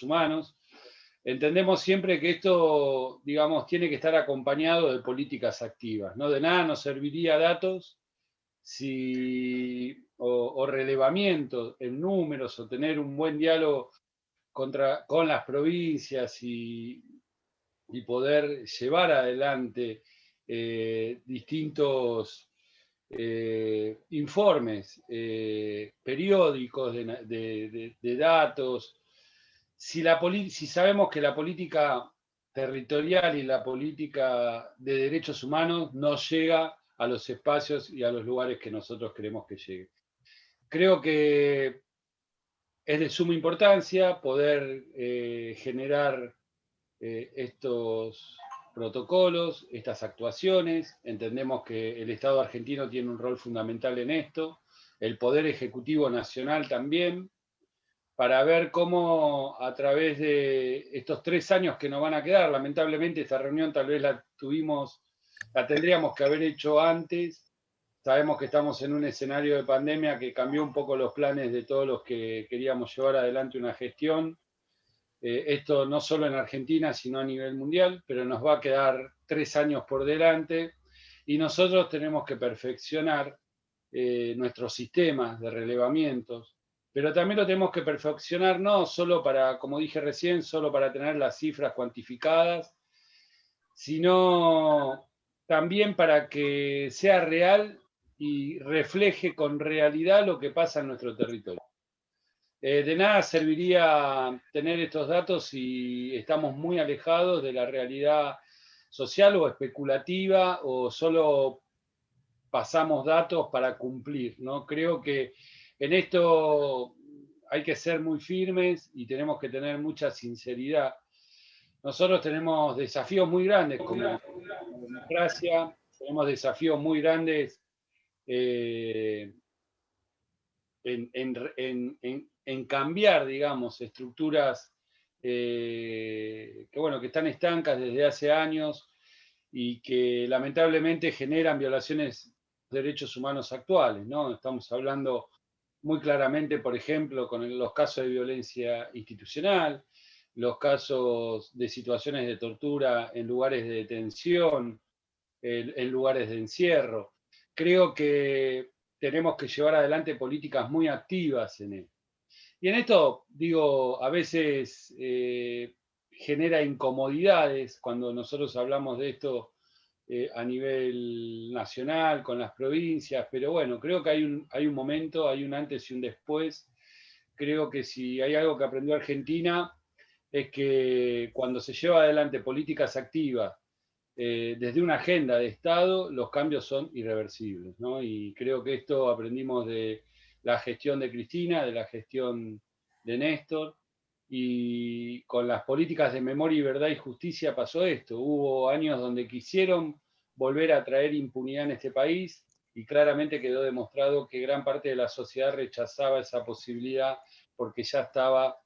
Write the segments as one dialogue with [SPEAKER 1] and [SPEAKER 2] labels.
[SPEAKER 1] humanos, entendemos siempre que esto, digamos, tiene que estar acompañado de políticas activas, ¿no? De nada nos serviría datos o relevamiento en números o tener un buen diálogo con las provincias y poder llevar adelante distintos informes periódicos de datos. Si sabemos que la política territorial y la política de derechos humanos no llega a los espacios y a los lugares que nosotros queremos que llegue. Creo que es de suma importancia poder generar estos protocolos, estas actuaciones. Entendemos que el Estado argentino tiene un rol fundamental en esto, el Poder Ejecutivo Nacional también, para ver cómo a través de estos 3 años que nos van a quedar, lamentablemente esta reunión tal vez la tendríamos que haber hecho antes. Sabemos que estamos en un escenario de pandemia que cambió un poco los planes de todos los que queríamos llevar adelante una gestión. Esto no solo en Argentina, sino a nivel mundial, pero nos va a quedar 3 años por delante y nosotros tenemos que perfeccionar nuestros sistemas de relevamientos, pero también lo tenemos que perfeccionar no solo para, como dije recién, solo para tener las cifras cuantificadas, sino también para que sea real y refleje con realidad lo que pasa en nuestro territorio. De nada serviría tener estos datos si estamos muy alejados de la realidad social o especulativa o solo pasamos datos para cumplir, ¿no? Creo que en esto hay que ser muy firmes y tenemos que tener mucha sinceridad. Nosotros tenemos desafíos muy grandes como democracia, tenemos desafíos muy grandes eh, en cambiar, digamos, estructuras que están estancas desde hace años y que lamentablemente generan violaciones de derechos humanos actuales, ¿no? Estamos hablando muy claramente, por ejemplo, con los casos de violencia institucional, los casos de situaciones de tortura en lugares de detención, en lugares de encierro. Creo que tenemos que llevar adelante políticas muy activas en él. Y en esto, digo, a veces genera incomodidades cuando nosotros hablamos de esto a nivel nacional, con las provincias, pero bueno, creo que hay un momento, hay un antes y un después. Creo que si hay algo que aprendió Argentina es que cuando se lleva adelante políticas activas desde una agenda de Estado, los cambios son irreversibles, ¿no? Y creo que esto aprendimos de la gestión de Cristina, de la gestión de Néstor, y con las políticas de memoria y verdad y justicia pasó esto. Hubo años donde quisieron volver a traer impunidad en este país y claramente quedó demostrado que gran parte de la sociedad rechazaba esa posibilidad porque ya estaba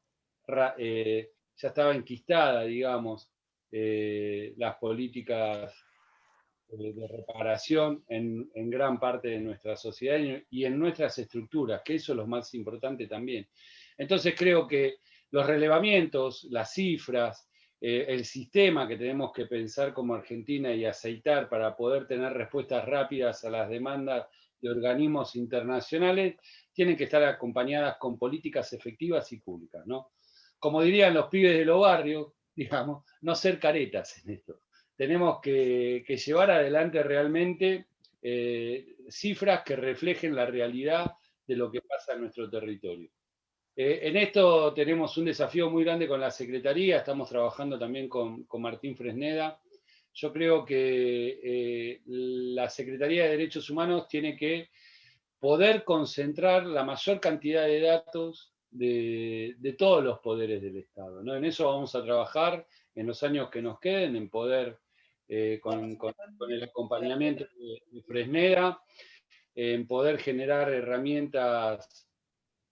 [SPEAKER 1] enquistada, digamos, las políticas de reparación en gran parte de nuestra sociedad y en nuestras estructuras, que eso es lo más importante también. Entonces creo que los relevamientos, las cifras, el sistema que tenemos que pensar como Argentina y aceitar para poder tener respuestas rápidas a las demandas de organismos internacionales, tienen que estar acompañadas con políticas efectivas y públicas, ¿no? Como dirían los pibes de los barrios, digamos, no ser caretas en esto. Tenemos que llevar adelante realmente cifras que reflejen la realidad de lo que pasa en nuestro territorio. En esto tenemos un desafío muy grande con la Secretaría, estamos trabajando también con Martín Fresneda. Yo creo que la Secretaría de Derechos Humanos tiene que poder concentrar la mayor cantidad de datos de todos los poderes del Estado, ¿no? En eso vamos a trabajar en los años que nos queden, en poder, con el acompañamiento de Fresneda, en poder generar herramientas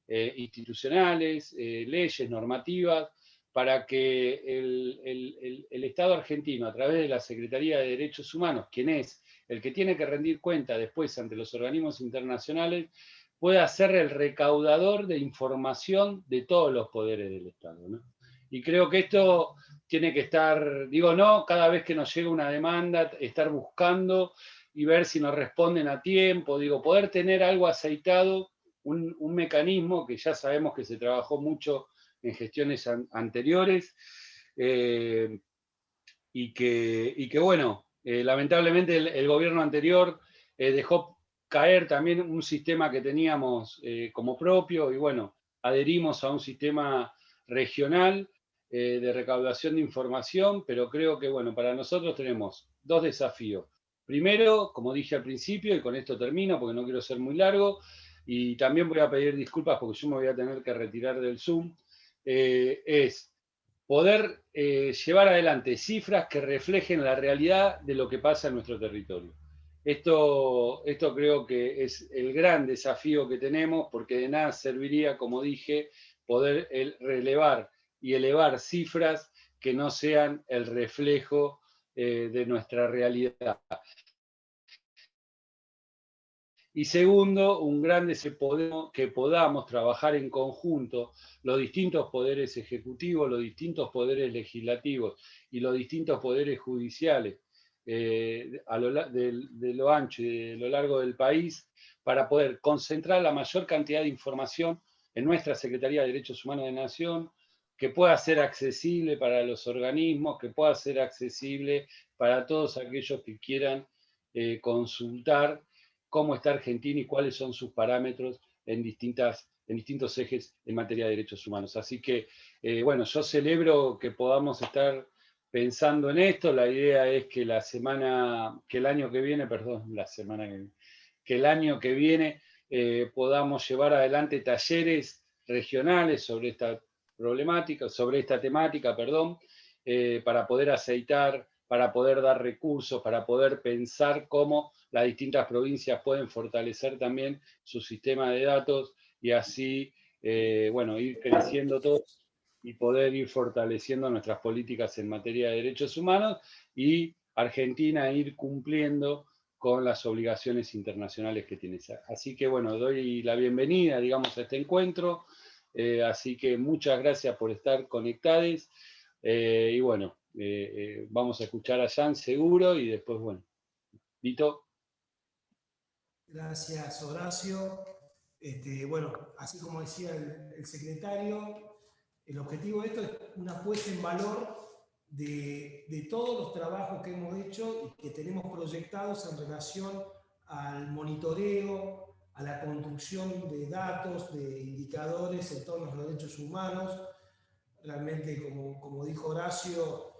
[SPEAKER 1] institucionales, leyes, normativas, para que el Estado argentino, a través de la Secretaría de Derechos Humanos, quien es el que tiene que rendir cuenta después ante los organismos internacionales, pueda ser el recaudador de información de todos los poderes del Estado, ¿no? Y creo que esto tiene que estar, digo, no, cada vez que nos llega una demanda, estar buscando y ver si nos responden a tiempo, digo, poder tener algo aceitado, un mecanismo que ya sabemos que se trabajó mucho en gestiones anteriores, y que bueno, lamentablemente el gobierno anterior dejó caer también un sistema que teníamos como propio, y bueno, adherimos a un sistema regional de recaudación de información, pero creo que bueno, para nosotros tenemos dos desafíos. Primero, como dije al principio, y con esto termino porque no quiero ser muy largo, y también voy a pedir disculpas porque yo me voy a tener que retirar del Zoom, es poder llevar adelante cifras que reflejen la realidad de lo que pasa en nuestro territorio. Esto creo que es el gran desafío que tenemos, porque de nada serviría, como dije, poder relevar y elevar cifras que no sean el reflejo de nuestra realidad. Y segundo, un gran deseo que podamos trabajar en conjunto los distintos poderes ejecutivos, los distintos poderes legislativos y los distintos poderes judiciales de lo ancho y de lo largo del país, para poder concentrar la mayor cantidad de información en nuestra Secretaría de Derechos Humanos de Nación, que pueda ser accesible para los organismos, que pueda ser accesible para todos aquellos que quieran consultar cómo está Argentina y cuáles son sus parámetros en distintos ejes en materia de derechos humanos. Así que, bueno, yo celebro que podamos estar pensando en esto. La idea es que que el año que viene, que el año que viene podamos llevar adelante talleres regionales sobre esta problemática, sobre esta temática, perdón, para poder aceitar, para poder dar recursos, para poder pensar cómo las distintas provincias pueden fortalecer también su sistema de datos y así, bueno, ir creciendo todos y poder ir fortaleciendo nuestras políticas en materia de derechos humanos y Argentina ir cumpliendo con las obligaciones internacionales que tiene. Así que bueno, doy la bienvenida, digamos, a este encuentro. Así que muchas gracias por estar conectados. Y bueno, vamos a escuchar a Jan seguro y después, bueno, Vito.
[SPEAKER 2] Gracias, Horacio. Bueno, así como decía el secretario, el objetivo de esto es una puesta en valor de todos los trabajos que hemos hecho y que tenemos proyectados en relación al monitoreo, a la construcción de datos, de indicadores en torno a los derechos humanos. Realmente, como dijo Horacio,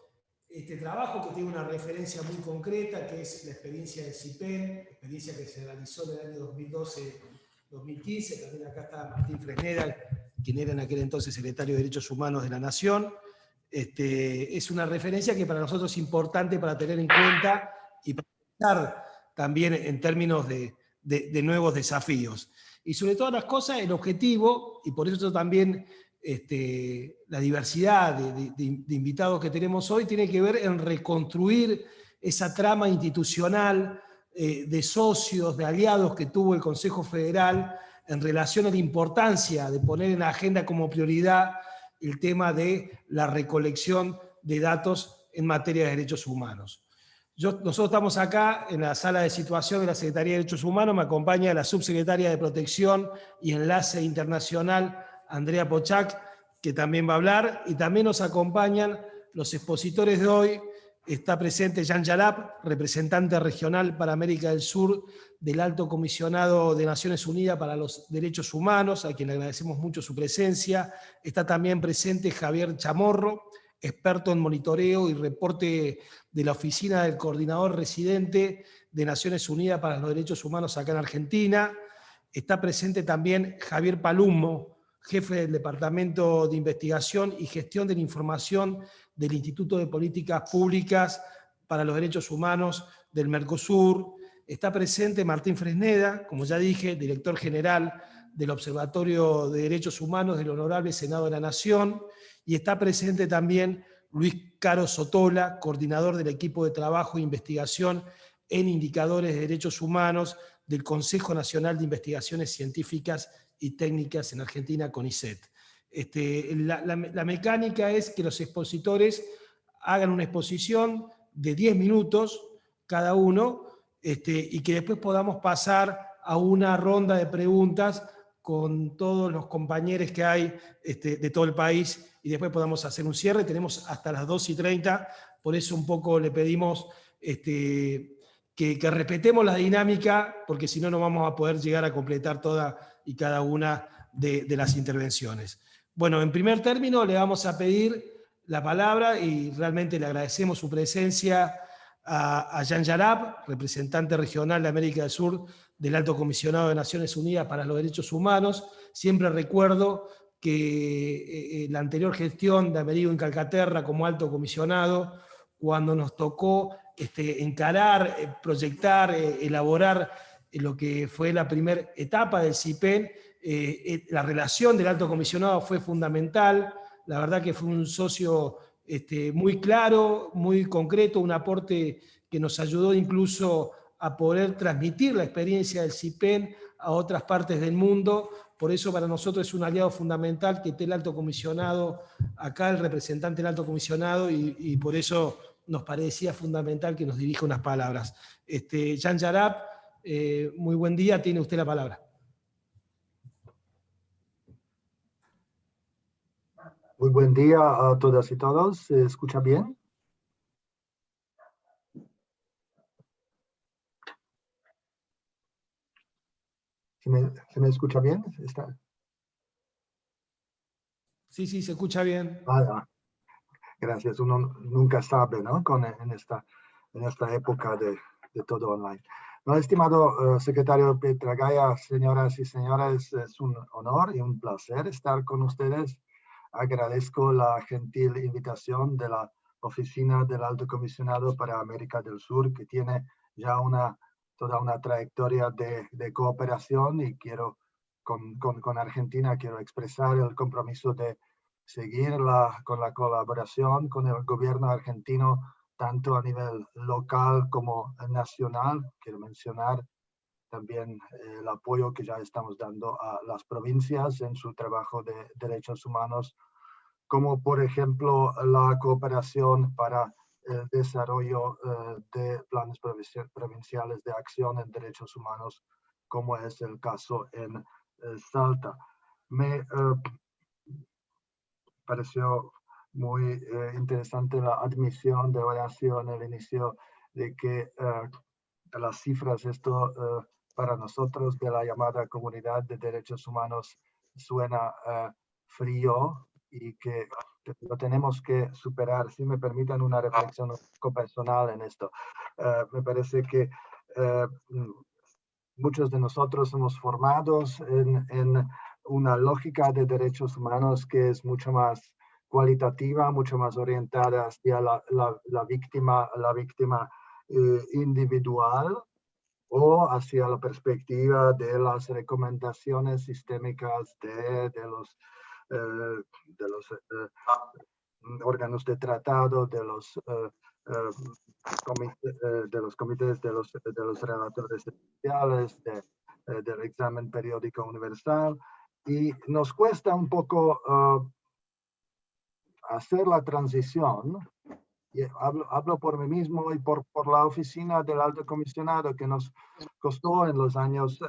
[SPEAKER 2] este trabajo que tiene una referencia muy concreta, que es la experiencia de CIPEN, experiencia que se realizó en el año 2012-2015, también acá está Martín Fresneda, quien era en aquel entonces secretario de Derechos Humanos de la Nación. Es una referencia que para nosotros es importante para tener en cuenta y para pensar también en términos de nuevos desafíos. Y sobre todas las cosas, el objetivo, y por eso también la diversidad de invitados que tenemos hoy tiene que ver en reconstruir esa trama institucional de socios, de aliados que tuvo el Consejo Federal en relación a la importancia de poner en la agenda como prioridad el tema de la recolección de datos en materia de derechos humanos. Nosotros estamos acá en la sala de situación de la Secretaría de Derechos Humanos, me acompaña la subsecretaria de Protección y Enlace Internacional, Andrea Pochac, que también va a hablar, y también nos acompañan los expositores de hoy. Está presente Jan Yarab, representante regional para América del Sur del Alto Comisionado de Naciones Unidas para los Derechos Humanos, a quien le agradecemos mucho su presencia. Está también presente Javier Chamorro, experto en monitoreo y reporte de la Oficina del Coordinador Residente de Naciones Unidas para los Derechos Humanos acá en Argentina. Está presente también Javier Palumbo, jefe del Departamento de Investigación y Gestión de la Información del Instituto de Políticas Públicas para los Derechos Humanos del Mercosur. Está presente Martín Fresneda, como ya dije, director general del Observatorio de Derechos Humanos del Honorable Senado de la Nación, y está presente también Luis Caro Sotola, coordinador del equipo de trabajo e investigación en indicadores de derechos humanos del Consejo Nacional de Investigaciones Científicas y Técnicas en Argentina, CONICET. La mecánica es que los expositores hagan una exposición de 10 minutos cada uno, y que después podamos pasar a una ronda de preguntas con todos los compañeros que hay de todo el país, y después podamos hacer un cierre. Tenemos hasta las 2:30, por eso un poco le pedimos que respetemos la dinámica, porque si no, no vamos a poder llegar a completar toda y cada una de las intervenciones. Bueno, en primer término le vamos a pedir la palabra, y realmente le agradecemos su presencia a Jan Yarab, representante regional de América del Sur del Alto Comisionado de Naciones Unidas para los Derechos Humanos. Siempre recuerdo que la anterior gestión de Amerigo en Calcaterra como alto comisionado, cuando nos tocó encarar, proyectar, elaborar lo que fue la primera etapa del CIPEN, la relación del alto comisionado fue fundamental. La verdad que fue un socio muy claro, muy concreto, un aporte que nos ayudó incluso a poder transmitir la experiencia del CIPEN a otras partes del mundo. Por eso para nosotros es un aliado fundamental que esté el alto comisionado acá, el representante del alto comisionado, y por eso nos parecía fundamental que nos dirija unas palabras. Jan Yarab, muy buen día, tiene usted la palabra.
[SPEAKER 3] Muy buen día a todas y todos. ¿Se escucha bien? ¿Se me escucha bien?
[SPEAKER 2] Sí, se escucha bien.
[SPEAKER 3] Gracias. Uno nunca sabe, ¿no? En esta época de todo online. No, estimado secretario Pietragaya, señoras y señores, es un honor y un placer estar con ustedes. Agradezco la gentil invitación de la Oficina del Alto Comisionado para América del Sur, que tiene ya toda una trayectoria de cooperación, y con Argentina quiero expresar el compromiso de seguir con la colaboración con el gobierno argentino, tanto a nivel local como nacional. Quiero mencionar también el apoyo que ya estamos dando a las provincias en su trabajo de derechos humanos, como por ejemplo la cooperación para el desarrollo de planes provinciales de acción en derechos humanos, como es el caso en Salta. Me pareció muy interesante la admisión de Horacio en el inicio de que las cifras, para nosotros de la llamada comunidad de derechos humanos, suena frío, y que lo tenemos que superar. Si me permiten una reflexión personal en esto. Me parece que muchos de nosotros somos formados en una lógica de derechos humanos que es mucho más cualitativa, mucho más orientada hacia la víctima individual, o hacia la perspectiva de las recomendaciones sistémicas de los órganos de tratado, de los comités de los relatores especiales, del examen periódico universal, y nos cuesta un poco hacer la transición. Y hablo por mí mismo y por la oficina del alto comisionado, que nos costó en los años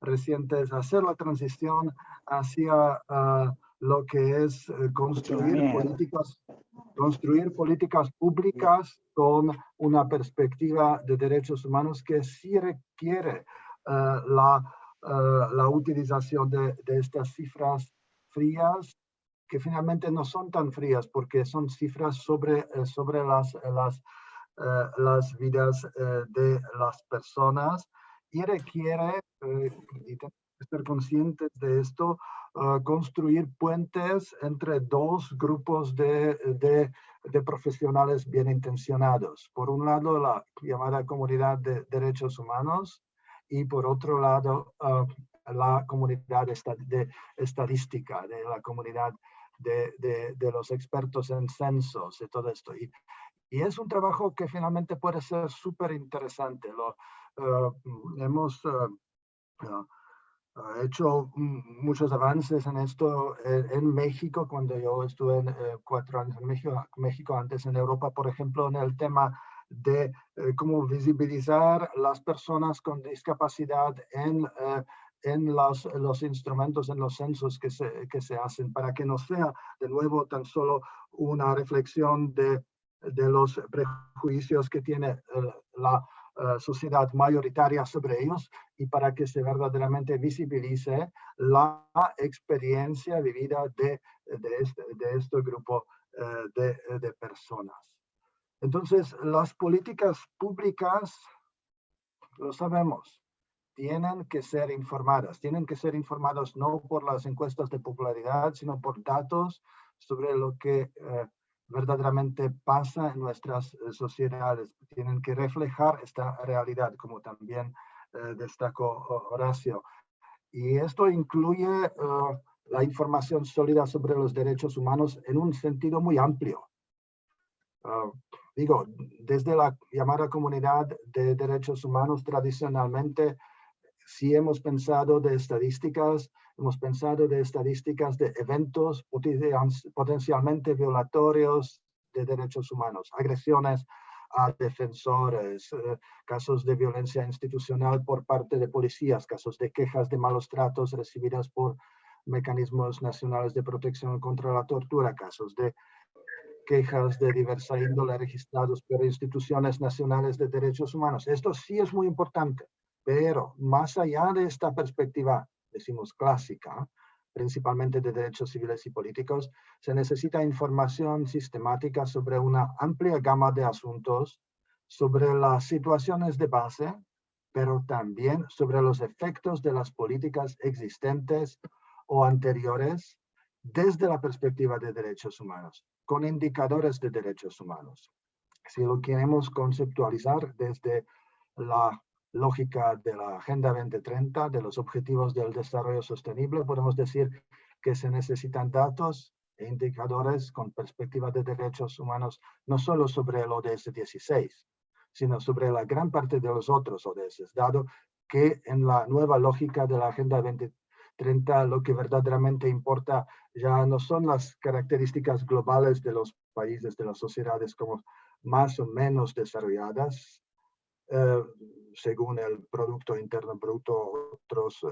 [SPEAKER 3] recientes hacer la transición hacia lo que es construir políticas públicas con una perspectiva de derechos humanos que sí requiere la utilización de estas cifras frías, que finalmente no son tan frías, porque son cifras sobre las vidas de las personas, y requiere, y tenemos que ser conscientes de esto, construir puentes entre dos grupos de profesionales bien intencionados. Por un lado, la llamada comunidad de derechos humanos, y por otro lado, la comunidad de estadística, de la comunidad de los expertos en censos y todo esto. Y es un trabajo que finalmente puede ser súper interesante. Hemos ha hecho muchos avances en esto en México, cuando yo estuve 4 años en México, antes en Europa, por ejemplo, en el tema de cómo visibilizar las personas con discapacidad en los instrumentos, en los censos que se hacen, para que no sea de nuevo tan solo una reflexión de los prejuicios que tiene la sociedad mayoritaria sobre ellos, y para que se verdaderamente visibilice la experiencia vivida de este grupo de personas. Entonces, las políticas públicas, lo sabemos, tienen que ser informadas no por las encuestas de popularidad, sino por datos sobre lo que verdaderamente pasa en nuestras sociedades. Tienen que reflejar esta realidad, como también destacó Horacio. Y esto incluye la información sólida sobre los derechos humanos en un sentido muy amplio. Digo, desde la llamada comunidad de derechos humanos, tradicionalmente, sí hemos pensado de estadísticas de eventos potencialmente violatorios de derechos humanos, agresiones a defensores, casos de violencia institucional por parte de policías, casos de quejas de malos tratos recibidas por mecanismos nacionales de protección contra la tortura, casos de quejas de diversa índole registrados por instituciones nacionales de derechos humanos. Esto sí es muy importante, pero más allá de esta perspectiva, decimos clásica, principalmente de derechos civiles y políticos, se necesita información sistemática sobre una amplia gama de asuntos, sobre las situaciones de base, pero también sobre los efectos de las políticas existentes o anteriores desde la perspectiva de derechos humanos, con indicadores de derechos humanos. Si lo queremos conceptualizar desde la lógica de la Agenda 2030, de los Objetivos del Desarrollo Sostenible, podemos decir que se necesitan datos e indicadores con perspectiva de derechos humanos, no solo sobre el ODS 16, sino sobre la gran parte de los otros ODS, dado que en la nueva lógica de la Agenda 2030 lo que verdaderamente importa ya no son las características globales de los países, de las sociedades como más o menos desarrolladas, según el Producto Interno Bruto, otros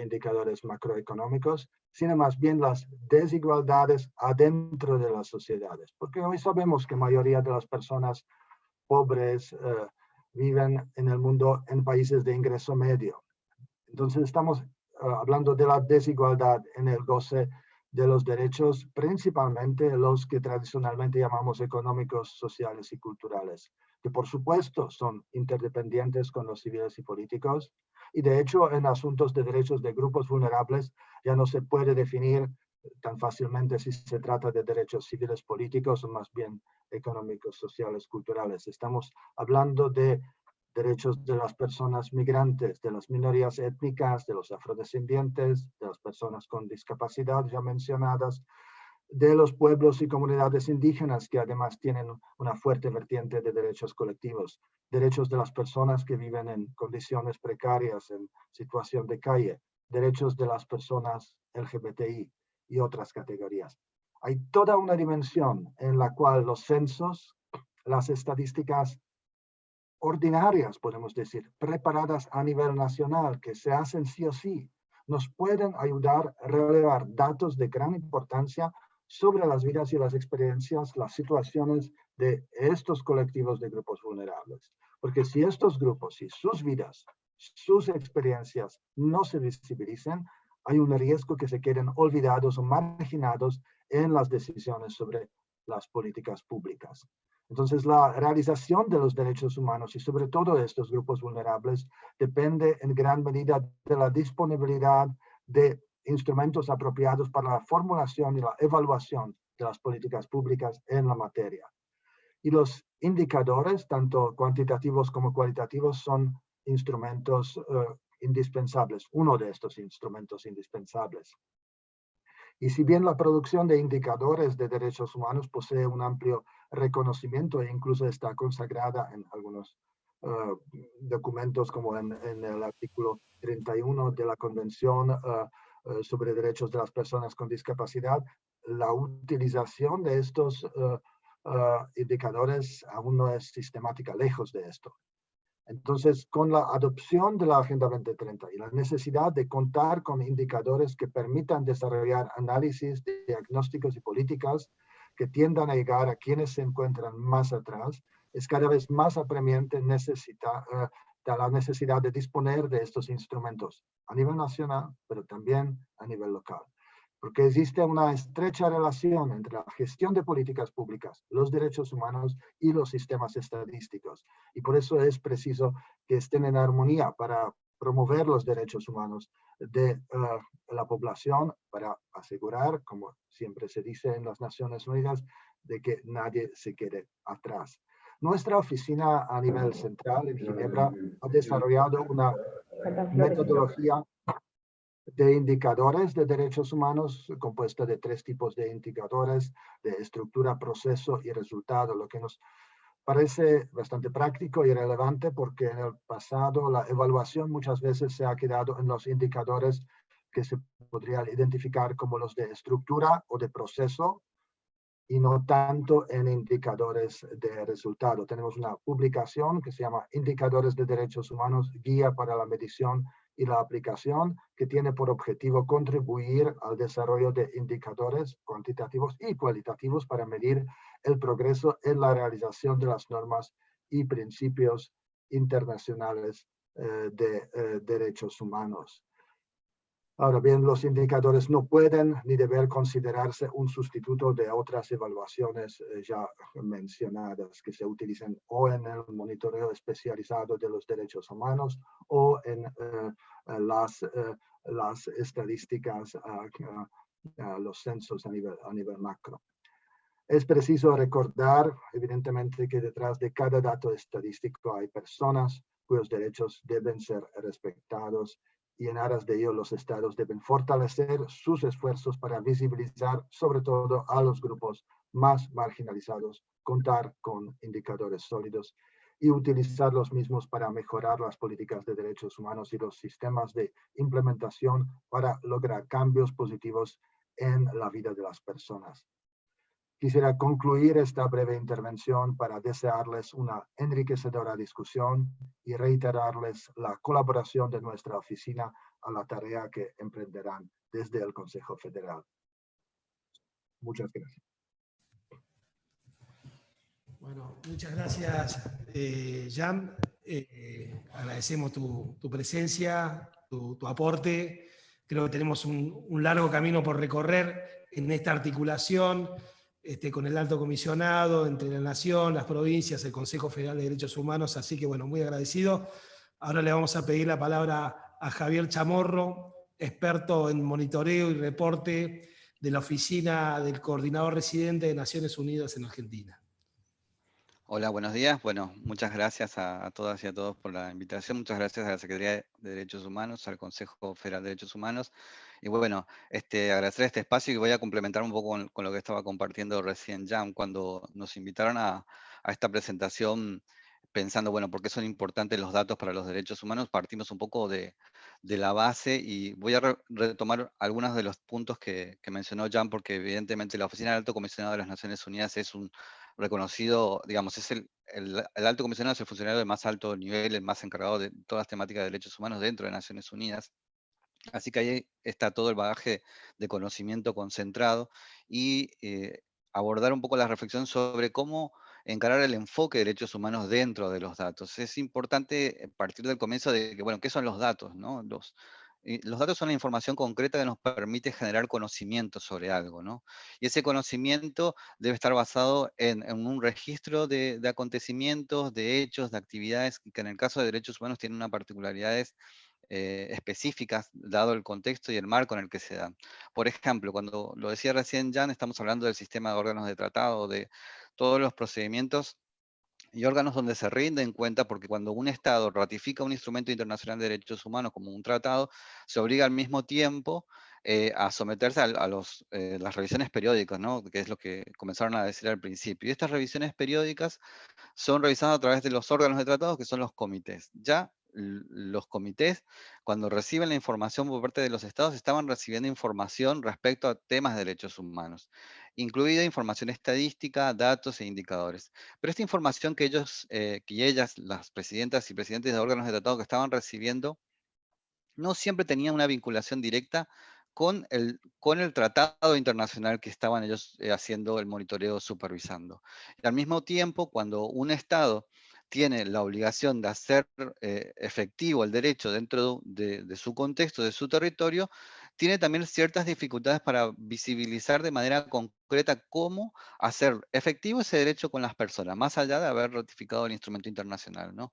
[SPEAKER 3] indicadores macroeconómicos, sino más bien las desigualdades adentro de las sociedades. Porque hoy sabemos que la mayoría de las personas pobres viven en el mundo en países de ingreso medio. Entonces estamos hablando de la desigualdad en el goce de los derechos, principalmente los que tradicionalmente llamamos económicos, sociales y culturales, que por supuesto son interdependientes con los civiles y políticos, y de hecho en asuntos de derechos de grupos vulnerables ya no se puede definir tan fácilmente si se trata de derechos civiles políticos o más bien económicos, sociales, culturales. Estamos hablando de derechos de las personas migrantes, de las minorías étnicas, de los afrodescendientes, de las personas con discapacidad ya mencionadas, de los pueblos y comunidades indígenas que además tienen una fuerte vertiente de derechos colectivos, derechos de las personas que viven en condiciones precarias, en situación de calle, derechos de las personas LGBTI y otras categorías. Hay toda una dimensión en la cual los censos, las estadísticas ordinarias, podemos decir, preparadas a nivel nacional, que se hacen sí o sí, nos pueden ayudar a relevar datos de gran importancia sobre las vidas y las experiencias, las situaciones de estos colectivos de grupos vulnerables. Porque si estos grupos y sus vidas, sus experiencias no se visibilicen, hay un riesgo que se queden olvidados o marginados en las decisiones sobre las políticas públicas. Entonces, la realización de los derechos humanos y sobre todo de estos grupos vulnerables depende en gran medida de la disponibilidad de instrumentos apropiados para la formulación y la evaluación de las políticas públicas en la materia. Y los indicadores, tanto cuantitativos como cualitativos, son instrumentos indispensables, uno de estos instrumentos indispensables. Y si bien la producción de indicadores de derechos humanos posee un amplio reconocimiento e incluso está consagrada en algunos documentos como en el artículo 31 de la Convención sobre Derechos de las Personas con Discapacidad, la utilización de estos indicadores aún no es sistemática, lejos de esto. Entonces, con la adopción de la Agenda 2030 y la necesidad de contar con indicadores que permitan desarrollar análisis, diagnósticos y políticas que tiendan a llegar a quienes se encuentran más atrás, es cada vez más apremiante la necesidad de disponer de estos instrumentos a nivel nacional, pero también a nivel local. Porque existe una estrecha relación entre la gestión de políticas públicas, los derechos humanos y los sistemas estadísticos. Y por eso es preciso que estén en armonía para promover los derechos humanos de la población, para asegurar, como siempre se dice en las Naciones Unidas, de que nadie se quede atrás. Nuestra oficina a nivel central en Ginebra ha desarrollado una metodología de indicadores de derechos humanos compuesta de 3 tipos de indicadores: de estructura, proceso y resultado, lo que nos parece bastante práctico y relevante porque en el pasado la evaluación muchas veces se ha quedado en los indicadores que se podrían identificar como los de estructura o de proceso y no tanto en indicadores de resultado. Tenemos una publicación que se llama Indicadores de Derechos Humanos, Guía para la Medición y la Aplicación, que tiene por objetivo contribuir al desarrollo de indicadores cuantitativos y cualitativos para medir el progreso en la realización de las normas y principios internacionales de derechos humanos. Ahora bien, los indicadores no pueden ni deben considerarse un sustituto de otras evaluaciones ya mencionadas que se utilizan o en el monitoreo especializado de los derechos humanos o en las estadísticas, los censos a nivel macro. Es preciso recordar, evidentemente, que detrás de cada dato estadístico hay personas cuyos derechos deben ser respetados, y en aras de ello los estados deben fortalecer sus esfuerzos para visibilizar sobre todo a los grupos más marginalizados, contar con indicadores sólidos y utilizar los mismos para mejorar las políticas de derechos humanos y los sistemas de implementación para lograr cambios positivos en la vida de las personas. Quisiera concluir esta breve intervención para desearles una enriquecedora discusión y reiterarles la colaboración de nuestra oficina a la tarea que emprenderán desde el Consejo Federal. Muchas gracias.
[SPEAKER 2] Bueno, muchas gracias, Jan. Agradecemos tu presencia, tu aporte. Creo que tenemos un largo camino por recorrer en esta articulación con el Alto Comisionado, entre la Nación, las provincias, el Consejo Federal de Derechos Humanos, así que bueno, muy agradecido. Ahora le vamos a pedir la palabra a Javier Chamorro, experto en monitoreo y reporte de la Oficina del Coordinador Residente de Naciones Unidas en Argentina.
[SPEAKER 4] Hola, buenos días. Bueno, muchas gracias a todas y a todos por la invitación. Muchas gracias a la Secretaría de Derechos Humanos, al Consejo Federal de Derechos Humanos. Y bueno, agradecer este espacio y voy a complementar un poco con lo que estaba compartiendo recién Jan, cuando nos invitaron a esta presentación pensando, bueno, ¿por qué son importantes los datos para los derechos humanos? Partimos un poco de la base y voy a retomar algunos de los puntos que mencionó Jan, porque evidentemente la Oficina del Alto Comisionado de las Naciones Unidas es un reconocido, digamos, es el Alto Comisionado es el funcionario de más alto nivel, el más encargado de todas las temáticas de derechos humanos dentro de Naciones Unidas. Así que ahí está todo el bagaje de conocimiento concentrado y abordar un poco la reflexión sobre cómo encarar el enfoque de derechos humanos dentro de los datos. Es importante partir del comienzo de que, bueno, ¿qué son los datos, no? Los datos son la información concreta que nos permite generar conocimiento sobre algo, ¿no? Y ese conocimiento debe estar basado en un registro de acontecimientos, de hechos, de actividades, que en el caso de derechos humanos tienen unas particularidades específicas, dado el contexto y el marco en el que se dan. Por ejemplo, cuando lo decía recién Jan, estamos hablando del sistema de órganos de tratado, de todos los procedimientos y órganos donde se rinden cuenta, porque cuando un Estado ratifica un instrumento internacional de derechos humanos como un tratado, se obliga al mismo tiempo a someterse a las revisiones periódicas, ¿no? Que es lo que comenzaron a decir al principio. Y estas revisiones periódicas son revisadas a través de los órganos de tratados, que son los comités. Ya los comités, cuando reciben la información por parte de los estados, estaban recibiendo información respecto a temas de derechos humanos, incluida información estadística, datos e indicadores. Pero esta información que que ellas, las presidentas y presidentes de órganos de tratado que estaban recibiendo, no siempre tenía una vinculación directa con el tratado internacional que estaban ellos haciendo el monitoreo, supervisando. Y al mismo tiempo, cuando un Estado tiene la obligación de hacer efectivo el derecho dentro de su contexto, de su territorio, tiene también ciertas dificultades para visibilizar de manera concreta cómo hacer efectivo ese derecho con las personas, más allá de haber ratificado el instrumento internacional, ¿no?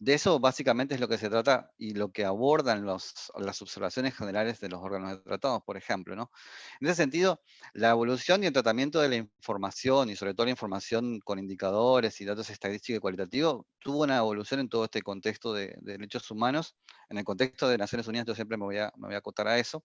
[SPEAKER 4] De eso básicamente es lo que se trata y lo que abordan las observaciones generales de los órganos de tratados, por ejemplo, ¿no? En ese sentido, la evolución y el tratamiento de la información, y sobre todo la información con indicadores y datos estadísticos y cualitativos, tuvo una evolución en todo este contexto de derechos humanos. En el contexto de Naciones Unidas yo siempre me voy a acotar a eso,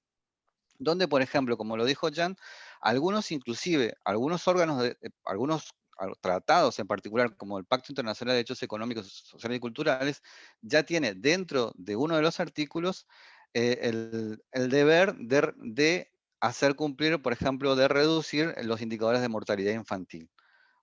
[SPEAKER 4] donde, por ejemplo, como lo dijo Jan, algunos inclusive, algunos órganos, algunos tratados en particular, como el Pacto Internacional de Derechos Económicos, Sociales y Culturales, ya tiene dentro de uno de los artículos el deber de hacer cumplir, por ejemplo, de reducir los indicadores de mortalidad infantil.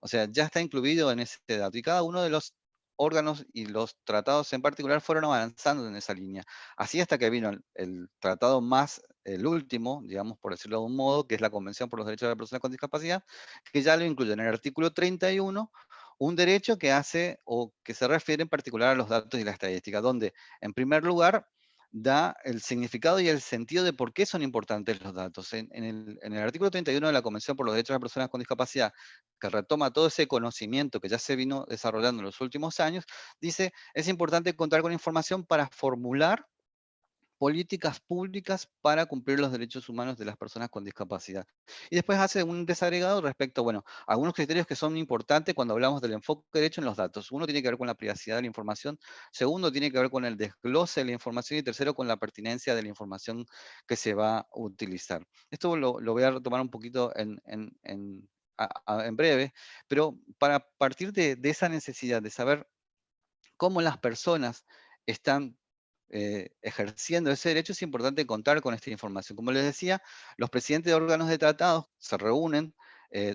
[SPEAKER 4] O sea, ya está incluido en ese dato. Y cada uno de los órganos y los tratados en particular fueron avanzando en esa línea. Así hasta que vino el tratado más, el último, digamos, por decirlo de un modo, que es la Convención por los Derechos de las Personas con Discapacidad, que ya lo incluye en el artículo 31, un derecho que hace o que se refiere en particular a los datos y la estadística, donde, en primer lugar, da el significado y el sentido de por qué son importantes los datos. En el artículo 31 de la Convención por los Derechos de las Personas con Discapacidad, que retoma todo ese conocimiento que ya se vino desarrollando en los últimos años, dice, es importante contar con información para formular políticas públicas para cumplir los derechos humanos de las personas con discapacidad. Y después hace un desagregado respecto, bueno, a algunos criterios que son importantes cuando hablamos del enfoque derecho en los datos. Uno tiene que ver con la privacidad de la información, segundo tiene que ver con el desglose de la información y tercero con la pertinencia de la información que se va a utilizar. Esto lo voy a retomar un poquito en breve, pero para partir de esa necesidad de saber cómo las personas están ejerciendo ese derecho, es importante contar con esta información. Como les decía, los presidentes de órganos de tratados se reúnen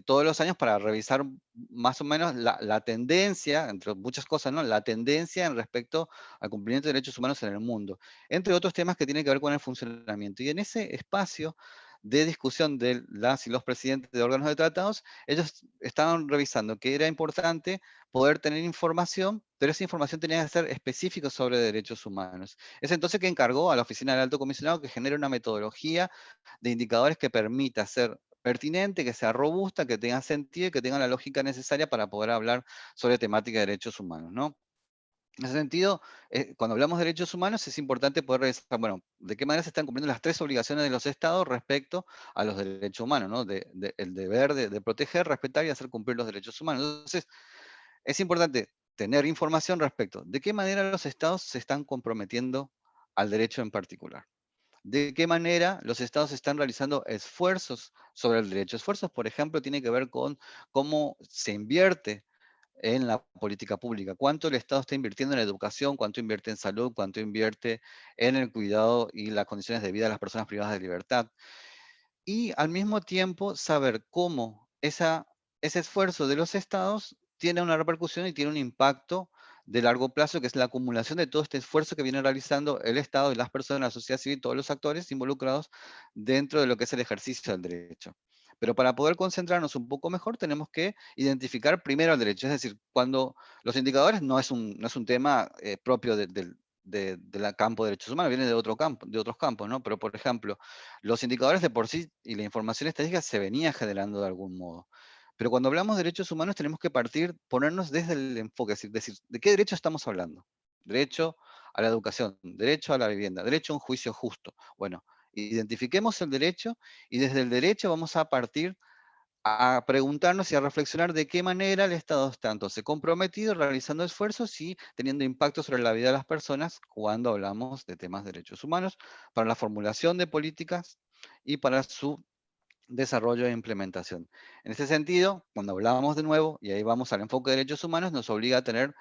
[SPEAKER 4] todos los años para revisar más o menos la tendencia, entre muchas cosas, ¿no? La tendencia en respecto al cumplimiento de derechos humanos en el mundo, entre otros temas que tienen que ver con el funcionamiento. Y en ese espacio de discusión de las y los presidentes de órganos de tratados, ellos estaban revisando que era importante poder tener información, pero esa información tenía que ser específica sobre derechos humanos. Es entonces que encargó a la Oficina del Alto Comisionado que genere una metodología de indicadores que permita ser pertinente, que sea robusta, que tenga sentido y que tenga la lógica necesaria para poder hablar sobre temática de derechos humanos, ¿no? En ese sentido, cuando hablamos de derechos humanos es importante poder revisar, bueno, de qué manera se están cumpliendo las tres obligaciones de los estados respecto a los derechos humanos, ¿no? El deber de proteger, respetar y hacer cumplir los derechos humanos. Entonces, es importante tener información respecto de qué manera los estados se están comprometiendo al derecho en particular. De qué manera los estados están realizando esfuerzos sobre el derecho. Esfuerzos, por ejemplo, tiene que ver con cómo se invierte en la política pública. ¿Cuánto el Estado está invirtiendo en educación? ¿Cuánto invierte en salud? ¿Cuánto invierte en el cuidado y las condiciones de vida de las personas privadas de libertad? Y al mismo tiempo saber cómo ese esfuerzo de los estados tiene una repercusión y tiene un impacto de largo plazo, que es la acumulación de todo este esfuerzo que viene realizando el Estado y las personas, la sociedad civil, todos los actores involucrados dentro de lo que es el ejercicio del derecho. Pero para poder concentrarnos un poco mejor, tenemos que identificar primero el derecho. Es decir, cuando los indicadores no es un tema propio del campo de derechos humanos, viene de otros campos, ¿no? Pero, por ejemplo, los indicadores de por sí y la información estadística se venía generando de algún modo. Pero cuando hablamos de derechos humanos tenemos que ponernos desde el enfoque, es decir, ¿de qué derecho estamos hablando? Derecho a la educación, derecho a la vivienda, derecho a un juicio justo. Bueno, identifiquemos el derecho y desde el derecho vamos a partir a preguntarnos y a reflexionar de qué manera el Estado está entonces comprometido, realizando esfuerzos y teniendo impacto sobre la vida de las personas cuando hablamos de temas de derechos humanos, para la formulación de políticas y para su desarrollo e implementación. En ese sentido, cuando hablábamos de nuevo, y ahí vamos al enfoque de derechos humanos, nos obliga a tener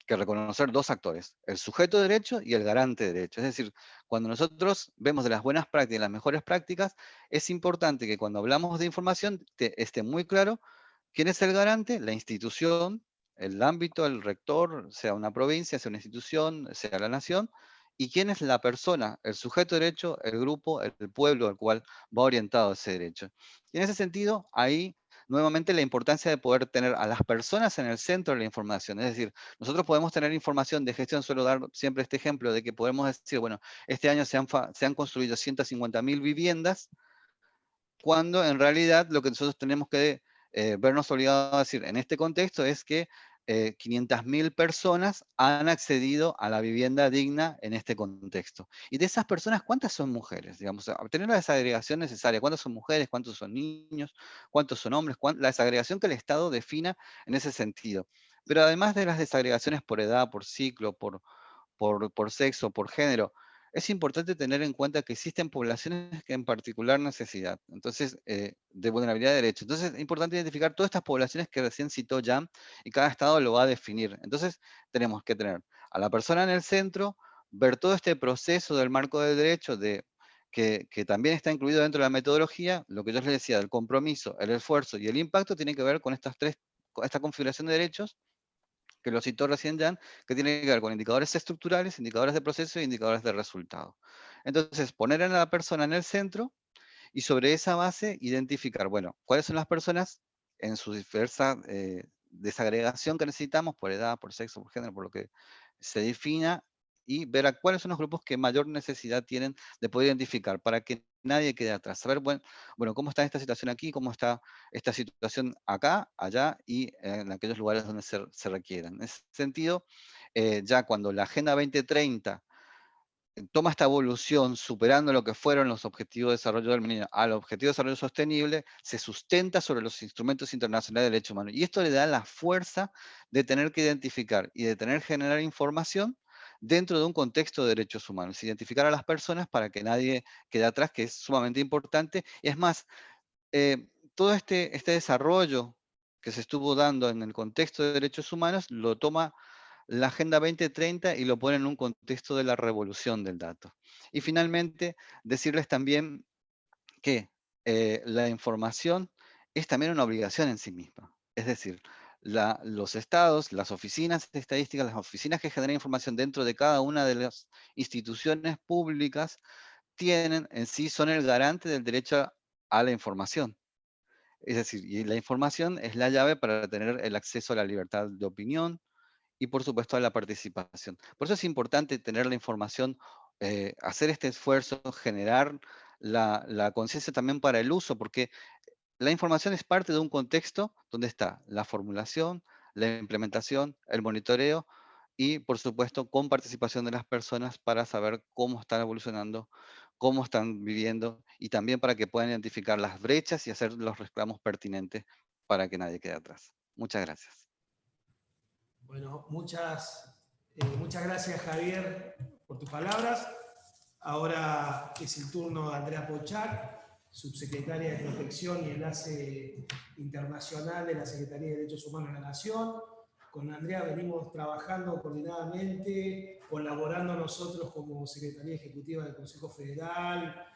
[SPEAKER 4] que reconocer dos actores, el sujeto de derecho y el garante de derecho. Es decir, cuando nosotros vemos de las buenas prácticas y las mejores prácticas, es importante que cuando hablamos de información esté muy claro quién es el garante, la institución, el ámbito, el rector, sea una provincia, sea una institución, sea la nación, y quién es la persona, el sujeto de derecho, el grupo, el pueblo al cual va orientado ese derecho. Y en ese sentido, ahí nuevamente la importancia de poder tener a las personas en el centro de la información. Es decir, nosotros podemos tener información de gestión, suelo dar siempre este ejemplo de que podemos decir, bueno, este año se han construido 150.000 viviendas, cuando en realidad lo que nosotros tenemos que vernos obligados a decir en este contexto es que 500.000 personas han accedido a la vivienda digna en este contexto. Y de esas personas, ¿cuántas son mujeres? Digamos, obtener la desagregación necesaria. ¿Cuántas son mujeres? ¿Cuántos son niños? ¿Cuántos son hombres? La desagregación que el Estado defina en ese sentido. Pero además de las desagregaciones por edad, por ciclo, por sexo, por género, es importante tener en cuenta que existen poblaciones que en particular necesidad, entonces, de vulnerabilidad de derechos. Entonces, es importante identificar todas estas poblaciones que recién citó Jan, y cada estado lo va a definir. Entonces, tenemos que tener a la persona en el centro, ver todo este proceso del marco del derecho, que también está incluido dentro de la metodología. Lo que yo les decía, el compromiso, el esfuerzo y el impacto tiene que ver con esta configuración de derechos, que lo citó recién Jan, que tiene que ver con indicadores estructurales, indicadores de proceso e indicadores de resultado. Entonces, poner a la persona en el centro y sobre esa base identificar, bueno, cuáles son las personas en su diversa desagregación que necesitamos por edad, por sexo, por género, por lo que se defina, y ver a cuáles son los grupos que mayor necesidad tienen de poder identificar para que nadie quede atrás. Saber, bueno, cómo está esta situación aquí, cómo está esta situación acá, allá y en aquellos lugares donde se requieran. En ese sentido, ya cuando la Agenda 2030 toma esta evolución superando lo que fueron los objetivos de desarrollo del milenio al objetivo de desarrollo sostenible, se sustenta sobre los instrumentos internacionales de derechos humanos. Y esto le da la fuerza de tener que identificar y de tener que generar información dentro de un contexto de derechos humanos. Identificar a las personas para que nadie quede atrás, que es sumamente importante. Y es más, todo este desarrollo que se estuvo dando en el contexto de derechos humanos lo toma la Agenda 2030 y lo pone en un contexto de la revolución del dato. Y finalmente, decirles también que la información es también una obligación en sí misma. Es decir, los estados, las oficinas estadísticas, las oficinas que generan información dentro de cada una de las instituciones públicas, tienen en sí, son el garante del derecho a la información. Es decir, y la información es la llave para tener el acceso a la libertad de opinión, y por supuesto a la participación. Por eso es importante tener la información, hacer este esfuerzo, generar la conciencia también para el uso, porque la información es parte de un contexto donde está la formulación, la implementación, el monitoreo y por supuesto con participación de las personas para saber cómo están evolucionando, cómo están viviendo y también para que puedan identificar las brechas y hacer los reclamos pertinentes para que nadie quede atrás. Muchas gracias.
[SPEAKER 2] Bueno, muchas gracias, Javier, por tus palabras. Ahora es el turno de Andrea Pochac, subsecretaria de Protección y Enlace Internacional de la Secretaría de Derechos Humanos de la Nación. Con Andrea venimos trabajando coordinadamente, colaborando nosotros como Secretaría Ejecutiva del Consejo Federal,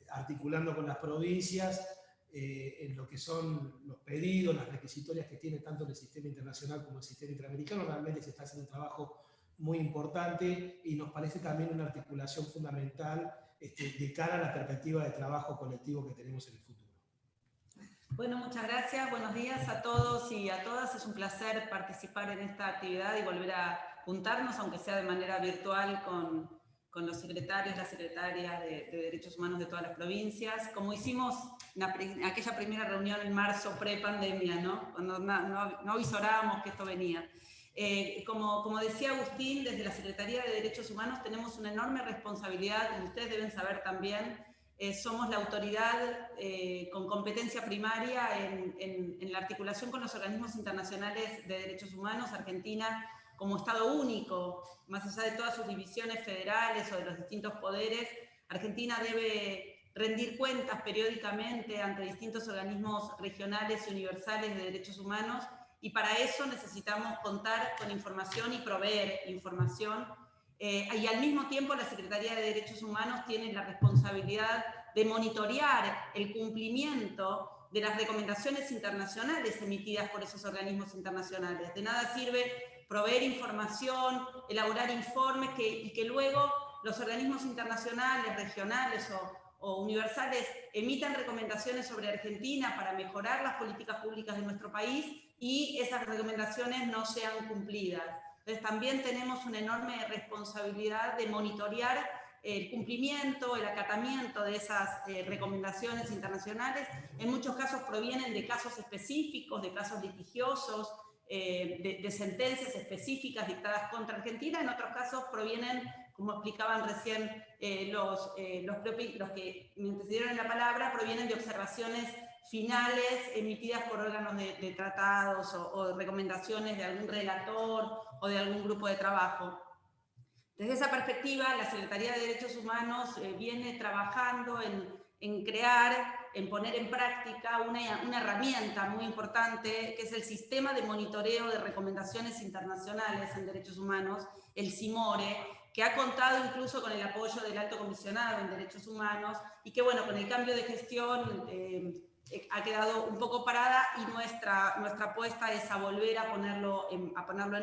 [SPEAKER 2] articulando con las provincias en lo que son los pedidos, las requisitorias que tiene tanto el sistema internacional como el sistema interamericano. Realmente se está haciendo un trabajo muy importante y nos parece también una articulación fundamental de cara a la perspectiva de trabajo colectivo que tenemos en el futuro.
[SPEAKER 5] Bueno, muchas gracias. Buenos días a todos y a todas. Es un placer participar en esta actividad y volver a juntarnos, aunque sea de manera virtual, con los secretarios, las secretarias de Derechos Humanos de todas las provincias, como hicimos en aquella primera reunión en marzo pre-pandemia, ¿no? Cuando no avisorábamos que esto venía. Como decía Agustín, desde la Secretaría de Derechos Humanos tenemos una enorme responsabilidad, y ustedes deben saber también, somos la autoridad con competencia primaria en la articulación con los organismos internacionales de derechos humanos. Argentina, como Estado único, más allá de todas sus divisiones federales o de los distintos poderes, Argentina debe rendir cuentas periódicamente ante distintos organismos regionales y universales de derechos humanos, y para eso necesitamos contar con información y proveer información. Y al mismo tiempo la Secretaría de Derechos Humanos tiene la responsabilidad de monitorear el cumplimiento de las recomendaciones internacionales emitidas por esos organismos internacionales. De nada sirve proveer información, elaborar informes y que luego los organismos internacionales, regionales o universales emitan recomendaciones sobre Argentina para mejorar las políticas públicas de nuestro país y esas recomendaciones no sean cumplidas. Entonces también tenemos una enorme responsabilidad de monitorear el cumplimiento, el acatamiento de esas recomendaciones internacionales. En muchos casos provienen de casos específicos, de casos litigiosos, de sentencias específicas dictadas contra Argentina. En otros casos provienen, como explicaban recién los que me antecedieron en la palabra, provienen de observaciones finales emitidas por órganos de tratados o recomendaciones de algún relator o de algún grupo de trabajo. Desde esa perspectiva, la Secretaría de Derechos Humanos viene trabajando en crear, en poner en práctica una herramienta muy importante, que es el Sistema de Monitoreo de Recomendaciones Internacionales en Derechos Humanos, el CIMORE, que ha contado incluso con el apoyo del Alto Comisionado en Derechos Humanos, y que, bueno, con el cambio de gestión ha quedado un poco parada, y nuestra apuesta es a volver a ponerlo en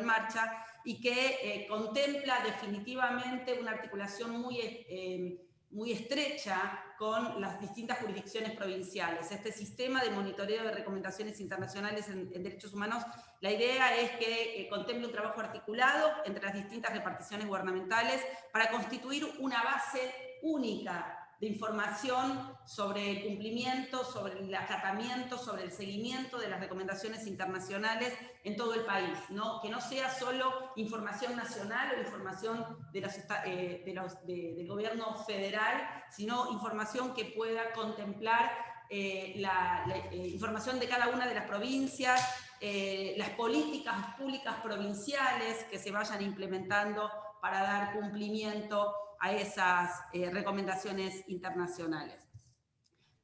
[SPEAKER 5] marcha, y que contempla definitivamente una articulación muy estrecha con las distintas jurisdicciones provinciales. Este sistema de monitoreo de recomendaciones internacionales en derechos humanos, la idea es que contemple un trabajo articulado entre las distintas reparticiones gubernamentales para constituir una base única de información sobre el cumplimiento, sobre el acatamiento, sobre el seguimiento de las recomendaciones internacionales en todo el país, ¿no? Que no sea solo información nacional o información del gobierno federal, sino información que pueda contemplar la información de cada una de las provincias, las políticas públicas provinciales que se vayan implementando para dar cumplimiento a esas recomendaciones internacionales.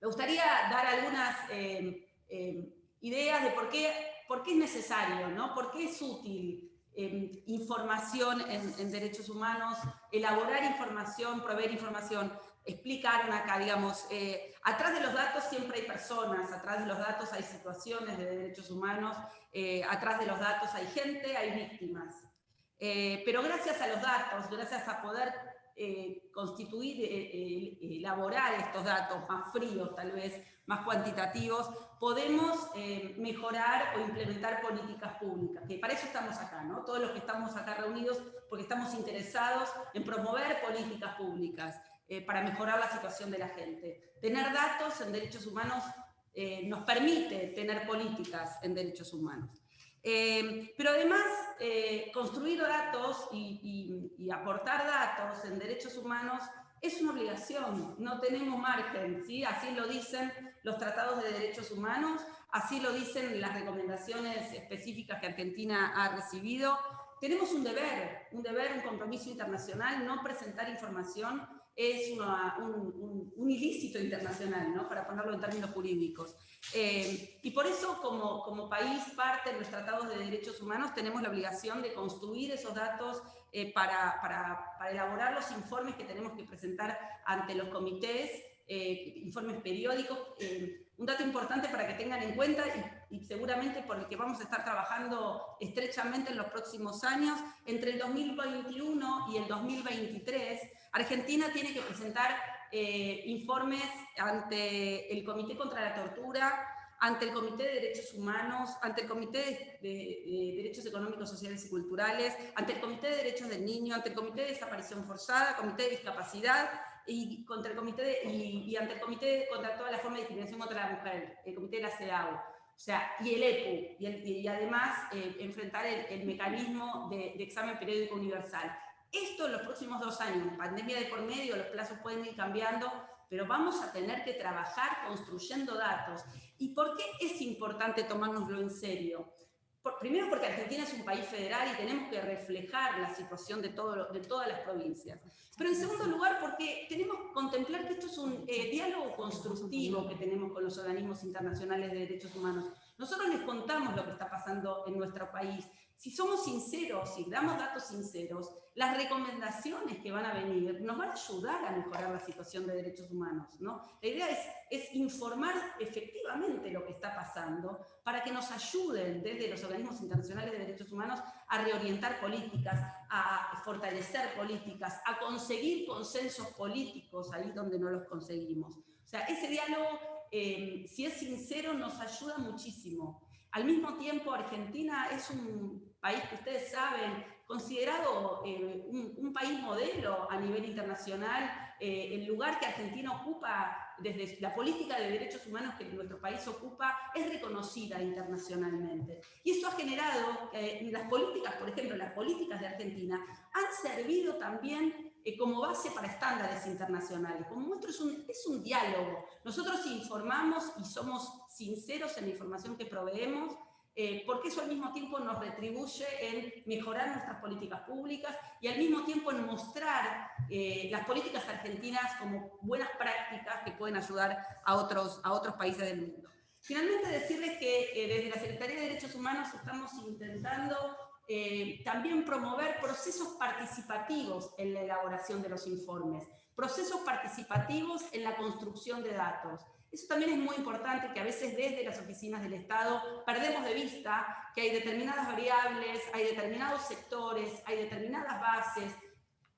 [SPEAKER 5] Me gustaría dar algunas ideas de por qué es necesario, ¿no? Por qué es útil información en derechos humanos, elaborar información, proveer información. Explicaron acá, digamos, atrás de los datos siempre hay personas, atrás de los datos hay situaciones de derechos humanos, atrás de los datos hay gente, hay víctimas. Pero gracias a los datos, gracias a poder elaborar estos datos más fríos, tal vez más cuantitativos, podemos mejorar o implementar políticas públicas, que para eso estamos acá, ¿no? Todos los que estamos acá reunidos porque estamos interesados en promover políticas públicas para mejorar la situación de la gente. Tener datos en derechos humanos nos permite tener políticas en derechos humanos. Pero además, construir datos y aportar datos en derechos humanos es una obligación, no tenemos margen, ¿sí? Así lo dicen los tratados de derechos humanos, así lo dicen las recomendaciones específicas que Argentina ha recibido. Tenemos un deber, un compromiso internacional. No presentar información es un ilícito internacional, ¿no? Para ponerlo en términos jurídicos. Y por eso, como país parte de los tratados de derechos humanos, tenemos la obligación de construir esos datos para elaborar los informes que tenemos que presentar ante los comités, informes periódicos. Un dato importante para que tengan en cuenta, y seguramente por el que vamos a estar trabajando estrechamente en los próximos años, entre el 2021 y el 2023, Argentina tiene que presentar informes ante el Comité contra la Tortura, ante el Comité de Derechos Humanos, ante el Comité de Derechos Económicos, Sociales y Culturales, ante el Comité de Derechos del Niño, ante el Comité de Desaparición Forzada, Comité de Discapacidad, y ante el Comité contra toda la forma de discriminación contra la mujer, el Comité de la CEDAW, o sea, y el EPU, y además enfrentar el mecanismo de examen periódico universal. Esto en los próximos 2 años, pandemia de por medio, los plazos pueden ir cambiando, pero vamos a tener que trabajar construyendo datos. ¿Y por qué es importante tomárnoslo en serio? Primero porque Argentina es un país federal y tenemos que reflejar la situación de todas las provincias. Pero en segundo lugar porque tenemos que contemplar que esto es un diálogo constructivo que tenemos con los organismos internacionales de derechos humanos. Nosotros les contamos lo que está pasando en nuestro país. Si somos sinceros, si damos datos sinceros, las recomendaciones que van a venir nos van a ayudar a mejorar la situación de derechos humanos, ¿no? La idea es informar efectivamente lo que está pasando para que nos ayuden desde los organismos internacionales de derechos humanos a reorientar políticas, a fortalecer políticas, a conseguir consensos políticos ahí donde no los conseguimos. O sea, ese diálogo, si es sincero, nos ayuda muchísimo. Al mismo tiempo, Argentina es un país que ustedes saben, considerado un país modelo a nivel internacional. El lugar que Argentina ocupa desde la política de derechos humanos que nuestro país ocupa es reconocida internacionalmente. Y eso ha generado, las políticas, por ejemplo, las políticas de Argentina han servido también como base para estándares internacionales. Como muestro, es un diálogo. Nosotros informamos y somos sinceros en la información que proveemos, porque eso al mismo tiempo nos retribuye en mejorar nuestras políticas públicas y al mismo tiempo en mostrar las políticas argentinas como buenas prácticas que pueden ayudar a otros países del mundo. Finalmente, decirles que desde la Secretaría de Derechos Humanos estamos intentando también promover procesos participativos en la elaboración de los informes, procesos participativos en la construcción de datos. Eso también es muy importante, que a veces desde las oficinas del Estado perdemos de vista que hay determinadas variables, hay determinados sectores, hay determinadas bases.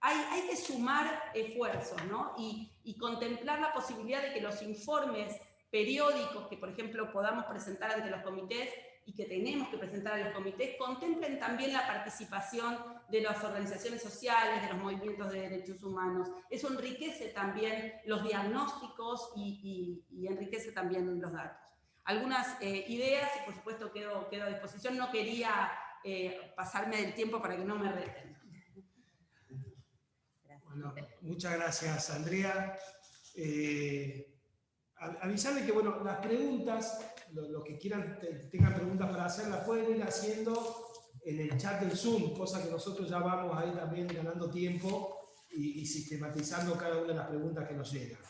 [SPEAKER 5] Hay que sumar esfuerzos, ¿no? Y contemplar la posibilidad de que los informes periódicos que, por ejemplo, podamos presentar ante los comités y que tenemos que presentar a los comités, contemplen también la participación de las organizaciones sociales, de los movimientos de derechos humanos. Eso enriquece también los diagnósticos y enriquece también los datos. Algunas ideas y por supuesto quedo a disposición. No quería pasarme del tiempo para que no me reten.
[SPEAKER 2] Bueno, muchas gracias, Andrea. Avisarle que, bueno, las preguntas, los que quieran, tengan preguntas para hacer, las pueden ir haciendo en el chat del Zoom, cosa que nosotros ya vamos ahí también ganando tiempo y sistematizando cada una de las preguntas que nos llegan.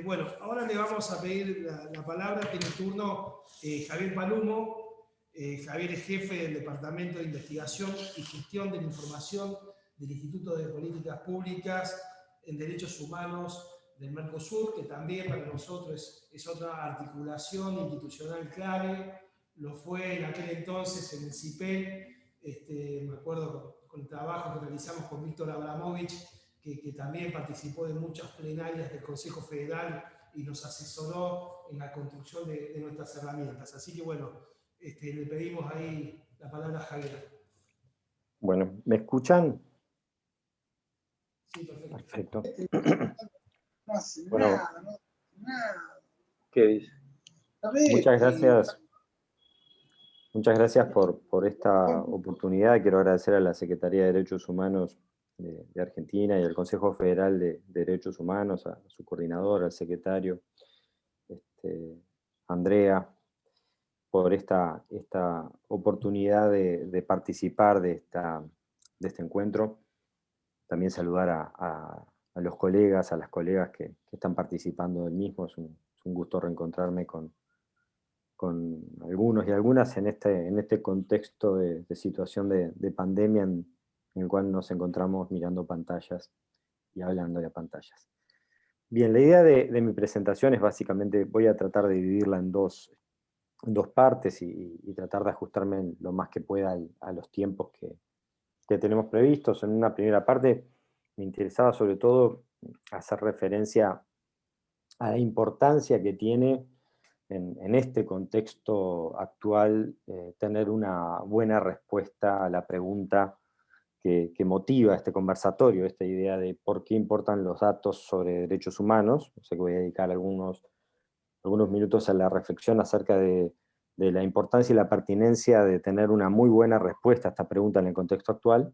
[SPEAKER 2] Bueno, ahora le vamos a pedir la palabra, tiene turno Javier Palumo. Javier es jefe del Departamento de Investigación y Gestión de la Información del Instituto de Políticas Públicas en Derechos Humanos del Mercosur, que también para nosotros es otra articulación institucional clave. Lo fue en aquel entonces en el CIPEL, me acuerdo con el trabajo que realizamos con Víctor Abramovich, que también participó de muchas plenarias del Consejo Federal y nos asesoró en la construcción de nuestras herramientas. Así que bueno, le pedimos ahí la palabra a Javier.
[SPEAKER 6] Bueno, ¿me escuchan?
[SPEAKER 2] Sí, perfecto.
[SPEAKER 6] Perfecto. Bueno, ¿qué dice? Muchas gracias por esta oportunidad. Quiero agradecer a la Secretaría de Derechos Humanos de Argentina y al Consejo Federal de Derechos Humanos, a su coordinador, al secretario, Andrea, por esta oportunidad de participar de este encuentro. También saludar a los colegas, a las colegas que están participando del mismo. Es un gusto reencontrarme con algunos y algunas en este contexto de situación de pandemia en el cual nos encontramos mirando pantallas y hablando de pantallas. Bien, la idea de mi presentación es básicamente, voy a tratar de dividirla en dos partes y tratar de ajustarme lo más que pueda a los tiempos que tenemos previstos. En una primera parte me interesaba sobre todo hacer referencia a la importancia que tiene en este contexto actual tener una buena respuesta a la pregunta que motiva este conversatorio, esta idea de por qué importan los datos sobre derechos humanos. O sea que voy a dedicar algunos minutos a la reflexión acerca de la importancia y la pertinencia de tener una muy buena respuesta a esta pregunta en el contexto actual.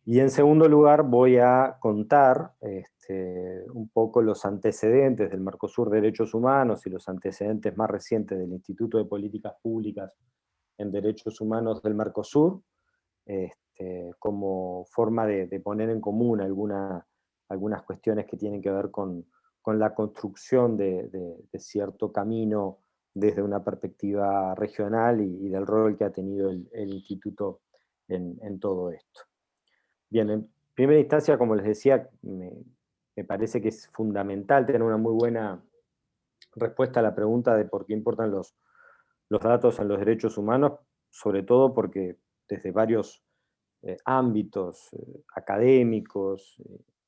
[SPEAKER 6] Y en segundo lugar voy a contar un poco los antecedentes del Mercosur de Derechos Humanos y los antecedentes más recientes del Instituto de Políticas Públicas en Derechos Humanos del Mercosur, como forma de poner en común algunas cuestiones que tienen que ver con la construcción de cierto camino desde una perspectiva regional y del rol que ha tenido el Instituto en todo esto. Bien, en primera instancia, como les decía, me parece que es fundamental tener una muy buena respuesta a la pregunta de por qué importan los datos en los derechos humanos, sobre todo porque desde varios ámbitos académicos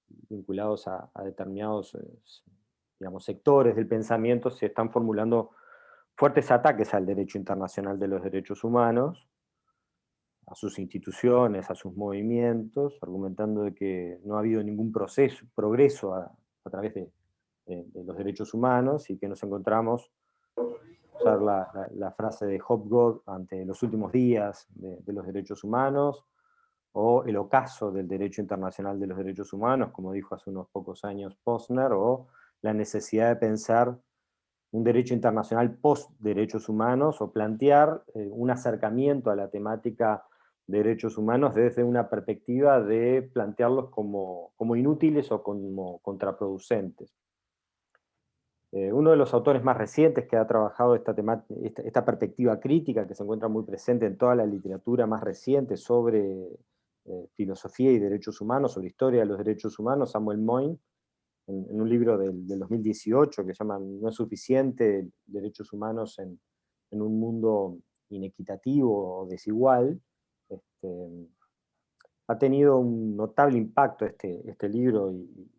[SPEAKER 6] vinculados a determinados digamos, sectores del pensamiento se están formulando fuertes ataques al derecho internacional de los derechos humanos, a sus instituciones, a sus movimientos, argumentando de que no ha habido ningún progreso a través de los derechos humanos y que nos encontramos, usar la frase de Hobgood, ante los últimos días de los derechos humanos, o el ocaso del derecho internacional de los derechos humanos, como dijo hace unos pocos años Posner, o la necesidad de pensar un derecho internacional post-derechos humanos, o plantear un acercamiento a la temática de derechos humanos desde una perspectiva de plantearlos como inútiles o como contraproducentes. Uno de los autores más recientes que ha trabajado esta perspectiva crítica, que se encuentra muy presente en toda la literatura más reciente sobre filosofía y derechos humanos, sobre historia de los derechos humanos, Samuel Moyn, en un libro del 2018 que se llama No es suficiente derechos humanos en un mundo inequitativo o desigual. Ha tenido un notable impacto este libro y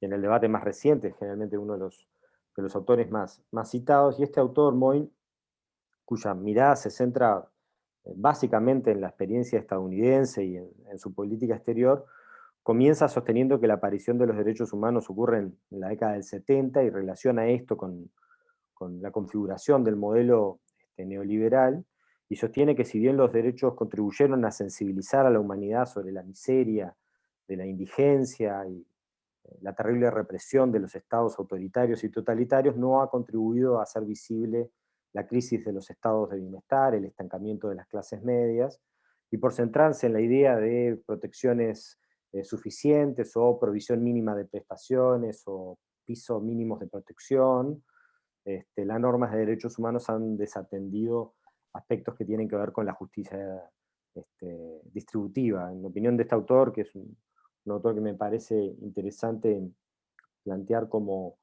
[SPEAKER 6] en el debate más reciente, generalmente uno de los autores más citados, y este autor, Moyn, cuya mirada se centra básicamente en la experiencia estadounidense y en su política exterior, comienza sosteniendo que la aparición de los derechos humanos ocurre en la década del 70 y relaciona esto con la configuración del modelo neoliberal, y sostiene que si bien los derechos contribuyeron a sensibilizar a la humanidad sobre la miseria, de la indigencia y la terrible represión de los estados autoritarios y totalitarios, no ha contribuido a hacer visible la crisis de los estados de bienestar, el estancamiento de las clases medias, y por centrarse en la idea de protecciones suficientes o provisión mínima de prestaciones o pisos mínimos de protección, las normas de derechos humanos han desatendido aspectos que tienen que ver con la justicia distributiva. En opinión de este autor, que es un autor que me parece interesante plantear como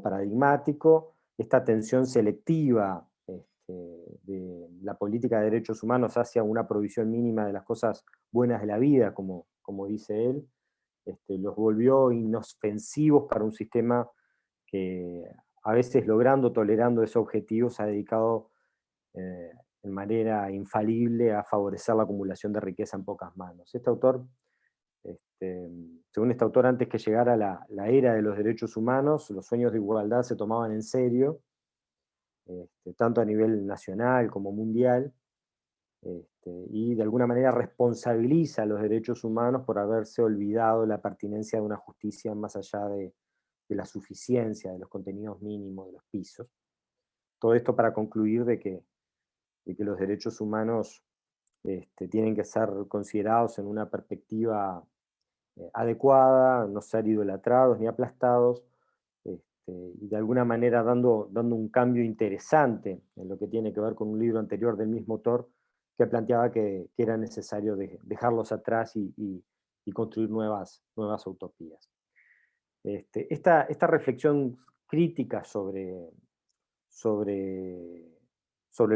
[SPEAKER 6] paradigmático, esta tensión selectiva de la política de derechos humanos hacia una provisión mínima de las cosas buenas de la vida, como dice él, los volvió inofensivos para un sistema que a veces, logrando, tolerando esos objetivos, se ha dedicado en manera infalible a favorecer la acumulación de riqueza en pocas manos. Este autor, según este autor, antes que llegara la era de los derechos humanos, los sueños de igualdad se tomaban en serio, tanto a nivel nacional como mundial, y de alguna manera responsabiliza a los derechos humanos por haberse olvidado la pertinencia de una justicia más allá de la suficiencia, de los contenidos mínimos, de los pisos. Todo esto para concluir de que los derechos humanos tienen que ser considerados en una perspectiva adecuada, no ser idolatrados ni aplastados, y de alguna manera dando un cambio interesante en lo que tiene que ver con un libro anterior del mismo autor que planteaba que era necesario dejarlos atrás y construir nuevas utopías. Esta reflexión crítica sobre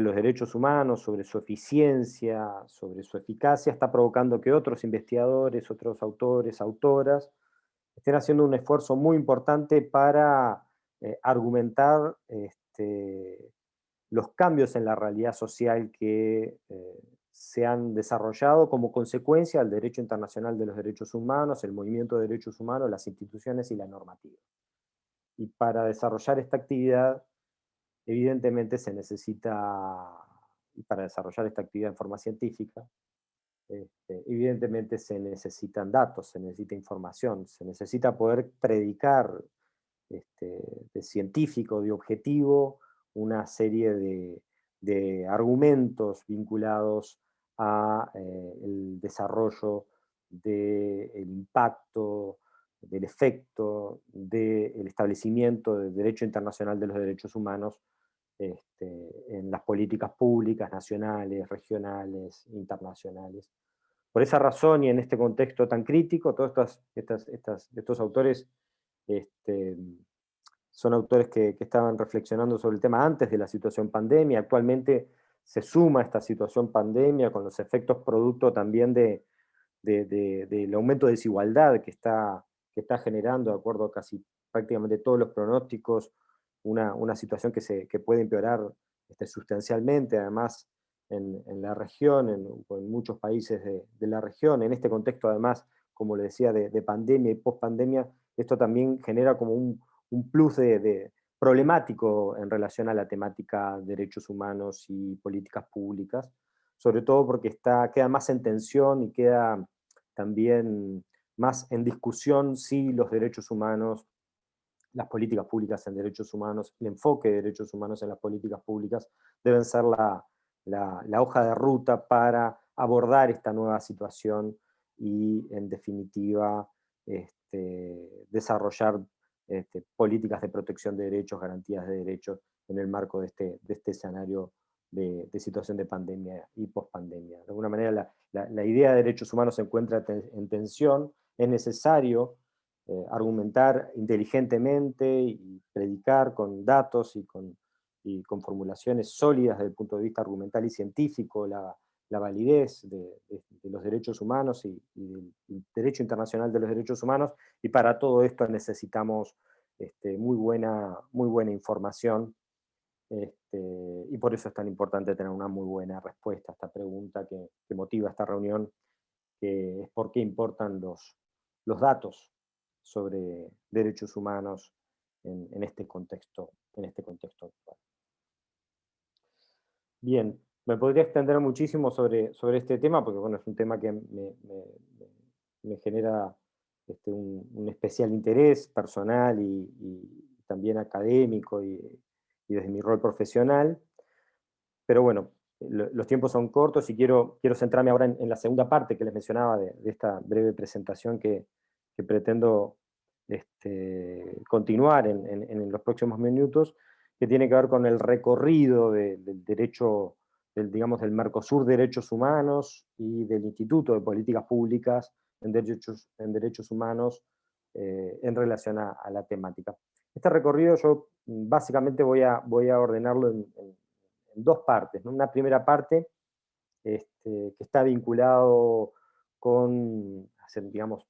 [SPEAKER 6] los derechos humanos, sobre su eficiencia, sobre su eficacia, está provocando que otros investigadores, otros autores, autoras, estén haciendo un esfuerzo muy importante para argumentar los cambios en la realidad social que se han desarrollado como consecuencia del derecho internacional de los derechos humanos, el movimiento de derechos humanos, las instituciones y la normativa. Y para desarrollar esta actividad, evidentemente se necesita, y para desarrollar esta actividad en forma científica, evidentemente se necesitan datos, se necesita información, se necesita poder predicar de científico, de objetivo, una serie de argumentos vinculados a el desarrollo del impacto, del efecto, del establecimiento del derecho internacional de los derechos humanos en las políticas públicas, nacionales, regionales, internacionales. Por esa razón y en este contexto tan crítico, todos estos autores son autores que estaban reflexionando sobre el tema antes de la situación pandemia. Actualmente se suma esta situación pandemia con los efectos producto también del aumento de desigualdad que está generando, de acuerdo a casi prácticamente todos los pronósticos, una situación que puede empeorar sustancialmente, además en la región, en muchos países de la región. En este contexto, además, como le decía, de pandemia y post-pandemia, esto también genera como un plus problemático en relación a la temática de derechos humanos y políticas públicas, sobre todo porque queda más en tensión y queda también más en discusión si los derechos humanos, las políticas públicas en derechos humanos, el enfoque de derechos humanos en las políticas públicas deben ser la hoja de ruta para abordar esta nueva situación y, en definitiva, desarrollar políticas de protección de derechos, garantías de derechos en el marco de este escenario de situación de pandemia y pospandemia. De alguna manera la idea de derechos humanos se encuentra en tensión, es necesario argumentar inteligentemente y predicar con datos y con formulaciones sólidas desde el punto de vista argumental y científico la validez de los derechos humanos y del derecho internacional de los derechos humanos, y para todo esto necesitamos muy buena información, y por eso es tan importante tener una muy buena respuesta a esta pregunta que motiva esta reunión, que es por qué importan los datos sobre derechos humanos en este contexto actual. Bien, me podría extender muchísimo sobre este tema, porque bueno, es un tema que me genera un especial interés personal y también académico y desde mi rol profesional. Pero bueno, los tiempos son cortos y quiero centrarme ahora en la segunda parte que les mencionaba de esta breve presentación que pretendo continuar en los próximos minutos, que tiene que ver con el recorrido del derecho, digamos, del Mercosur Derechos Humanos y del Instituto de Políticas Públicas en Derechos Humanos en relación a la temática. Este recorrido yo básicamente voy a ordenarlo en dos partes, ¿no? Una primera parte que está vinculado con, digamos,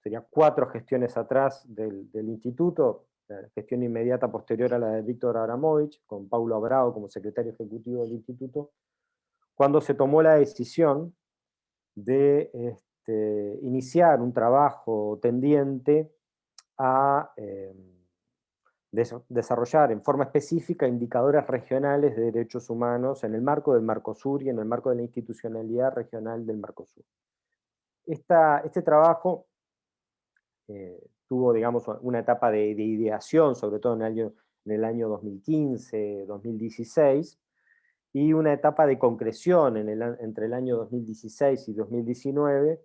[SPEAKER 6] sería 4 gestiones atrás del instituto, la gestión inmediata posterior a la de Víctor Abramovich, con Paulo Abrao como secretario ejecutivo del instituto, cuando se tomó la decisión de iniciar un trabajo tendiente a desarrollar en forma específica indicadores regionales de derechos humanos en el marco del Mercosur y en el marco de la institucionalidad regional del Mercosur. Este trabajo tuvo, digamos, una etapa de ideación, sobre todo en el año 2015, 2016, y una etapa de concreción entre el año 2016 y 2019,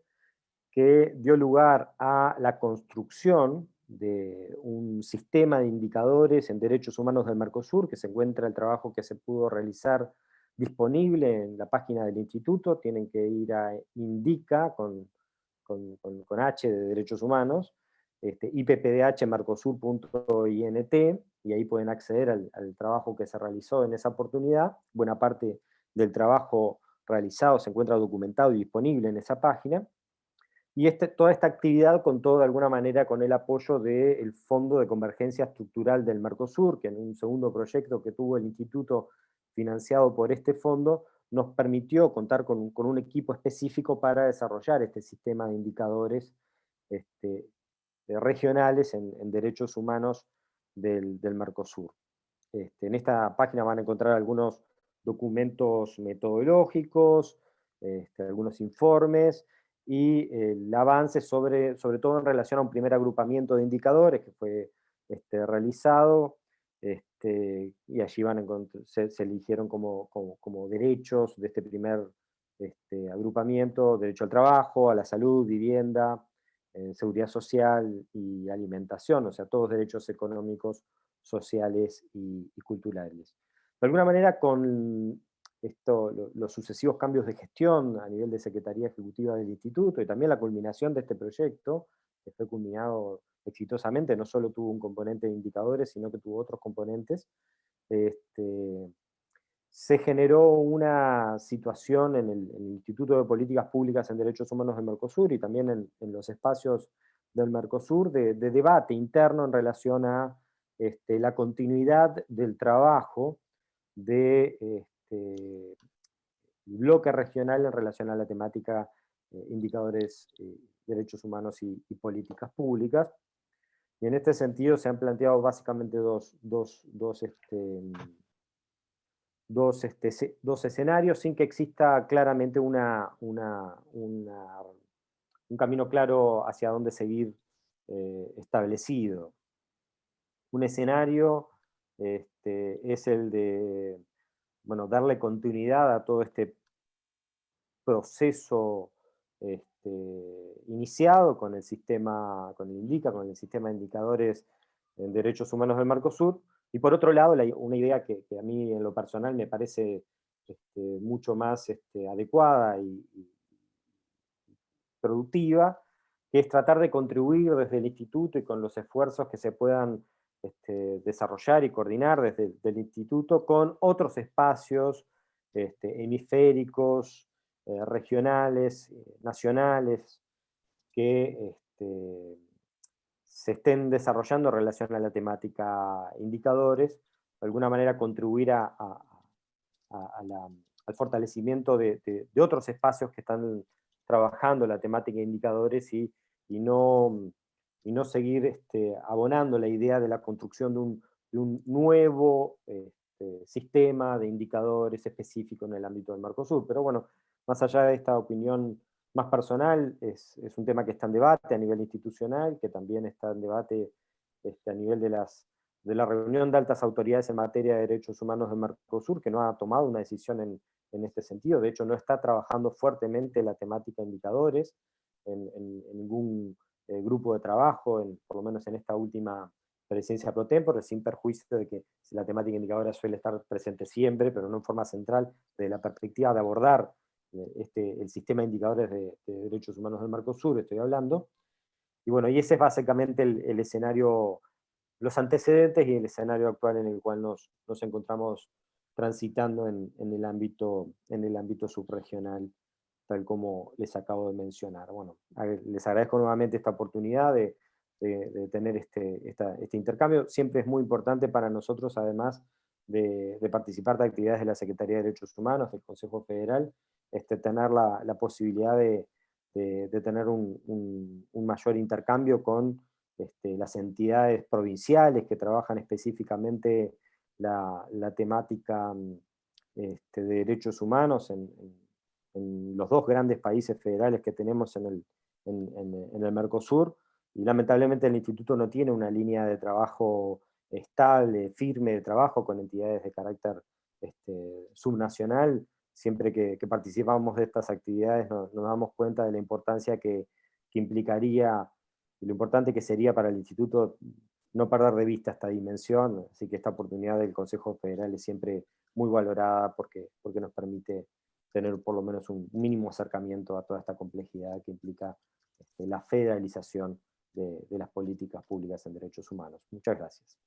[SPEAKER 6] que dio lugar a la construcción de un sistema de indicadores en derechos humanos del Mercosur, que se encuentra el trabajo que se pudo realizar disponible en la página del instituto. Tienen que ir a indica con H de derechos humanos, ippdhmercosur.int, y ahí pueden acceder al trabajo que se realizó en esa oportunidad. Buena parte del trabajo realizado se encuentra documentado y disponible en esa página. Y toda esta actividad contó de alguna manera con el apoyo del Fondo de Convergencia Estructural del Mercosur, que en un segundo proyecto que tuvo el instituto financiado por este fondo, nos permitió contar con un equipo específico para desarrollar este sistema de indicadores regionales en derechos humanos del Mercosur. En esta página van a encontrar algunos documentos metodológicos, algunos informes, y el avance sobre todo en relación a un primer agrupamiento de indicadores que fue realizado, y allí se eligieron como derechos de este primer agrupamiento: derecho al trabajo, a la salud, vivienda, seguridad social y alimentación, o sea, todos derechos económicos, sociales y culturales. De alguna manera, con los sucesivos cambios de gestión a nivel de Secretaría Ejecutiva del Instituto y también la culminación de este proyecto, que fue culminado exitosamente, no solo tuvo un componente de indicadores, sino que tuvo otros componentes, se generó una situación en el Instituto de Políticas Públicas en Derechos Humanos del Mercosur y también en los espacios del Mercosur de debate interno en relación a la continuidad del trabajo de bloque regional en relación a la temática indicadores, derechos humanos y políticas públicas. Y en este sentido se han planteado básicamente dos escenarios, sin que exista claramente un camino claro hacia dónde seguir establecido. Un escenario es el de darle continuidad a todo este proceso iniciado con el sistema, con el INDICA, con el sistema de indicadores en derechos humanos del Mercosur, y por otro lado una idea que a mí en lo personal me parece mucho más adecuada y productiva, que es tratar de contribuir desde el instituto y con los esfuerzos que se puedan desarrollar y coordinar desde el instituto con otros espacios hemisféricos, regionales, nacionales, que se estén desarrollando en relación a la temática indicadores, de alguna manera contribuir al fortalecimiento de otros espacios que están trabajando la temática de indicadores y no seguir abonando la idea de la construcción de un nuevo sistema de indicadores específico en el ámbito del Mercosur. Pero bueno, más allá de esta opinión más personal, es un tema que está en debate a nivel institucional, que también está en debate a nivel de la reunión de altas autoridades en materia de derechos humanos del Mercosur, que no ha tomado una decisión en este sentido. De hecho, no está trabajando fuertemente la temática indicadores en ningún grupo de trabajo, por lo menos en esta última presidencia pro tempore, sin perjuicio de que la temática indicadora suele estar presente siempre, pero no en forma central, desde la perspectiva de abordar el sistema de indicadores de derechos humanos del Mercosur, estoy hablando. Y bueno, y ese es básicamente el escenario, los antecedentes y el escenario actual en el cual nos encontramos transitando en el ámbito subregional, tal como les acabo de mencionar. Bueno, les agradezco nuevamente esta oportunidad de tener este intercambio. Siempre es muy importante para nosotros, además de participar de actividades de la Secretaría de Derechos Humanos, del Consejo Federal, tener la posibilidad de tener un mayor intercambio con las entidades provinciales que trabajan específicamente la temática de derechos humanos en los dos grandes países federales que tenemos en el Mercosur, y lamentablemente el Instituto no tiene una línea de trabajo estable, firme de trabajo con entidades de carácter subnacional. Siempre que participamos de estas actividades nos damos cuenta de la importancia que implicaría y lo importante que sería para el Instituto no perder de vista esta dimensión, así que esta oportunidad del Consejo Federal es siempre muy valorada porque nos permite tener por lo menos un mínimo acercamiento a toda esta complejidad que implica la federalización de las políticas públicas en derechos humanos. Muchas gracias.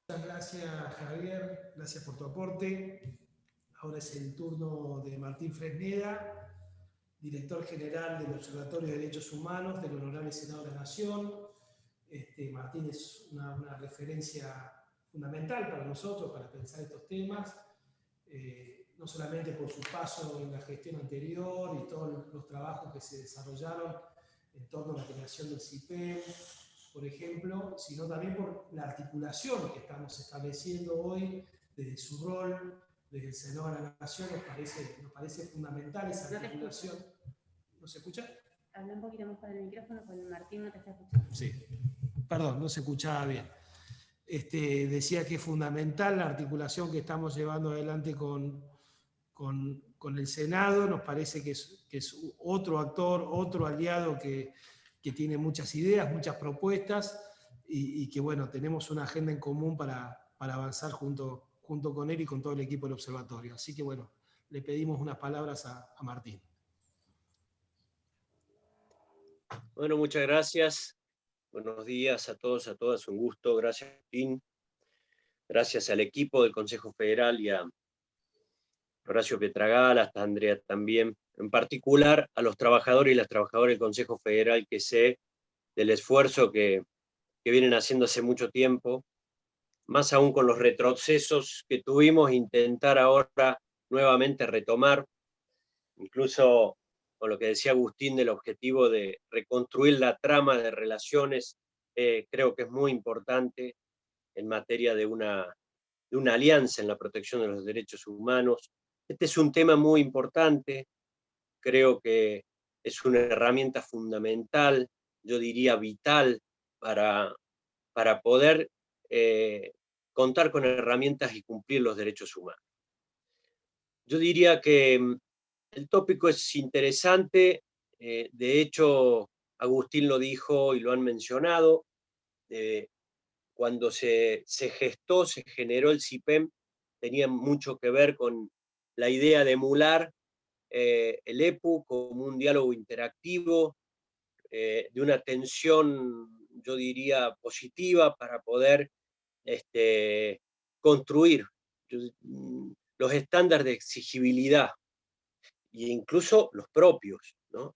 [SPEAKER 2] Muchas gracias, Javier. Gracias por tu aporte. Ahora es el turno de Martín Fresneda, director general del Observatorio de Derechos Humanos del Honorable Senado de la Nación. Martín es una referencia fundamental para nosotros, para pensar estos temas, no solamente por su paso en la gestión anterior y todos los trabajos que se desarrollaron en torno a la creación del CIPEM, por ejemplo, sino también por la articulación que estamos estableciendo hoy desde su rol desde el Senado de la Nación nos parece fundamental esa articulación. ¿No se escucha?
[SPEAKER 7] Habla un poquito más para el micrófono, porque Martín no te está escuchando.
[SPEAKER 2] Sí, perdón, no se escuchaba bien. Decía que es fundamental la articulación que estamos llevando adelante con el Senado. Nos parece que es otro actor, otro aliado que tiene muchas ideas, muchas propuestas, y que, bueno, tenemos una agenda en común para avanzar junto con él y con todo el equipo del observatorio. Así que, bueno, le pedimos unas palabras a Martín.
[SPEAKER 8] Bueno, muchas gracias. Buenos días a todos, a todas. Un gusto. Gracias, Martín. Gracias al equipo del Consejo Federal y a Horacio Pietragala, hasta Andrea también. En particular a los trabajadores y las trabajadoras del Consejo Federal, que sé del esfuerzo que vienen haciendo hace mucho tiempo, más aún con los retrocesos que tuvimos, intentar ahora nuevamente retomar, incluso con lo que decía Agustín del objetivo de reconstruir la trama de relaciones, creo que es muy importante en materia de una alianza en la protección de los derechos humanos. Este es un tema muy importante, creo que es una herramienta fundamental, yo diría vital, para poder contar con herramientas y cumplir los derechos humanos. Yo diría que el tópico es interesante, de hecho Agustín lo dijo y lo han mencionado, cuando se gestó, se generó el CIPEM, tenía mucho que ver con la idea de emular el EPU como un diálogo interactivo, de una atención, yo diría, positiva para poder construir los estándares de exigibilidad, e incluso los propios, ¿no?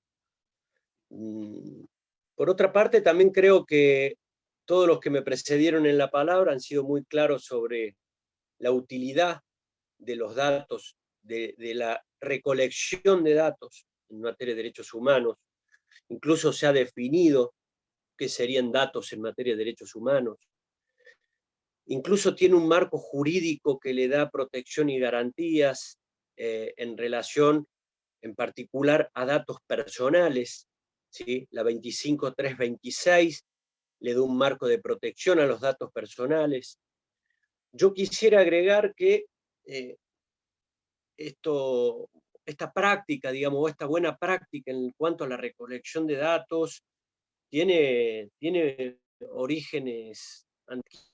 [SPEAKER 8] Por otra parte, también creo que todos los que me precedieron en la palabra han sido muy claros sobre la utilidad de los datos, de la recolección de datos en materia de derechos humanos. Incluso se ha definido qué serían datos en materia de derechos humanos. Incluso tiene un marco jurídico que le da protección y garantías en relación, en particular, a datos personales, ¿sí? La 25326 le da un marco de protección a los datos personales. Yo quisiera agregar que esta práctica, digamos, esta buena práctica en cuanto a la recolección de datos, tiene orígenes antiguos.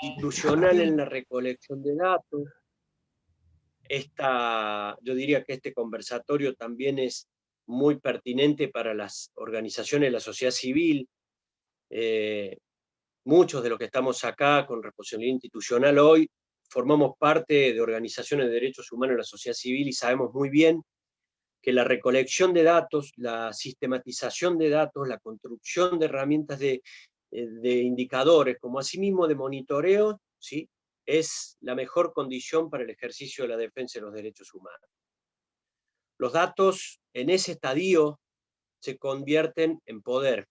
[SPEAKER 8] Institucional en la recolección de datos. Yo diría que este conversatorio también es muy pertinente para las organizaciones de la sociedad civil. Muchos de los que estamos acá con responsabilidad institucional hoy formamos parte de organizaciones de derechos humanos de la sociedad civil y sabemos muy bien que la recolección de datos, la sistematización de datos, la construcción de herramientas de indicadores, como asimismo de monitoreo, ¿sí?, es la mejor condición para el ejercicio de la defensa de los derechos humanos. Los datos en ese estadio se convierten en poder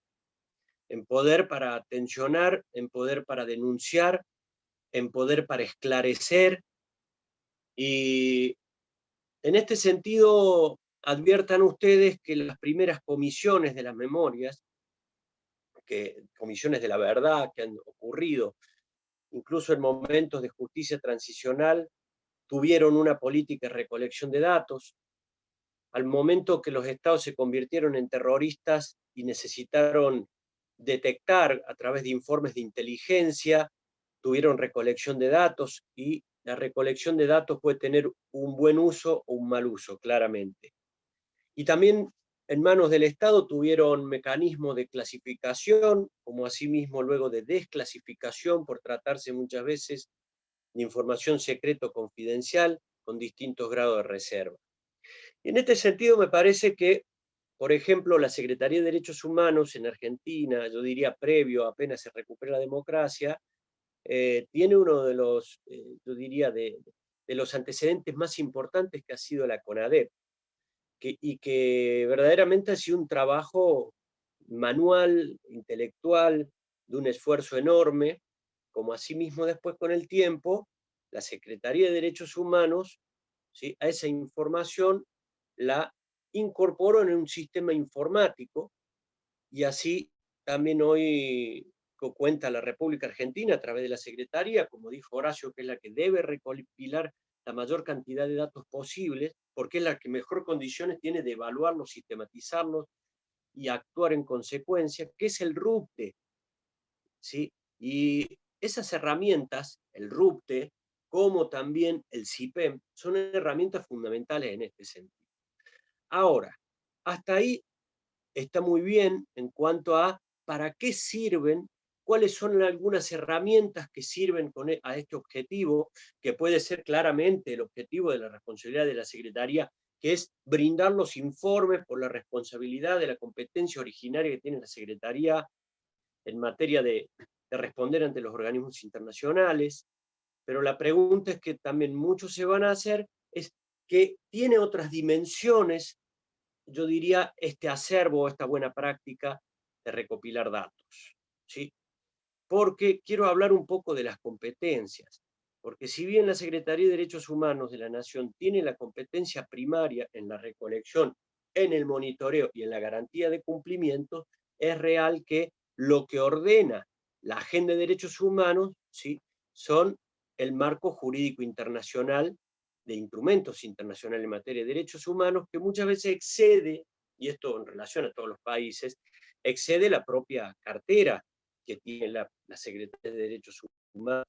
[SPEAKER 8] para tensionar, en poder para denunciar, en poder para esclarecer, y en este sentido adviertan ustedes que las primeras comisiones de las memorias, comisiones de la verdad que han ocurrido, incluso en momentos de justicia transicional, tuvieron una política de recolección de datos. Al momento que los estados se convirtieron en terroristas y necesitaron detectar a través de informes de inteligencia, tuvieron recolección de datos, y la recolección de datos puede tener un buen uso o un mal uso, claramente. Y también en manos del Estado tuvieron mecanismos de clasificación, como asimismo luego de desclasificación, por tratarse muchas veces de información secreta o confidencial, con distintos grados de reserva. Y en este sentido me parece que, por ejemplo, la Secretaría de Derechos Humanos en Argentina, yo diría previo, apenas se recupera la democracia, tiene uno de los, yo diría, de de los antecedentes más importantes que ha sido la CONADEP, y que verdaderamente ha sido un trabajo manual, intelectual, de un esfuerzo enorme, como asimismo después con el tiempo, la Secretaría de Derechos Humanos, ¿sí?, a esa información la incorporó en un sistema informático, y así también hoy cuenta la República Argentina a través de la Secretaría, como dijo Horacio, que es la que debe recopilar la mayor cantidad de datos posibles, porque es la que mejor condiciones tiene de evaluarlos, sistematizarlos y actuar en consecuencia, que es el RUPTE, ¿sí? Y esas herramientas, el RUPTE, como también el CIPEM, son herramientas fundamentales en este sentido. Ahora, hasta ahí está muy bien en cuanto a para qué sirven, cuáles son algunas herramientas que sirven a este objetivo, que puede ser claramente el objetivo de la responsabilidad de la Secretaría, que es brindar los informes por la responsabilidad de la competencia originaria que tiene la Secretaría en materia de responder ante los organismos internacionales. Pero la pregunta es que también muchos se van a hacer, es que tiene otras dimensiones, yo diría, este acervo, esta buena práctica de recopilar datos, ¿sí? Porque quiero hablar un poco de las competencias, porque si bien la Secretaría de Derechos Humanos de la Nación tiene la competencia primaria en la recolección, en el monitoreo y en la garantía de cumplimiento, es real que lo que ordena la Agenda de Derechos Humanos, ¿sí?, son el marco jurídico internacional de instrumentos internacionales en materia de derechos humanos, que muchas veces excede, y esto en relación a todos los países, excede la propia cartera que tiene la Secretaría de Derechos Humanos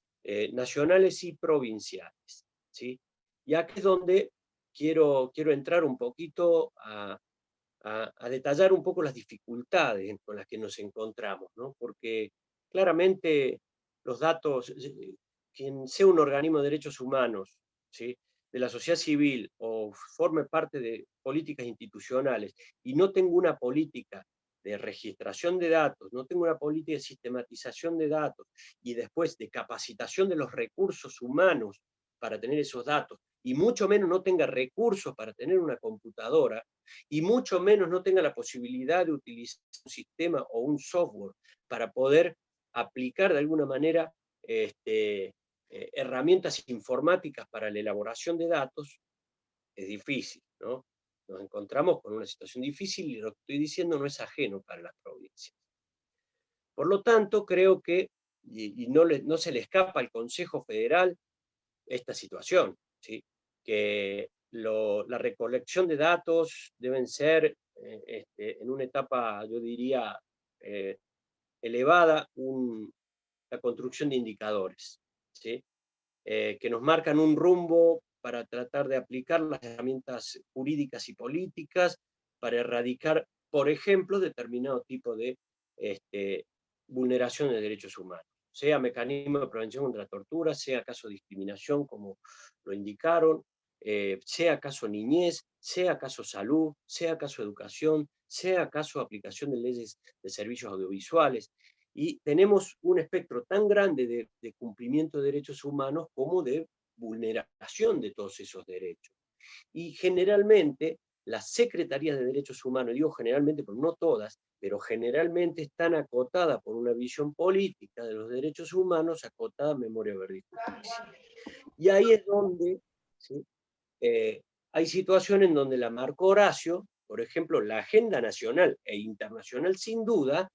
[SPEAKER 8] nacionales y provinciales, ¿sí? Y aquí es donde quiero entrar un poquito a detallar un poco las dificultades con las que nos encontramos, ¿no? Porque claramente los datos, quien sea un organismo de derechos humanos, ¿sí?, de la sociedad civil o forme parte de políticas institucionales y no tenga una política de registración de datos, no tenga una política de sistematización de datos y después de capacitación de los recursos humanos para tener esos datos, y mucho menos no tenga recursos para tener una computadora, y mucho menos no tenga la posibilidad de utilizar un sistema o un software para poder aplicar de alguna manera herramientas informáticas para la elaboración de datos, es difícil, ¿no? Nos encontramos con una situación difícil y lo que estoy diciendo no es ajeno para las provincias. Por lo tanto, creo que, y no se le escapa al Consejo Federal esta situación, ¿sí?, que la recolección de datos deben ser en una etapa, yo diría, elevada, la construcción de indicadores, ¿sí?, que nos marcan un rumbo para tratar de aplicar las herramientas jurídicas y políticas para erradicar, por ejemplo, determinado tipo de vulneración de derechos humanos, sea mecanismo de prevención contra la tortura, sea caso de discriminación, como lo indicaron, sea caso niñez, sea caso salud, sea caso educación, sea caso aplicación de leyes de servicios audiovisuales. Y tenemos un espectro tan grande de cumplimiento de derechos humanos como de vulneración de todos esos derechos. Y generalmente las secretarías de derechos humanos, digo generalmente, pero no todas, pero generalmente están acotadas por una visión política de los derechos humanos, acotada a memoria, verdad y justicia. Y ahí es donde, ¿sí?, hay situaciones en donde la marcó Horacio, por ejemplo, la agenda nacional e internacional, sin duda,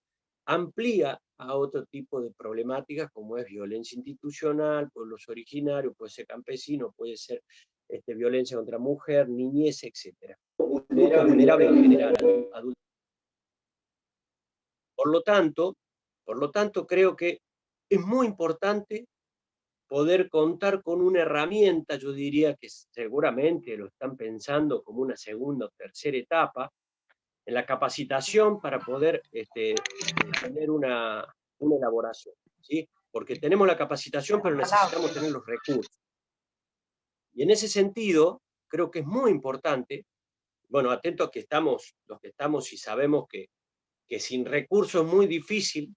[SPEAKER 8] amplía a otro tipo de problemáticas como es violencia institucional, pueblos originarios, puede ser campesino, puede ser violencia contra mujer, niñez, etc. Grupo vulnerable en general, adultos. Por lo tanto, creo que es muy importante poder contar con una herramienta, yo diría que seguramente lo están pensando como una segunda o tercera etapa, en la capacitación para poder tener una elaboración, ¿sí? Porque tenemos la capacitación, pero necesitamos tener los recursos. Y en ese sentido, creo que es muy importante, bueno, atentos que estamos, los que estamos y sabemos que sin recursos es muy difícil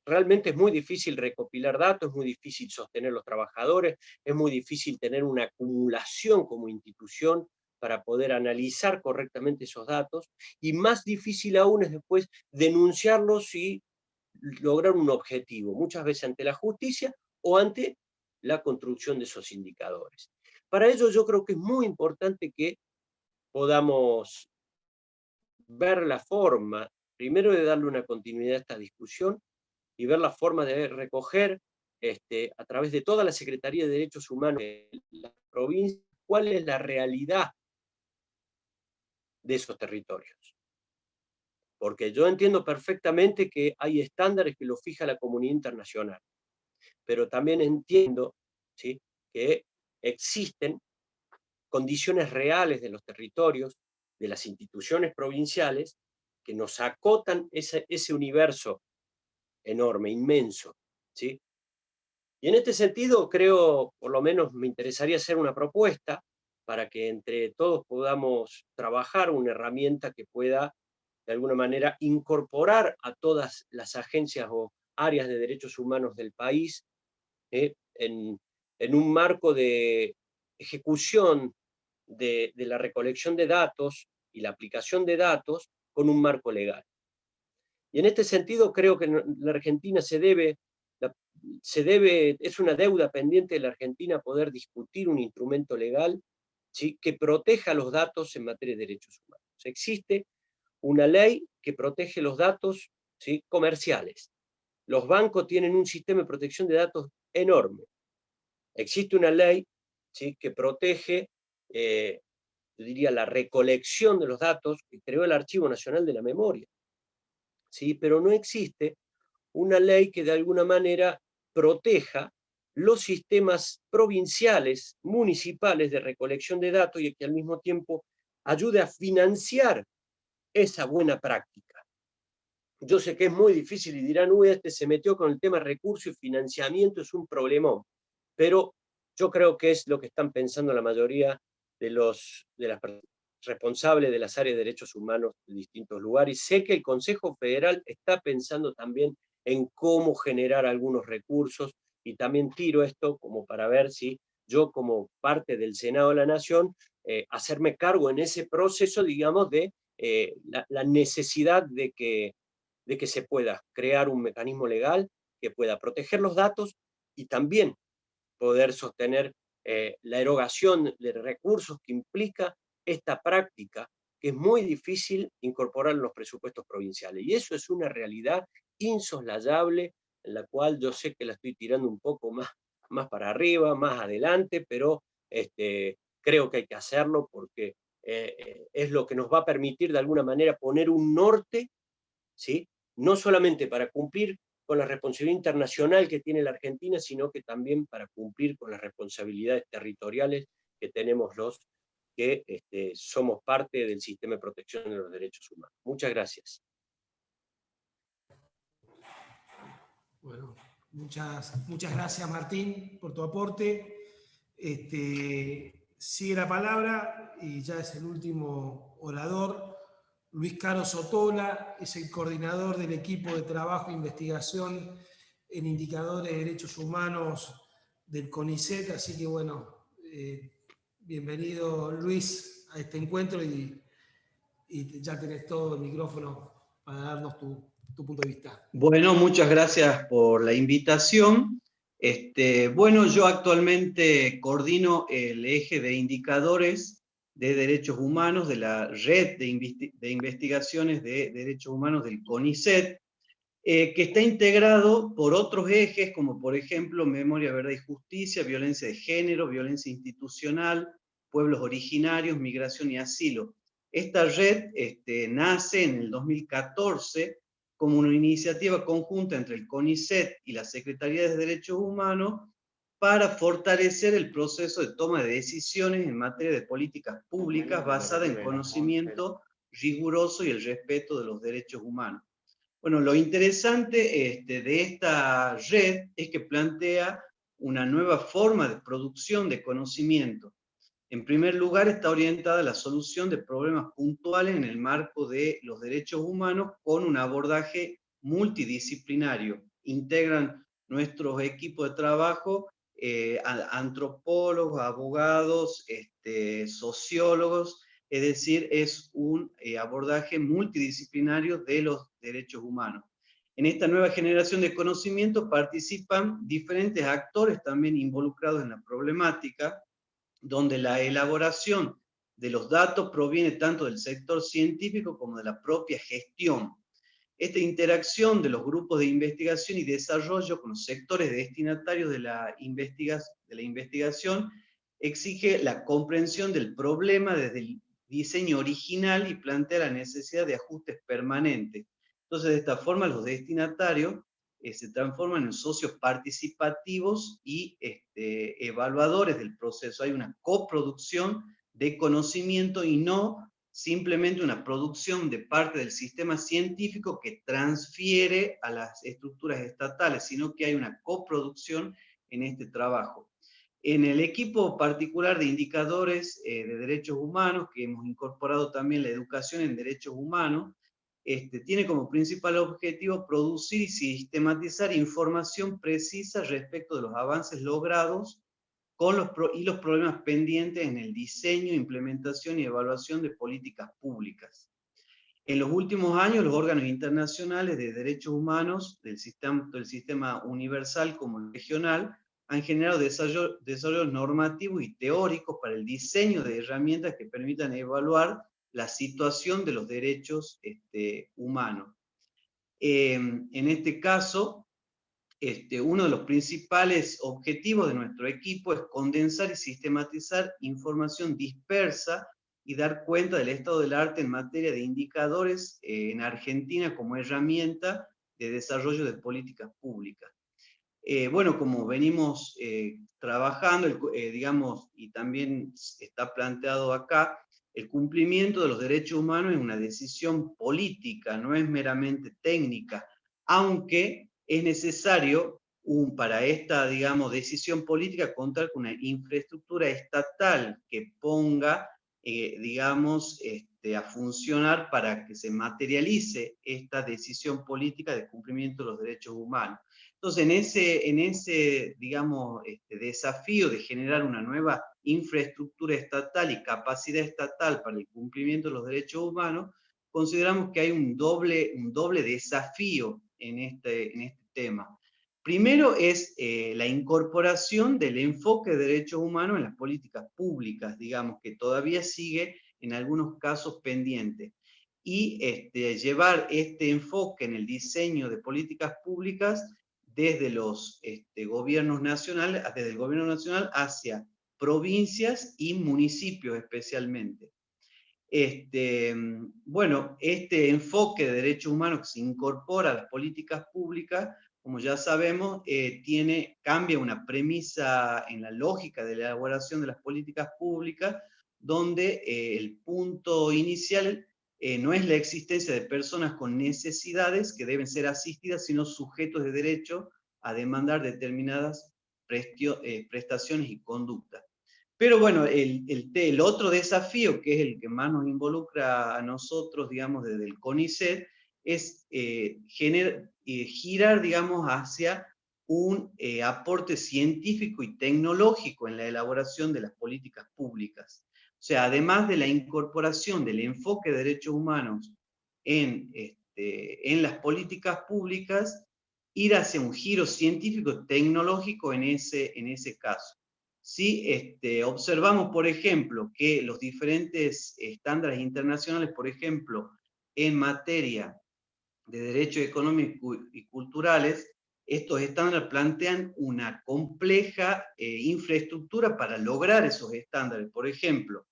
[SPEAKER 8] realmente es muy difícil recopilar datos, es muy difícil sostener los trabajadores, es muy difícil tener una acumulación como institución para poder analizar correctamente esos datos, y más difícil aún es después denunciarlos y lograr un objetivo, muchas veces ante la justicia o ante la construcción de esos indicadores. Para ello yo creo que es muy importante que podamos ver la forma, primero de darle una continuidad a esta discusión, y ver la forma de recoger a través de toda la Secretaría de Derechos Humanos de la provincia, cuál es la realidad de esos territorios. Porque yo entiendo perfectamente que hay estándares que lo fija la comunidad internacional, pero también entiendo, ¿sí?, que existen condiciones reales de los territorios, de las instituciones provinciales, que nos acotan ese universo enorme, inmenso, ¿sí? Y en este sentido creo, por lo menos me interesaría hacer una propuesta para que entre todos podamos trabajar una herramienta que pueda de alguna manera incorporar a todas las agencias o áreas de derechos humanos del país en un marco de ejecución de la recolección de datos y la aplicación de datos con un marco legal. Y en este sentido creo que la Argentina es una deuda pendiente de la Argentina poder discutir un instrumento legal, ¿sí?, que proteja los datos en materia de derechos humanos. Existe una ley que protege los datos, ¿sí?, comerciales. Los bancos tienen un sistema de protección de datos enorme. Existe una ley, ¿sí?, que protege, yo diría, la recolección de los datos, que creó el Archivo Nacional de la Memoria. ¿Sí? Pero no existe una ley que de alguna manera proteja los sistemas provinciales, municipales de recolección de datos y que al mismo tiempo ayude a financiar esa buena práctica. Yo sé que es muy difícil y dirán, uy, se metió con el tema recursos y financiamiento, es un problemón, pero yo creo que es lo que están pensando la mayoría de las responsables de las áreas de derechos humanos de distintos lugares. Sé que el Consejo Federal está pensando también en cómo generar algunos recursos, y también tiro esto como para ver si yo, como parte del Senado de la Nación, hacerme cargo en ese proceso, digamos, de la necesidad de que se pueda crear un mecanismo legal que pueda proteger los datos y también poder sostener la erogación de recursos que implica esta práctica, que es muy difícil incorporar en los presupuestos provinciales. Y eso es una realidad insoslayable, en la cual yo sé que la estoy tirando un poco más para arriba, más adelante, pero creo que hay que hacerlo porque es lo que nos va a permitir de alguna manera poner un norte, ¿sí?, no solamente para cumplir con la responsabilidad internacional que tiene la Argentina, sino que también para cumplir con las responsabilidades territoriales que tenemos los que somos parte del sistema de protección de los derechos humanos. Muchas gracias.
[SPEAKER 2] Bueno, muchas gracias, Martín, por tu aporte. Sigue la palabra, y ya es el último orador, Luis Caro Sotola, es el coordinador del equipo de trabajo e investigación en indicadores de derechos humanos del CONICET, así que bueno, bienvenido, Luis, a este encuentro, y ya tenés todo el micrófono para darnos tu punto de vista.
[SPEAKER 9] Bueno, muchas gracias por la invitación. Bueno, yo actualmente coordino el eje de indicadores de derechos humanos de la red de investigaciones de derechos humanos del CONICET, que está integrado por otros ejes, como por ejemplo memoria, verdad y justicia, violencia de género, violencia institucional, pueblos originarios, migración y asilo. Esta red nace en el 2014 como una iniciativa conjunta entre el CONICET y la Secretaría de Derechos Humanos para fortalecer el proceso de toma de decisiones en materia de políticas públicas basada en conocimiento riguroso y el respeto de los derechos humanos. Bueno, lo interesante de esta red es que plantea una nueva forma de producción de conocimiento. En primer lugar, está orientada a la solución de problemas puntuales en el marco de los derechos humanos con un abordaje multidisciplinario, integran nuestros equipos de trabajo antropólogos, abogados, sociólogos, es decir, es un abordaje multidisciplinario de los derechos humanos. En esta nueva generación de conocimiento participan diferentes actores también involucrados en la problemática, donde la elaboración de los datos proviene tanto del sector científico como de la propia gestión. Esta interacción de los grupos de investigación y desarrollo con los sectores destinatarios de la investigación exige la comprensión del problema desde el diseño original y plantea la necesidad de ajustes permanentes. Entonces, de esta forma, los destinatarios se transforman en socios participativos y evaluadores del proceso. Hay una coproducción de conocimiento y no simplemente una producción de parte del sistema científico que transfiere a las estructuras estatales, sino que hay una coproducción en este trabajo. En el equipo particular de indicadores de derechos humanos, que hemos incorporado también la educación en derechos humanos, tiene como principal objetivo producir y sistematizar información precisa respecto de los avances logrados y los problemas pendientes en el diseño, implementación y evaluación de políticas públicas. En los últimos años, los órganos internacionales de derechos humanos, del sistema universal como el regional, han generado desarrollos normativos y teóricos para el diseño de herramientas que permitan evaluar la situación de los derechos humanos. En este caso, uno de los principales objetivos de nuestro equipo es condensar y sistematizar información dispersa y dar cuenta del estado del arte en materia de indicadores en Argentina como herramienta de desarrollo de políticas públicas. Bueno, como venimos trabajando, digamos, y también está planteado acá, el cumplimiento de los derechos humanos es una decisión política, no es meramente técnica, aunque es necesario para esta, digamos, decisión política contar con una infraestructura estatal que ponga, digamos, a funcionar para que se materialice esta decisión política de cumplimiento de los derechos humanos. Entonces, en ese digamos, desafío de generar una nueva infraestructura estatal y capacidad estatal para el cumplimiento de los derechos humanos, consideramos que hay un doble desafío en este tema. Primero es la incorporación del enfoque de derechos humanos en las políticas públicas, digamos, que todavía sigue en algunos casos pendiente. Y llevar este enfoque en el diseño de políticas públicas desde los gobiernos nacionales, desde el gobierno nacional hacia provincias y municipios especialmente. Bueno, este enfoque de derechos humanos que se incorpora a las políticas públicas, como ya sabemos, cambia una premisa en la lógica de la elaboración de las políticas públicas, donde el punto inicial no es la existencia de personas con necesidades que deben ser asistidas, sino sujetos de derecho a demandar determinadas prestaciones y conductas. Pero bueno, el otro desafío, que es el que más nos involucra a nosotros, digamos, desde el CONICET, es girar, digamos, hacia un aporte científico y tecnológico en la elaboración de las políticas públicas. O sea, además de la incorporación del enfoque de derechos humanos en las políticas públicas, ir hacia un giro científico tecnológico en ese caso. Si observamos, por ejemplo, que los diferentes estándares internacionales, por ejemplo, en materia de derechos económicos y culturales, estos estándares plantean una compleja infraestructura para lograr esos estándares. Por ejemplo,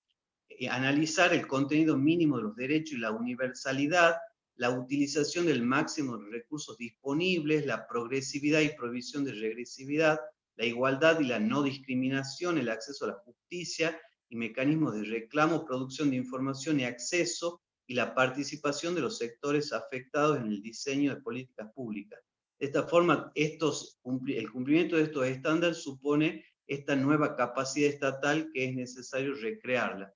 [SPEAKER 9] analizar el contenido mínimo de los derechos y la universalidad, la utilización del máximo de recursos disponibles, la progresividad y prohibición de regresividad, la igualdad y la no discriminación, el acceso a la justicia y mecanismos de reclamo, producción de información y acceso, y la participación de los sectores afectados en el diseño de políticas públicas. De esta forma, el cumplimiento de estos estándares supone esta nueva capacidad estatal que es necesario recrearla.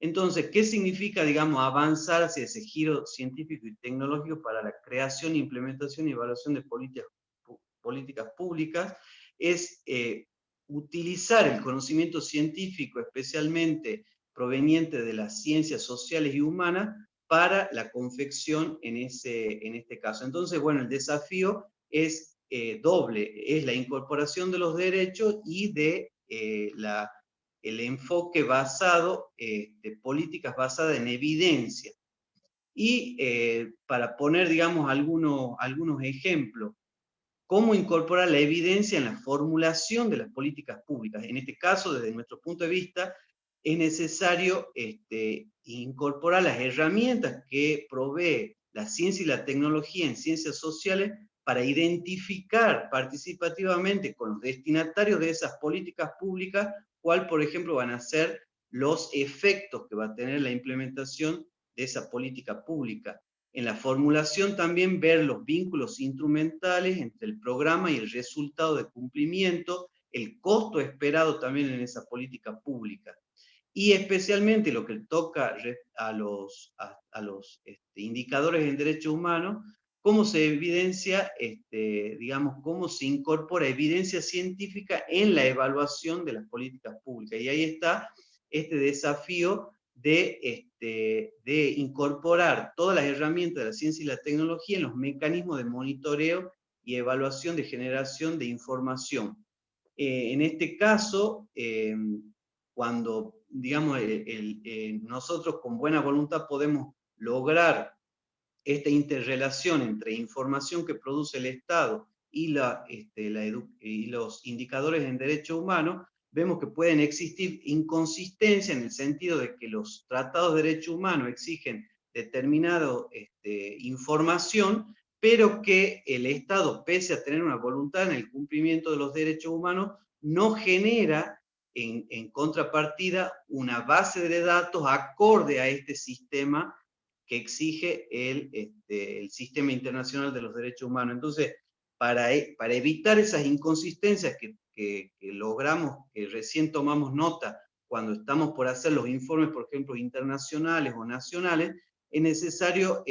[SPEAKER 9] Entonces, ¿qué significa, digamos, avanzar hacia ese giro científico y tecnológico para la creación, implementación y evaluación de políticas públicas, es utilizar el conocimiento científico, especialmente proveniente de las ciencias sociales y humanas, para la confección en este caso. Entonces, bueno, el desafío es doble, es la incorporación de los derechos y de el enfoque basado, de políticas basadas en evidencia. Y para poner, digamos, algunos ejemplos, cómo incorporar la evidencia en la formulación de las políticas públicas. En este caso, desde nuestro punto de vista, es necesario incorporar las herramientas que provee la ciencia y la tecnología en ciencias sociales para identificar participativamente con los destinatarios de esas políticas públicas cuál, por ejemplo, van a ser los efectos que va a tener la implementación de esa política pública. En la formulación también ver los vínculos instrumentales entre el programa y el resultado de cumplimiento, el costo esperado también en esa política pública. Y especialmente lo que toca a los indicadores en derechos humanos, cómo se evidencia, digamos, cómo se incorpora evidencia científica en la evaluación de las políticas públicas. Y ahí está este desafío de incorporar todas las herramientas de la ciencia y la tecnología en los mecanismos de monitoreo y evaluación de generación de información. En este caso, cuando, digamos, nosotros con buena voluntad podemos lograr esta interrelación entre información que produce el Estado y los indicadores en derechos humanos, vemos que pueden existir inconsistencias en el sentido de que los tratados de derechos humanos exigen determinada información, pero que el Estado, pese a tener una voluntad en el cumplimiento de los derechos humanos, no genera en contrapartida una base de datos acorde a este sistema que exige el sistema internacional de los derechos humanos. Entonces, para evitar esas inconsistencias que logramos, que recién tomamos nota cuando estamos por hacer los informes, por ejemplo, internacionales o nacionales, es necesario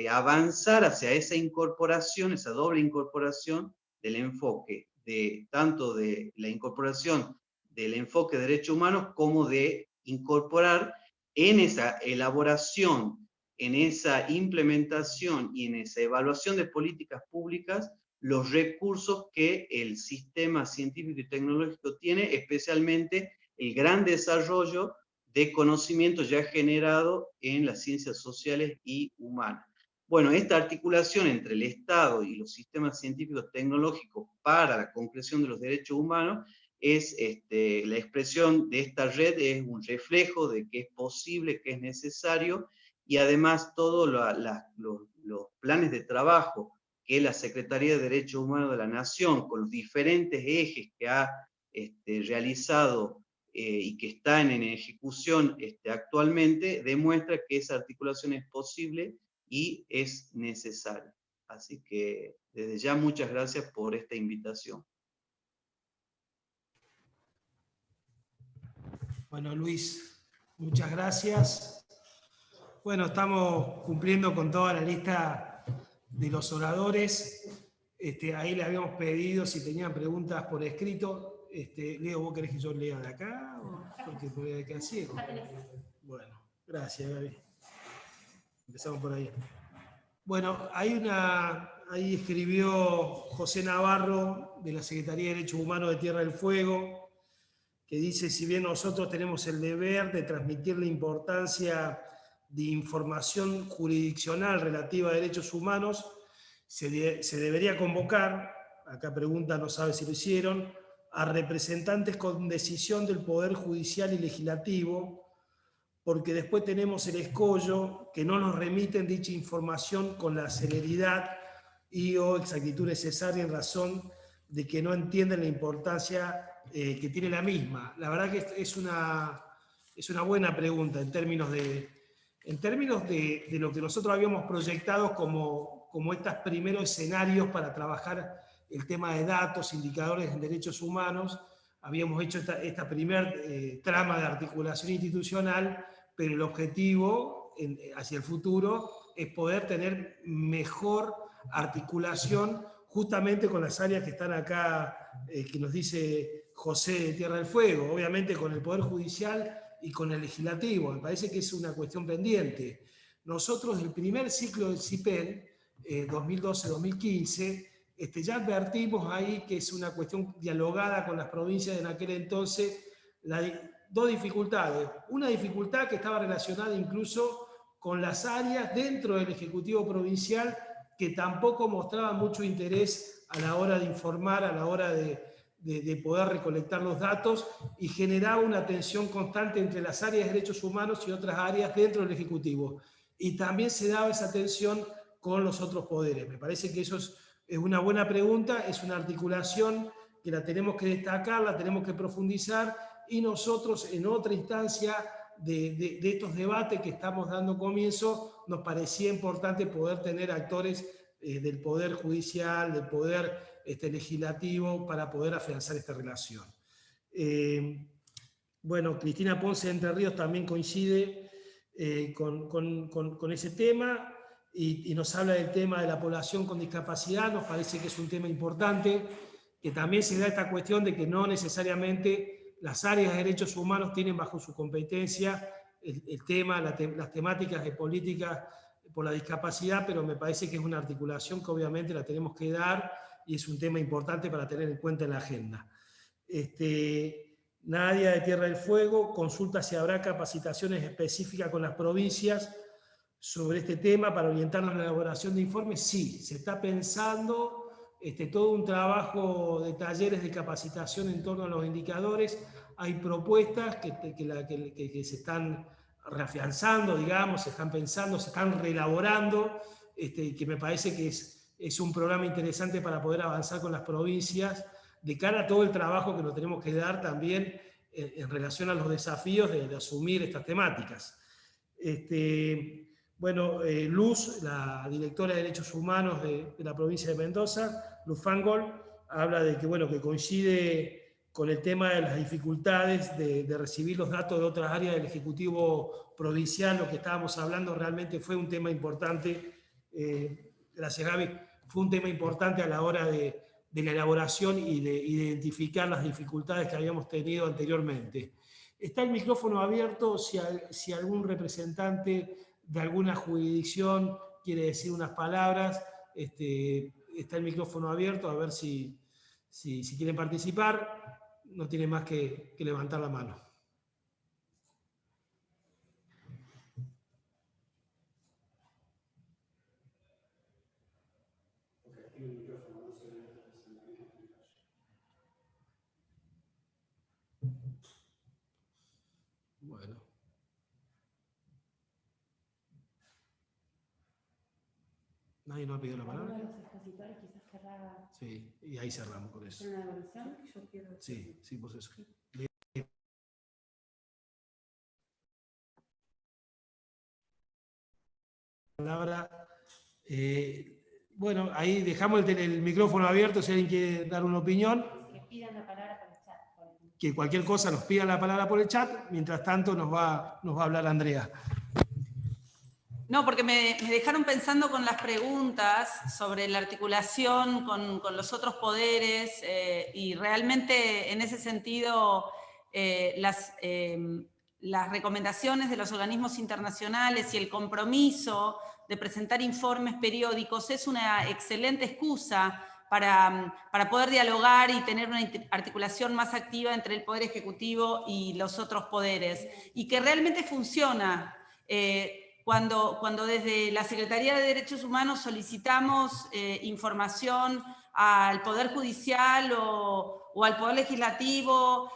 [SPEAKER 9] avanzar hacia esa incorporación, esa doble incorporación del enfoque, tanto de la incorporación del enfoque de derechos humanos como de incorporar en esa elaboración, en esa implementación y en esa evaluación de políticas públicas los recursos que el sistema científico y tecnológico tiene, especialmente el gran desarrollo de conocimiento ya generado en las ciencias sociales y humanas. Bueno, esta articulación entre el Estado y los sistemas científicos tecnológicos para la concreción de los derechos humanos es la expresión de esta red, es un reflejo de que es posible, que es necesario, y además todos los planes de trabajo que la Secretaría de Derechos Humanos de la Nación, con los diferentes ejes que ha realizado y que están en ejecución actualmente, demuestra que esa articulación es posible y es necesaria. Así que desde ya muchas gracias por esta invitación.
[SPEAKER 2] Bueno, Luis, muchas gracias. Bueno, estamos cumpliendo con toda la lista de los oradores. Ahí le habíamos pedido si tenían preguntas por escrito. Leo, ¿vos querés que yo lea de acá? Porque me voy a quedar ciego. Bueno, gracias, Gaby. Empezamos por ahí. Bueno, ahí escribió José Navarro, de la Secretaría de Derechos Humanos de Tierra del Fuego, que dice, si bien nosotros tenemos el deber de transmitir la importancia de información jurisdiccional relativa a derechos humanos, se debería convocar, acá pregunta, no sabe si lo hicieron, a representantes con decisión del Poder Judicial y Legislativo, porque después tenemos el escollo que no nos remiten dicha información con la celeridad y o exactitud necesaria en razón de que no entienden la importancia que tiene la misma. La verdad que es una buena pregunta en términos de lo que nosotros habíamos proyectado como estos primeros escenarios para trabajar el tema de datos, indicadores en derechos humanos. Habíamos hecho esta primera trama de articulación institucional, pero el objetivo hacia el futuro es poder tener mejor articulación justamente con las áreas que están acá, que nos dice José de Tierra del Fuego, obviamente con el Poder Judicial y con el Legislativo. Me parece que es una cuestión pendiente. Nosotros, el primer ciclo del CIPEN, 2012-2015, ya advertimos ahí que es una cuestión dialogada con las provincias en aquel entonces, dos dificultades. Una dificultad que estaba relacionada incluso con las áreas dentro del Ejecutivo Provincial que tampoco mostraban mucho interés a la hora de informar, a la hora de poder recolectar los datos, y generaba una tensión constante entre las áreas de derechos humanos y otras áreas dentro del Ejecutivo. Y también se daba esa tensión con los otros poderes. Me parece que eso es una buena pregunta, es una articulación que la tenemos que destacar, la tenemos que profundizar, y nosotros en otra instancia de estos debates que estamos dando comienzo, nos parecía importante poder tener actores del Poder Judicial, del Poder Legislativo, para poder afianzar esta relación. Bueno, Cristina Ponce de Entre Ríos también coincide con ese tema y nos habla del tema de la población con discapacidad. Nos parece que es un tema importante, que también se da esta cuestión de que no necesariamente las áreas de derechos humanos tienen bajo su competencia el tema, las temáticas de política por la discapacidad, pero me parece que es una articulación que obviamente la tenemos que dar y es un tema importante para tener en cuenta en la agenda. Nadia de Tierra del Fuego consulta si habrá capacitaciones específicas con las provincias sobre este tema para orientarnos en la elaboración de informes. Sí, se está pensando todo un trabajo de talleres de capacitación en torno a los indicadores. Hay propuestas que se están reafianzando, digamos, se están pensando, se están reelaborando, que me parece que es un programa interesante para poder avanzar con las provincias de cara a todo el trabajo que nos tenemos que dar también en relación a los desafíos de asumir estas temáticas. Bueno, Luz, la directora de Derechos Humanos de la provincia de Mendoza, Luz Fangol, habla de que, bueno, que coincide con el tema de las dificultades de recibir los datos de otras áreas del Ejecutivo Provincial. Lo que estábamos hablando realmente fue un tema importante, gracias Gaby, fue un tema importante a la hora de la elaboración y de identificar las dificultades que habíamos tenido anteriormente. Está el micrófono abierto si algún representante de alguna jurisdicción quiere decir unas palabras. Está el micrófono abierto, a ver si quieren participar. No tiene más que levantar la mano. Bueno. ¿Nadie nos ha pedido la palabra?
[SPEAKER 7] Uno de los expositores quizás querrá...
[SPEAKER 2] Sí, y ahí cerramos con eso.
[SPEAKER 7] ¿Una devolución?
[SPEAKER 2] Sí, pues eso. Palabra. Bueno, ahí dejamos el micrófono abierto si alguien quiere dar una opinión.
[SPEAKER 7] Que pidan la palabra por el chat.
[SPEAKER 2] Que cualquier cosa nos pidan la palabra por el chat. Mientras tanto nos va a hablar Andrea.
[SPEAKER 5] No, porque me dejaron pensando con las preguntas sobre la articulación con los otros poderes y realmente en ese sentido las recomendaciones de los organismos internacionales y el compromiso de presentar informes periódicos es una excelente excusa para poder dialogar y tener una articulación más activa entre el Poder Ejecutivo y los otros poderes, y que realmente funciona. Cuando desde la Secretaría de Derechos Humanos solicitamos información al Poder Judicial o al Poder Legislativo,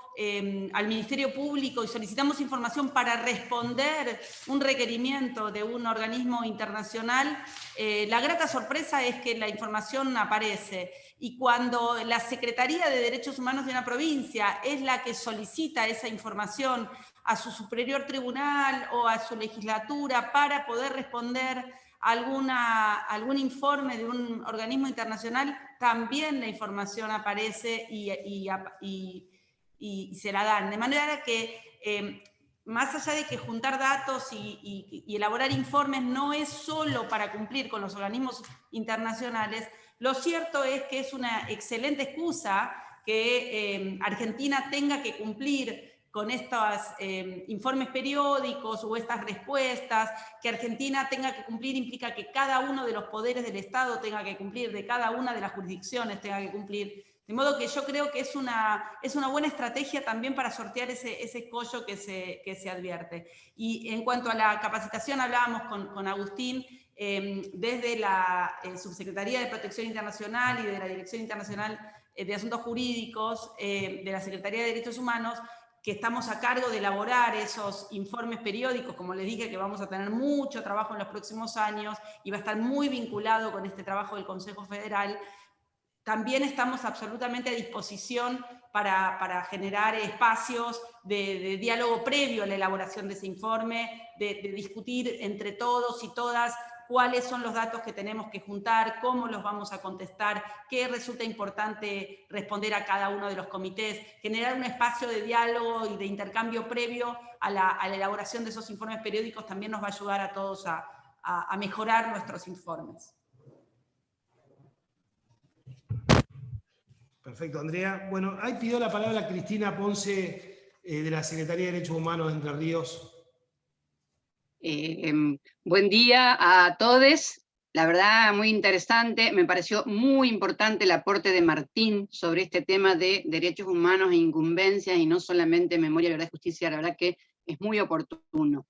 [SPEAKER 5] al Ministerio Público, y solicitamos información para responder un requerimiento de un organismo internacional, la grata sorpresa es que la información aparece. Y cuando la Secretaría de Derechos Humanos de una provincia es la que solicita esa información a su superior tribunal o a su legislatura para poder responder algún informe de un organismo internacional, también la información aparece y se la dan. De manera que más allá de que juntar datos y elaborar informes no es solo para cumplir con los organismos internacionales, lo cierto es que es una excelente excusa que Argentina tenga que cumplir con estos informes periódicos o estas respuestas. Que Argentina tenga que cumplir implica que cada uno de los poderes del Estado tenga que cumplir, de cada una de las jurisdicciones tenga que cumplir. De modo que yo creo que es una buena estrategia también para sortear ese escollo que se advierte. Y en cuanto a la capacitación, hablábamos con Agustín, desde la Subsecretaría de Protección Internacional y de la Dirección Internacional de Asuntos Jurídicos, de la Secretaría de Derechos Humanos, que estamos a cargo de elaborar esos informes periódicos, como les dije, que vamos a tener mucho trabajo en los próximos años y va a estar muy vinculado con este trabajo del Consejo Federal. También estamos absolutamente a disposición para generar espacios de diálogo previo a la elaboración de ese informe, de discutir entre todos y todas cuáles son los datos que tenemos que juntar, cómo los vamos a contestar, qué resulta importante responder a cada uno de los comités, generar un espacio de diálogo y de intercambio previo a la elaboración de esos informes periódicos también nos va a ayudar a todos a mejorar nuestros informes.
[SPEAKER 2] Perfecto, Andrea. Bueno, ahí pidió la palabra Cristina Ponce, de la Secretaría de Derechos Humanos de Entre Ríos.
[SPEAKER 10] Buen día a todos. La verdad, muy interesante. Me pareció muy importante el aporte de Martín sobre este tema de derechos humanos e incumbencias, y no solamente memoria, verdad y justicia. La verdad que es muy oportuno.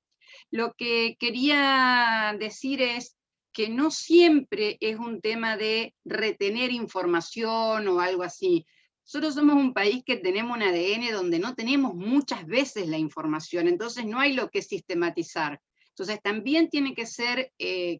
[SPEAKER 10] Lo que quería decir es que no siempre es un tema de retener información o algo así. Nosotros somos un país que tenemos un ADN donde no tenemos muchas veces la información, entonces no hay lo que sistematizar. Entonces también tiene que ser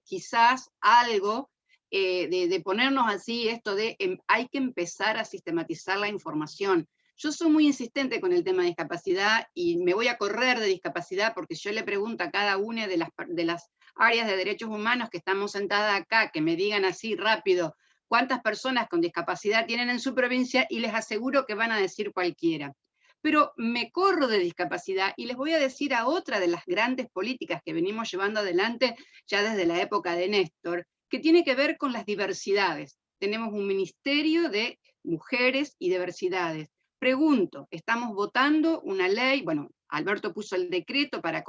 [SPEAKER 10] quizás algo de ponernos así, esto de hay que empezar a sistematizar la información. Yo soy muy insistente con el tema de discapacidad y me voy a correr de discapacidad porque yo le pregunto a cada una de las áreas de derechos humanos que estamos sentadas acá, que me digan así rápido cuántas personas con discapacidad tienen en su provincia, y les aseguro que van a decir cualquiera. Pero me corro de discapacidad y les voy a decir a otra de las grandes políticas que venimos llevando adelante ya desde la época de Néstor, que tiene que ver con las diversidades. Tenemos un ministerio de mujeres y diversidades. Pregunto, estamos votando una ley, bueno, Alberto puso el decreto para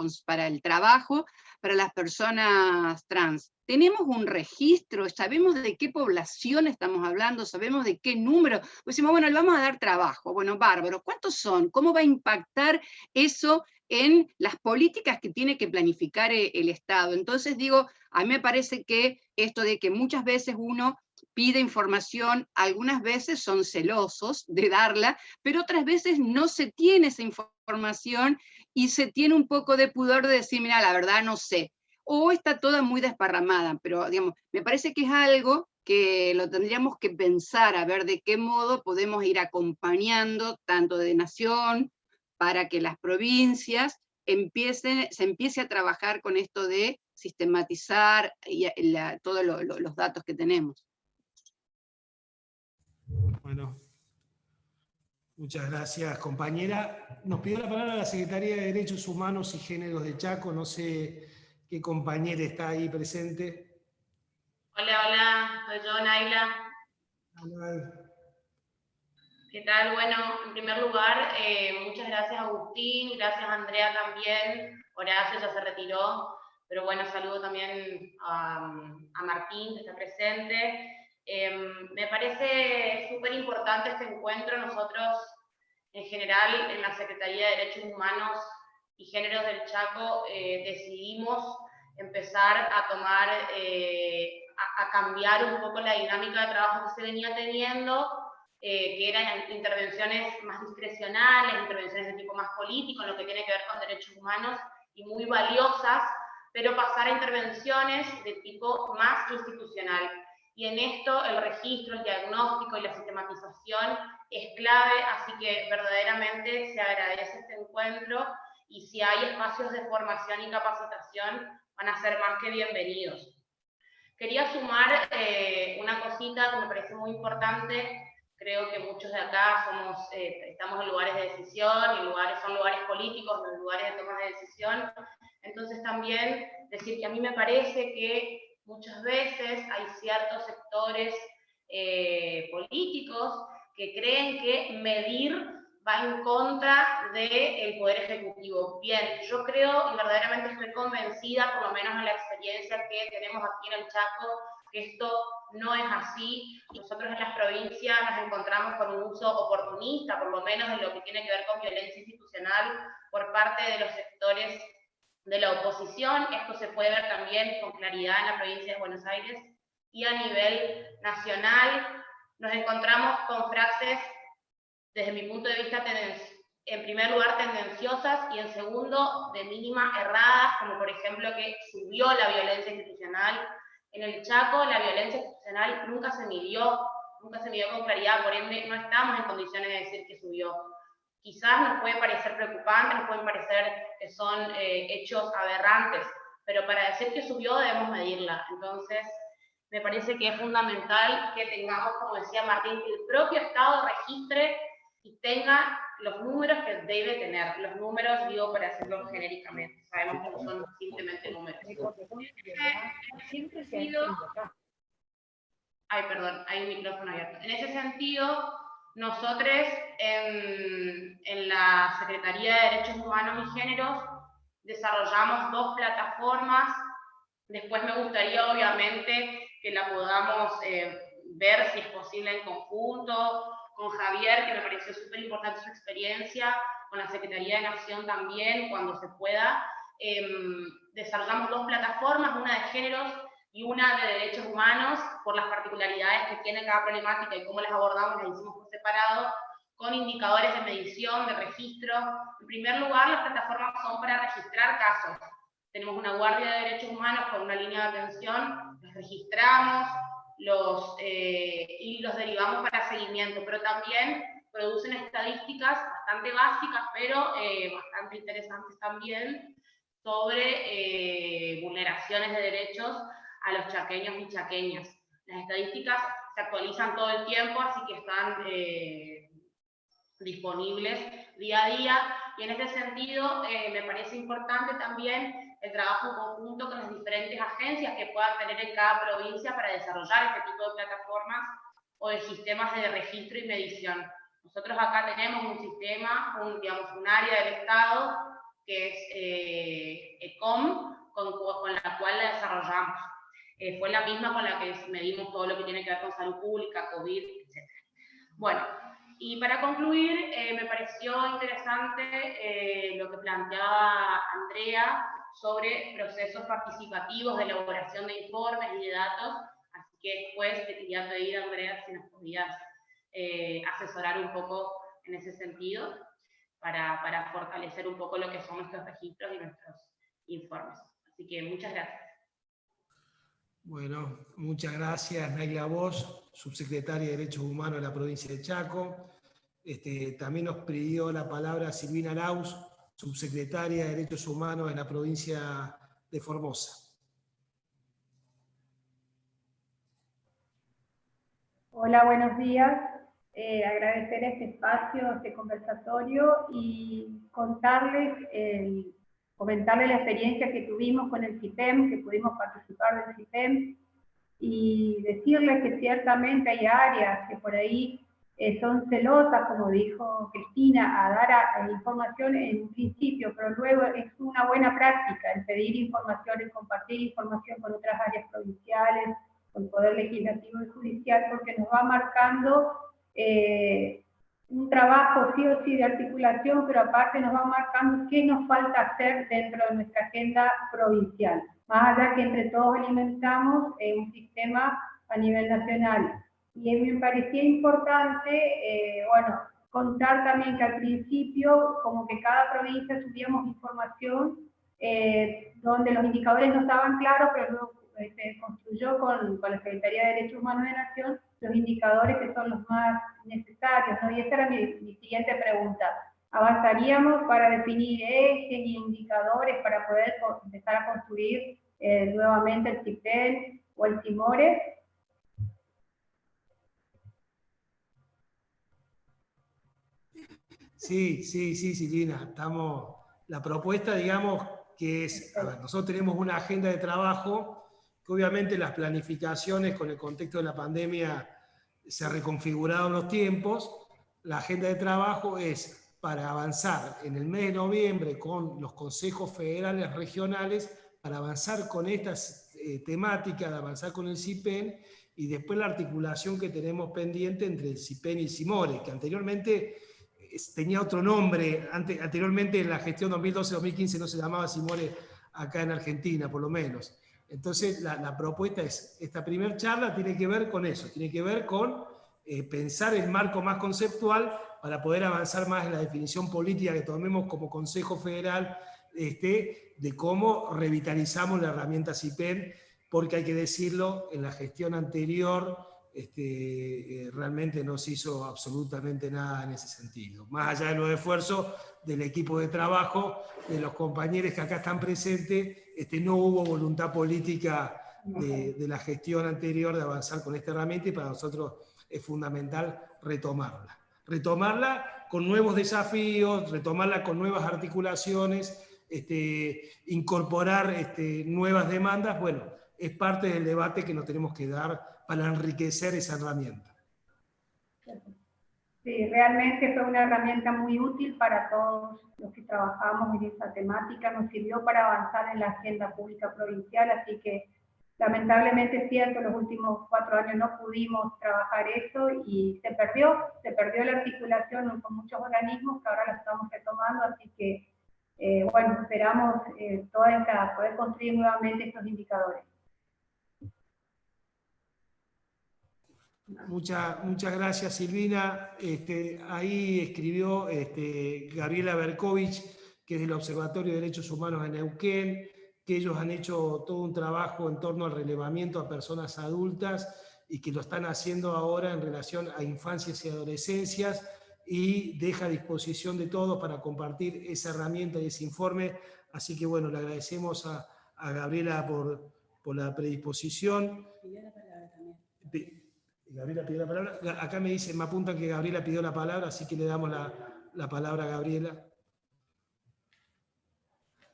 [SPEAKER 10] el trabajo para las personas trans. Tenemos un registro, sabemos de qué población estamos hablando, sabemos de qué número. Pues decimos, bueno, le vamos a dar trabajo. Bueno, bárbaro, ¿cuántos son? ¿Cómo va a impactar eso en las políticas que tiene que planificar el Estado? Entonces digo, a mí me parece que esto de que muchas veces uno pide información, algunas veces son celosos de darla, pero otras veces no se tiene esa información y se tiene un poco de pudor de decir, mira, la verdad no sé, o está toda muy desparramada, pero digamos, me parece que es algo que lo tendríamos que pensar, a ver de qué modo podemos ir acompañando tanto de nación, para que las provincias se empiece a trabajar con esto de sistematizar todos los datos que tenemos.
[SPEAKER 2] Bueno, muchas gracias, compañera. Nos pidió la palabra la Secretaría de Derechos Humanos y Géneros de Chaco. No sé qué compañera está ahí presente.
[SPEAKER 7] Hola, soy yo, Naila.
[SPEAKER 2] Hola.
[SPEAKER 7] ¿Qué tal? Bueno, en primer lugar, muchas gracias Agustín, gracias Andrea también. Horacio ya se retiró, pero bueno, saludo también a Martín, que está presente. Me parece súper importante este encuentro. Nosotros, en general, en la Secretaría de Derechos Humanos y Géneros del Chaco, decidimos empezar a tomar, a cambiar un poco la dinámica de trabajo que se venía teniendo, que eran intervenciones más discrecionales, intervenciones de tipo más político, en lo que tiene que ver con derechos humanos, y muy valiosas, pero pasar a intervenciones de tipo más institucional. Y en esto el registro, el diagnóstico y la sistematización es clave, así que verdaderamente se agradece este encuentro, y si hay espacios de formación y capacitación van a ser más que bienvenidos. Quería sumar una cosita que me parece muy importante, creo que muchos de acá estamos en lugares de decisión, son lugares políticos, los lugares de toma de decisión. Entonces también decir que a mí me parece que muchas veces hay ciertos sectores políticos que creen que medir va en contra del Poder Ejecutivo. Bien, yo creo y verdaderamente estoy convencida, por lo menos en la experiencia que tenemos aquí en el Chaco, que esto no es así. Nosotros en las provincias nos encontramos con un uso oportunista, por lo menos en lo que tiene que ver con violencia institucional por parte de los sectores de la oposición. Esto se puede ver también con claridad en la provincia de Buenos Aires, y a nivel nacional nos encontramos con frases, desde mi punto de vista, en primer lugar tendenciosas, y en segundo de mínima erradas, como por ejemplo que subió la violencia institucional. En el Chaco la violencia institucional nunca se midió con claridad, por ende no estamos en condiciones de decir que subió. Quizás nos puede parecer preocupante, nos pueden parecer que son hechos aberrantes, pero para decir que subió debemos medirla. Entonces, me parece que es fundamental que tengamos, como decía Martín, que el propio Estado registre y tenga los números que debe tener. Los números, digo, para hacerlo genéricamente. Sabemos que no son simplemente números. Ay, perdón, hay un micrófono abierto. En ese sentido, nosotros en la Secretaría de Derechos Humanos y Géneros desarrollamos 2 plataformas. Después me gustaría, obviamente, que la podamos ver si es posible en conjunto, con Javier, que me pareció súper importante su experiencia, con la Secretaría de Nación también, cuando se pueda. Desarrollamos 2 plataformas, una de géneros y una de derechos humanos, por las particularidades que tiene cada problemática y cómo las abordamos, las hicimos por separado, con indicadores de medición, de registro. En primer lugar, las plataformas son para registrar casos. Tenemos una guardia de derechos humanos con una línea de atención, los registramos y los derivamos para seguimiento, pero también producen estadísticas bastante básicas, pero bastante interesantes también, sobre vulneraciones de derechos a los chaqueños y chaqueñas. Las estadísticas se actualizan todo el tiempo, así que están disponibles día a día, y en ese sentido me parece importante también el trabajo en conjunto con las diferentes agencias que puedan tener en cada provincia para desarrollar este tipo de plataformas o de sistemas de registro y medición. Nosotros acá tenemos un sistema, un área del Estado que es ECOM, con la cual la desarrollamos. Fue la misma con la que medimos todo lo que tiene que ver con salud pública, COVID, etc. Bueno, y para concluir, me pareció interesante lo que planteaba Andrea sobre procesos participativos de elaboración de informes y de datos, así que después te quería pedir, Andrea, si nos podías asesorar un poco en ese sentido, para fortalecer un poco lo que son nuestros registros y nuestros informes. Así que muchas gracias.
[SPEAKER 2] Bueno, muchas gracias, Naila Bosch, subsecretaria de Derechos Humanos de la provincia de Chaco. También nos pidió la palabra Silvina Arauz, subsecretaria de Derechos Humanos de la provincia de Formosa.
[SPEAKER 11] Hola, buenos días. Agradecer este espacio, este conversatorio, y comentarles la experiencia que tuvimos con el CIPEM, que pudimos participar del CIPEM, y decirles que ciertamente hay áreas que por ahí son celosas, como dijo Cristina, a dar información en un principio, pero luego es una buena práctica el pedir información, el compartir información con otras áreas provinciales, con el Poder Legislativo y Judicial, porque nos va marcando un trabajo sí o sí de articulación, pero aparte nos va marcando qué nos falta hacer dentro de nuestra agenda provincial, más allá que entre todos alimentamos un sistema a nivel nacional. Y me parecía importante, bueno, contar también que al principio, como que cada provincia subíamos información donde los indicadores no estaban claros, pero luego se construyó con la Secretaría de Derechos Humanos de Nación los indicadores que son los más necesarios, ¿no? Y esa era mi siguiente pregunta. ¿Avanzaríamos para definir ejes y indicadores para poder empezar a construir nuevamente el CIPEN o el CIMORE?
[SPEAKER 2] Sí, Silvina. La propuesta, digamos, que es, a ver, nosotros tenemos una agenda de trabajo, que obviamente las planificaciones con el contexto de la pandemia se reconfiguraron los tiempos. La agenda de trabajo es para avanzar en el mes de noviembre con los consejos federales regionales, para avanzar con estas temáticas, de avanzar con el CIPEN, y después la articulación que tenemos pendiente entre el CIPEN y el CIMORE, que anteriormente tenía otro nombre, anteriormente en la gestión 2012-2015 no se llamaba CIMORE acá en Argentina, por lo menos. Entonces la propuesta es, esta primera charla tiene que ver con eso, tiene que ver con pensar el marco más conceptual para poder avanzar más en la definición política que tomemos como Consejo Federal, de cómo revitalizamos la herramienta CIPEN, porque hay que decirlo, en la gestión anterior realmente no se hizo absolutamente nada en ese sentido. Más allá de los esfuerzos del equipo de trabajo, de los compañeros que acá están presentes, no hubo voluntad política de la gestión anterior de avanzar con esta herramienta, y para nosotros es fundamental retomarla. Retomarla con nuevos desafíos, retomarla con nuevas articulaciones, incorporar nuevas demandas. Bueno, es parte del debate que nos tenemos que dar para enriquecer esa herramienta.
[SPEAKER 11] Sí, realmente fue una herramienta muy útil para todos los que trabajamos en esa temática, nos sirvió para avanzar en la agenda pública provincial, así que lamentablemente es cierto, los últimos 4 años no pudimos trabajar eso y se perdió la articulación con muchos organismos que ahora la estamos retomando, así que bueno, esperamos poder construir nuevamente estos indicadores.
[SPEAKER 2] Muchas gracias, Silvina. Ahí escribió Gabriela Berkovich, que es del Observatorio de Derechos Humanos en Neuquén, que ellos han hecho todo un trabajo en torno al relevamiento a personas adultas y que lo están haciendo ahora en relación a infancias y adolescencias, y deja a disposición de todos para compartir esa herramienta y ese informe. Así que bueno, le agradecemos a Gabriela por la predisposición. Gabriela pidió la palabra. Acá me apuntan que Gabriela pidió la palabra, así que le damos la palabra a Gabriela.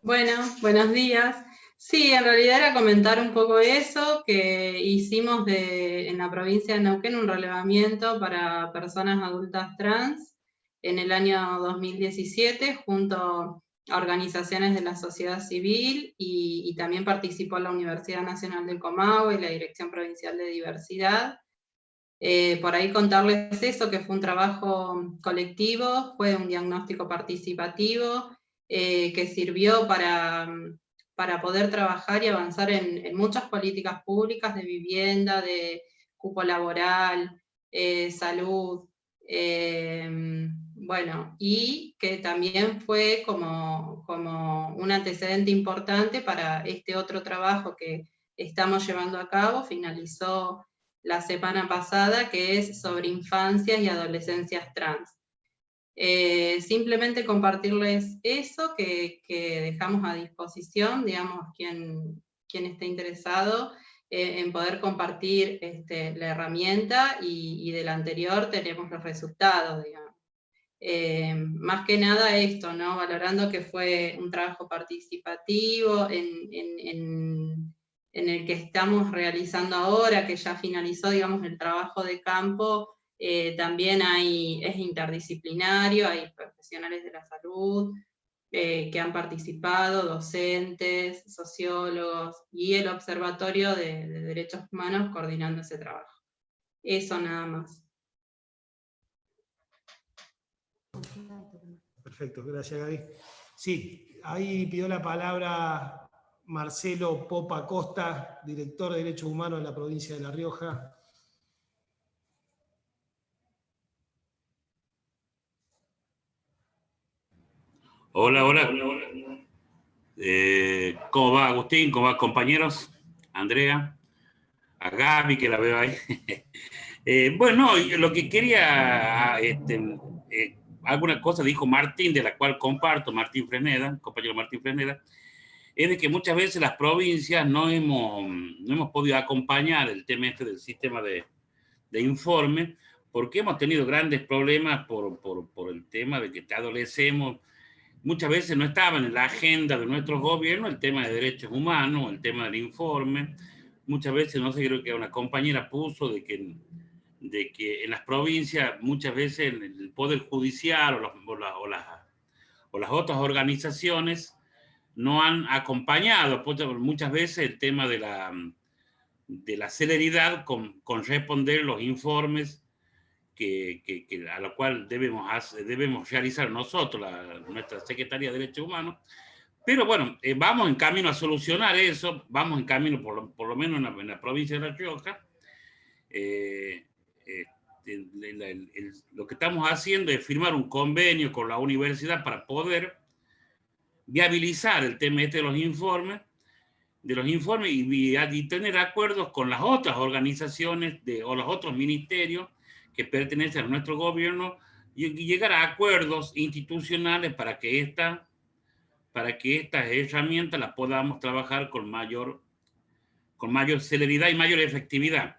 [SPEAKER 12] Bueno, buenos días. Sí, en realidad era comentar un poco eso, que hicimos en la provincia de Neuquén un relevamiento para personas adultas trans en el año 2017, junto a organizaciones de la sociedad civil, y también participó la Universidad Nacional del Comahue y la Dirección Provincial de Diversidad. Por ahí contarles eso, que fue un trabajo colectivo, fue un diagnóstico participativo, que sirvió para poder trabajar y avanzar en muchas políticas públicas de vivienda, de cupo laboral, salud, bueno, y que también fue como un antecedente importante para este otro trabajo que estamos llevando a cabo. Finalizó la semana pasada, que es sobre infancias y adolescencias trans. Simplemente compartirles eso, que dejamos a disposición, digamos, quien esté interesado en poder compartir la herramienta, y del anterior tenemos los resultados, digamos. Más que nada esto, ¿no? Valorando que fue un trabajo participativo en el que estamos realizando ahora, que ya finalizó, digamos, el trabajo de campo. También es interdisciplinario, hay profesionales de la salud que han participado, docentes, sociólogos, y el Observatorio de Derechos Humanos coordinando ese trabajo. Eso nada más.
[SPEAKER 2] Perfecto, gracias, Gaby. Sí, ahí pidió la palabra Marcelo Popa Costa, director de Derechos Humanos de la provincia de La Rioja.
[SPEAKER 13] Hola. ¿Cómo va, Agustín? ¿Cómo va, compañeros? Andrea, a Gaby, que la veo ahí. Bueno, lo que quería, alguna cosa dijo Martín, de la cual comparto, compañero Martín Fresneda, es de que muchas veces las provincias no hemos podido acompañar el tema del sistema de informe, porque hemos tenido grandes problemas por el tema de que adolecemos. Muchas veces no estaban en la agenda de nuestros gobiernos el tema de derechos humanos, el tema del informe. Muchas veces, no sé, creo que una compañera puso de que en las provincias muchas veces el Poder Judicial o las otras organizaciones no han acompañado muchas veces el tema de la celeridad con responder los informes a lo cual debemos realizar nosotros, nuestra Secretaría de Derechos Humanos. Pero bueno, vamos en camino a solucionar eso, vamos en camino, por lo menos en la provincia de La Rioja. Lo que estamos haciendo es firmar un convenio con la universidad para poder viabilizar el tema de los informes, y tener acuerdos con las otras organizaciones o los otros ministerios que pertenecen a nuestro gobierno y llegar a acuerdos institucionales para que estas herramientas las podamos trabajar con mayor celeridad y mayor efectividad.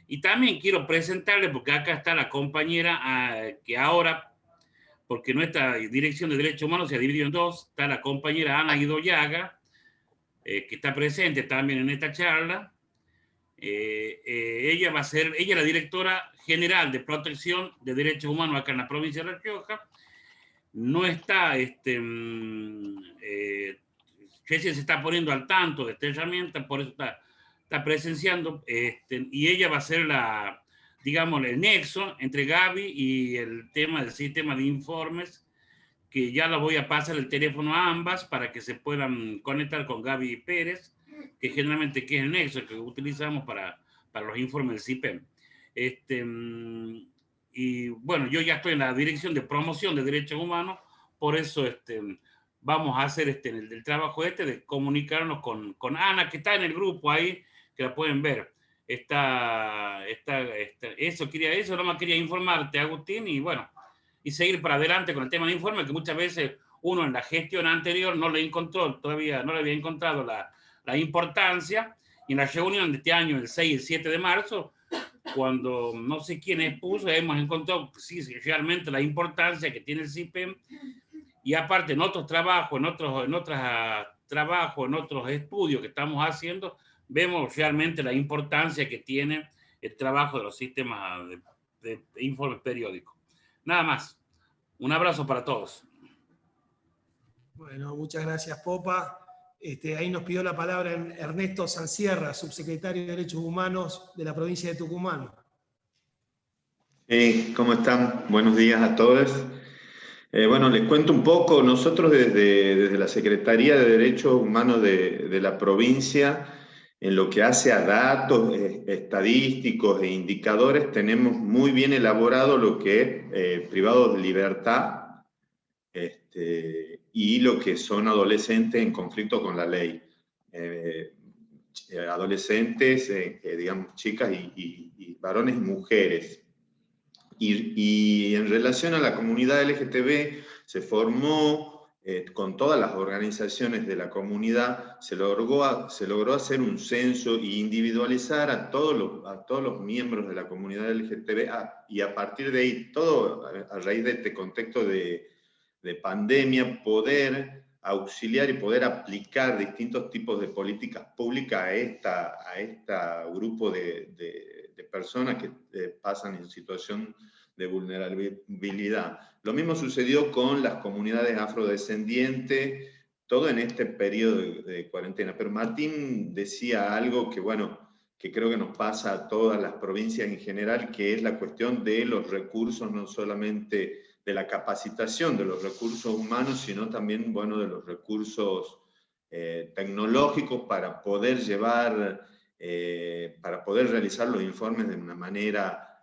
[SPEAKER 13] Y también quiero presentarle, porque acá está la compañera que ahora, porque nuestra Dirección de Derechos Humanos se ha dividido en dos, está la compañera Ana Guidoyaga, que está presente también en esta charla. Ella es la directora general de protección de derechos humanos acá en la provincia de La Rioja. No está, recién se está poniendo al tanto de esta herramienta, por eso está presenciando, y ella va a ser digamos, el nexo entre Gaby y el tema del sistema de informes, que ya la voy a pasar el teléfono a ambas para que se puedan conectar con Gaby Pérez, que generalmente es el nexo que utilizamos para los informes del CIPEM. Y bueno, yo ya estoy en la Dirección de Promoción de Derechos Humanos, por eso vamos a hacer el trabajo de comunicarnos con Ana, que está en el grupo ahí, que la pueden ver. Eso nomás quería informarte, Agustín, y bueno, y seguir para adelante con el tema de informe, que muchas veces uno en la gestión anterior no le encontró, todavía no le había encontrado la importancia, y en la reunión de este año, el 6 y el 7 de marzo, cuando no sé quién expuso, hemos encontrado sí, realmente la importancia que tiene el CIPEM, y aparte en otros trabajos, en otros estudios que estamos haciendo, vemos realmente la importancia que tiene el trabajo de los sistemas de informes periódicos. Nada más. Un abrazo para todos.
[SPEAKER 2] Bueno, muchas gracias, Popa. Ahí nos pidió la palabra Ernesto Sansierra, subsecretario de Derechos Humanos de la provincia de Tucumán.
[SPEAKER 14] ¿Cómo están? Buenos días a todos. Bueno, les cuento un poco. Nosotros desde la Secretaría de Derechos Humanos de la provincia, en lo que hace a datos estadísticos e indicadores, tenemos muy bien elaborado lo que es privados de libertad y lo que son adolescentes en conflicto con la ley. Adolescentes, digamos, chicas y varones y mujeres. Y en relación a la comunidad LGTB, se formó con todas las organizaciones de la comunidad, se logró hacer un censo e individualizar a todos los miembros de la comunidad LGTB, y a partir de ahí, todo a raíz de este contexto de pandemia, poder auxiliar y poder aplicar distintos tipos de políticas públicas a este grupo de personas que pasan en situación de vulnerabilidad. Lo mismo sucedió con las comunidades afrodescendientes, todo en este periodo de cuarentena. Pero Martín decía algo que, bueno, que creo que nos pasa a todas las provincias en general, que es la cuestión de los recursos, no solamente de la capacitación de los recursos humanos, sino también, bueno, de los recursos tecnológicos para poder realizar los informes de una manera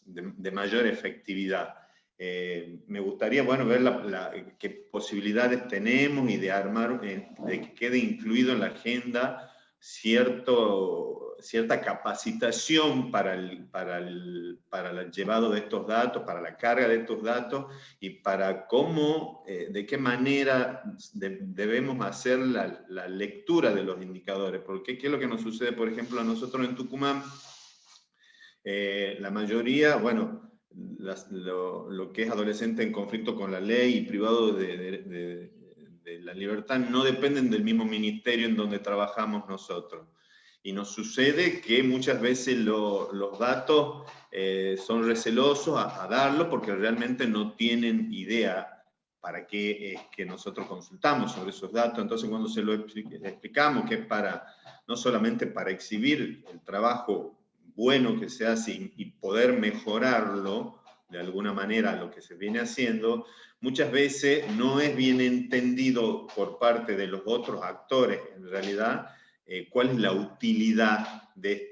[SPEAKER 14] de mayor efectividad. Me gustaría, bueno, ver qué posibilidades tenemos y de armar, de que quede incluido en la agenda cierta capacitación para el llevado de estos datos, para la carga de estos datos, y para cómo, de qué manera debemos hacer la lectura de los indicadores. Porque ¿qué es lo que nos sucede, por ejemplo, a nosotros en Tucumán? La mayoría, bueno, lo que es adolescente en conflicto con la ley y privado de la libertad no dependen del mismo ministerio en donde trabajamos nosotros. Y nos sucede que muchas veces los datos son recelosos a darlo porque realmente no tienen idea para qué es que nosotros consultamos sobre esos datos. Entonces, cuando se lo explicamos que es no solamente para exhibir el trabajo bueno que se hace y poder mejorarlo de alguna manera lo que se viene haciendo, muchas veces no es bien entendido por parte de los otros actores, en realidad, cuál es la utilidad de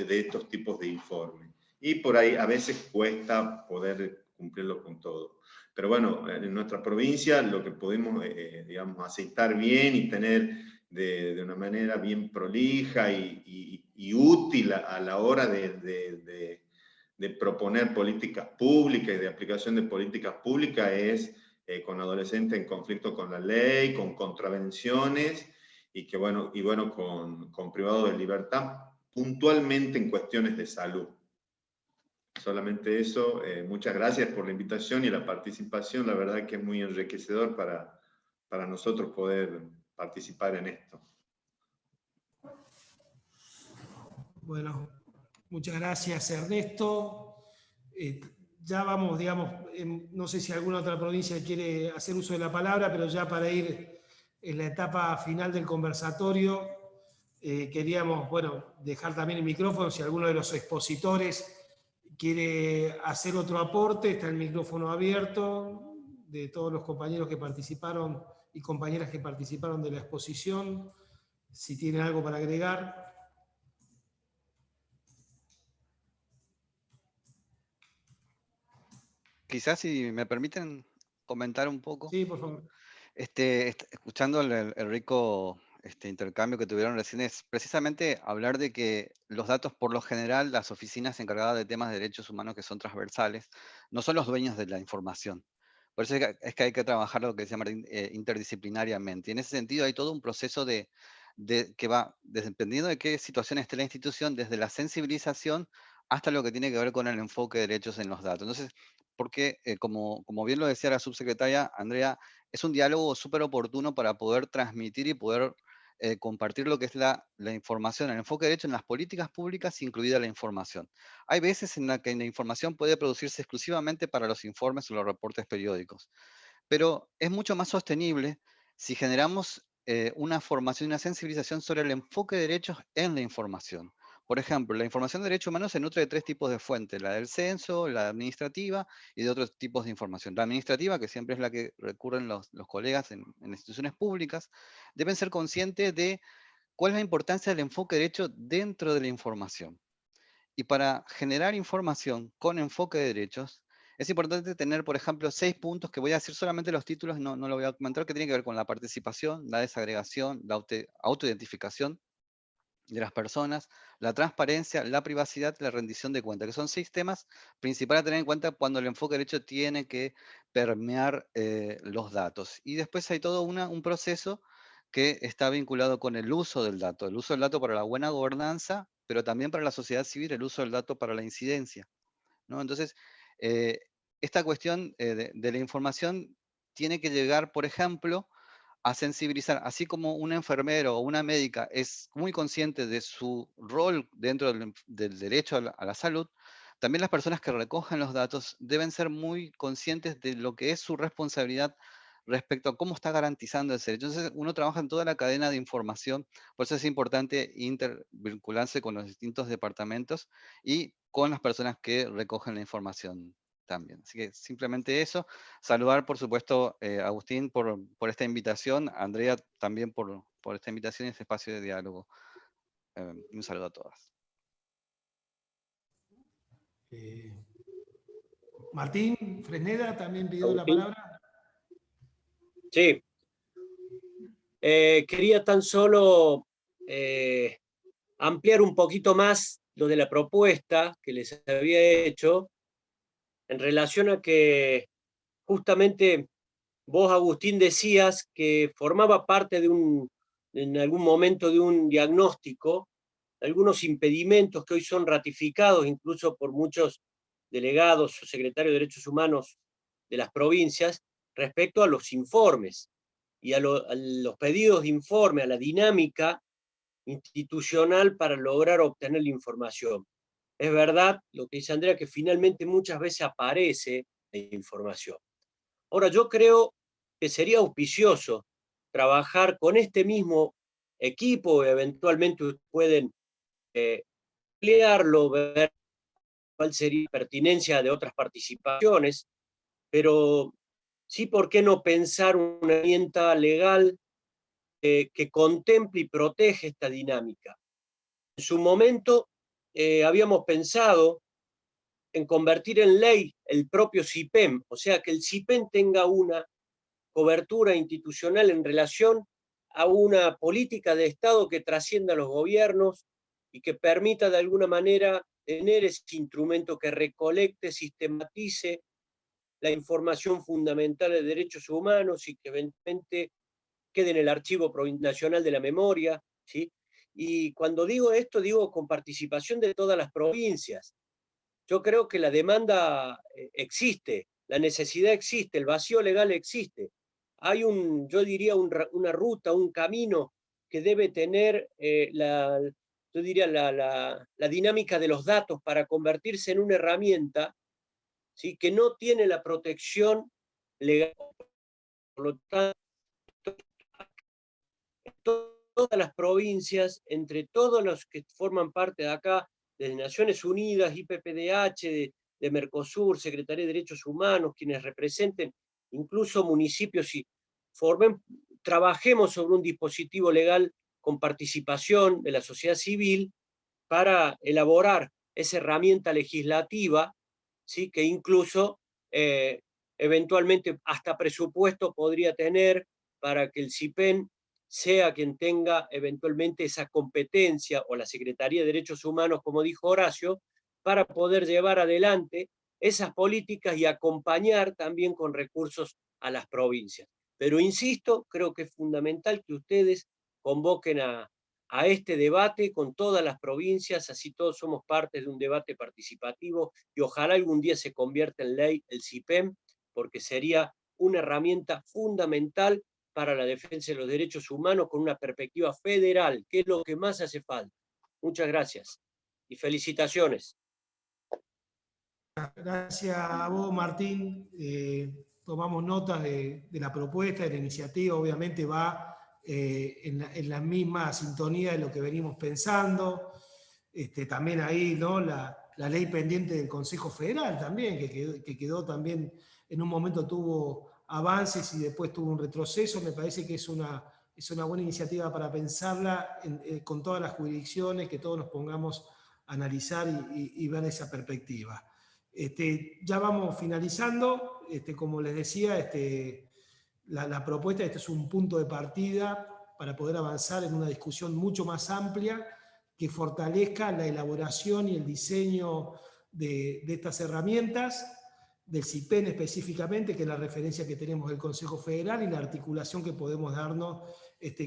[SPEAKER 14] estos tipos de informes. Y por ahí a veces cuesta poder cumplirlo con todo. Pero bueno, en nuestra provincia lo que podemos, digamos, aceptar bien y tener de una manera bien prolija y útil a la hora de proponer políticas públicas y de aplicación de políticas públicas es con adolescentes en conflicto con la ley, con contravenciones y con privados de libertad, puntualmente en cuestiones de salud. Solamente eso, muchas gracias por la invitación y la participación, la verdad que es muy enriquecedor para nosotros poder participar en esto.
[SPEAKER 2] Bueno, muchas gracias Ernesto. Ya vamos, digamos, no sé si alguna otra provincia quiere hacer uso de la palabra, pero ya para ir en la etapa final del conversatorio, queríamos, bueno, dejar también el micrófono si alguno de los expositores quiere hacer otro aporte, está el micrófono abierto de todos los compañeros que participaron y compañeras que participaron de la exposición, si tienen algo para agregar.
[SPEAKER 4] Quizás si me permiten comentar un poco.
[SPEAKER 2] Sí, por favor.
[SPEAKER 4] Escuchando el rico intercambio que tuvieron recién, es precisamente hablar de que los datos, por lo general, las oficinas encargadas de temas de derechos humanos que son transversales, no son los dueños de la información. Por eso es que hay que trabajar lo que se llama interdisciplinariamente. Y en ese sentido hay todo un proceso que va, dependiendo de qué situación esté la institución, desde la sensibilización hasta lo que tiene que ver con el enfoque de derechos en los datos. Entonces, porque, como bien lo decía la subsecretaria Andrea, es un diálogo súper oportuno para poder transmitir y poder compartir lo que es la información, el enfoque de derecho en las políticas públicas, incluida la información. Hay veces en las que la información puede producirse exclusivamente para los informes o los reportes periódicos, pero es mucho más sostenible si generamos una formación y una sensibilización sobre el enfoque de derechos en la información. Por ejemplo, la información de derechos humanos se nutre de 3 tipos de fuentes, la del censo, la administrativa y de otros tipos de información. La administrativa, que siempre es la que recurren los colegas en instituciones públicas, deben ser conscientes de cuál es la importancia del enfoque de derecho dentro de la información. Y para generar información con enfoque de derechos, es importante tener, por ejemplo, 6 puntos que voy a decir solamente los títulos, no lo voy a comentar, que tienen que ver con la participación, la desagregación, la autoidentificación de las personas, la transparencia, la privacidad, la rendición de cuentas, que son 6 temas principales a tener en cuenta cuando el enfoque de derecho tiene que permear los datos. Y después hay todo un proceso que está vinculado con el uso del dato para la buena gobernanza, pero también para la sociedad civil, el uso del dato para la incidencia, ¿no? Entonces, esta cuestión de la información tiene que llegar, por ejemplo, a sensibilizar, así como un enfermero o una médica es muy consciente de su rol dentro del derecho a la salud, también las personas que recogen los datos deben ser muy conscientes de lo que es su responsabilidad respecto a cómo está garantizando ese derecho. Entonces, uno trabaja en toda la cadena de información, por eso es importante intervincularse con los distintos departamentos y con las personas que recogen la información también. Así que simplemente eso. Saludar, por supuesto, a Agustín por esta invitación, a Andrea también por esta invitación y este espacio de diálogo. Un saludo a todas.
[SPEAKER 2] Martín Fresneda también pidió la palabra.
[SPEAKER 8] Sí. Quería tan solo ampliar un poquito más lo de la propuesta que les había hecho en relación a que justamente vos, Agustín, decías que formaba parte en algún momento de un diagnóstico algunos impedimentos que hoy son ratificados incluso por muchos delegados o secretarios de Derechos Humanos de las provincias respecto a los informes y a los pedidos de informe, a la dinámica institucional para lograr obtener la información. Es verdad lo que dice Andrea, que finalmente muchas veces aparece la información. Ahora, yo creo que sería auspicioso trabajar con este mismo equipo, eventualmente pueden ampliarlo, ver cuál sería la pertinencia de otras participaciones, pero sí, ¿por qué no pensar una herramienta legal que contemple y protege esta dinámica? En su momento habíamos pensado en convertir en ley el propio CIPEM, o sea, que el CIPEM tenga una cobertura institucional en relación a una política de Estado que trascienda a los gobiernos y que permita de alguna manera tener ese instrumento que recolecte, sistematice la información fundamental de derechos humanos y que eventualmente quede en el Archivo Nacional de la Memoria, ¿sí? Y cuando digo esto, digo con participación de todas las provincias. Yo creo que la demanda existe, la necesidad existe, el vacío legal existe. Hay yo diría, una ruta, un camino que debe tener la dinámica de los datos para convertirse en una herramienta, ¿sí?, que no tiene la protección legal. Por lo tanto, todas las provincias, entre todos los que forman parte de acá, desde Naciones Unidas, IPPDH, de Mercosur, Secretaría de Derechos Humanos, quienes representen, incluso municipios, y trabajemos sobre un dispositivo legal con participación de la sociedad civil para elaborar esa herramienta legislativa, ¿sí?, que incluso eventualmente hasta presupuesto podría tener para que el CIPEN sea quien tenga eventualmente esa competencia, o la Secretaría de Derechos Humanos, como dijo Horacio, para poder llevar adelante esas políticas y acompañar también con recursos a las provincias. Pero insisto, creo que es fundamental que ustedes convoquen a este debate con todas las provincias, así todos somos parte de un debate participativo, y ojalá algún día se convierta en ley el CIPEM, porque sería una herramienta fundamental para la defensa de los derechos humanos con una perspectiva federal, que es lo que más hace falta. Muchas gracias y felicitaciones.
[SPEAKER 2] Gracias a vos, Martín. Tomamos notas de la propuesta, de la iniciativa. Obviamente va en la misma sintonía de lo que venimos pensando. También ahí, ¿no?, la ley pendiente del Consejo Federal también, que quedó también, en un momento tuvo avances y después tuvo un retroceso. Me parece que es una buena iniciativa para pensarla con todas las jurisdicciones, que todos nos pongamos a analizar y ver esa perspectiva. Ya vamos finalizando. Como les decía, la propuesta, este es un punto de partida para poder avanzar en una discusión mucho más amplia que fortalezca la elaboración y el diseño de estas herramientas, del CIPEN específicamente, que es la referencia que tenemos del Consejo Federal, y la articulación que podemos darnos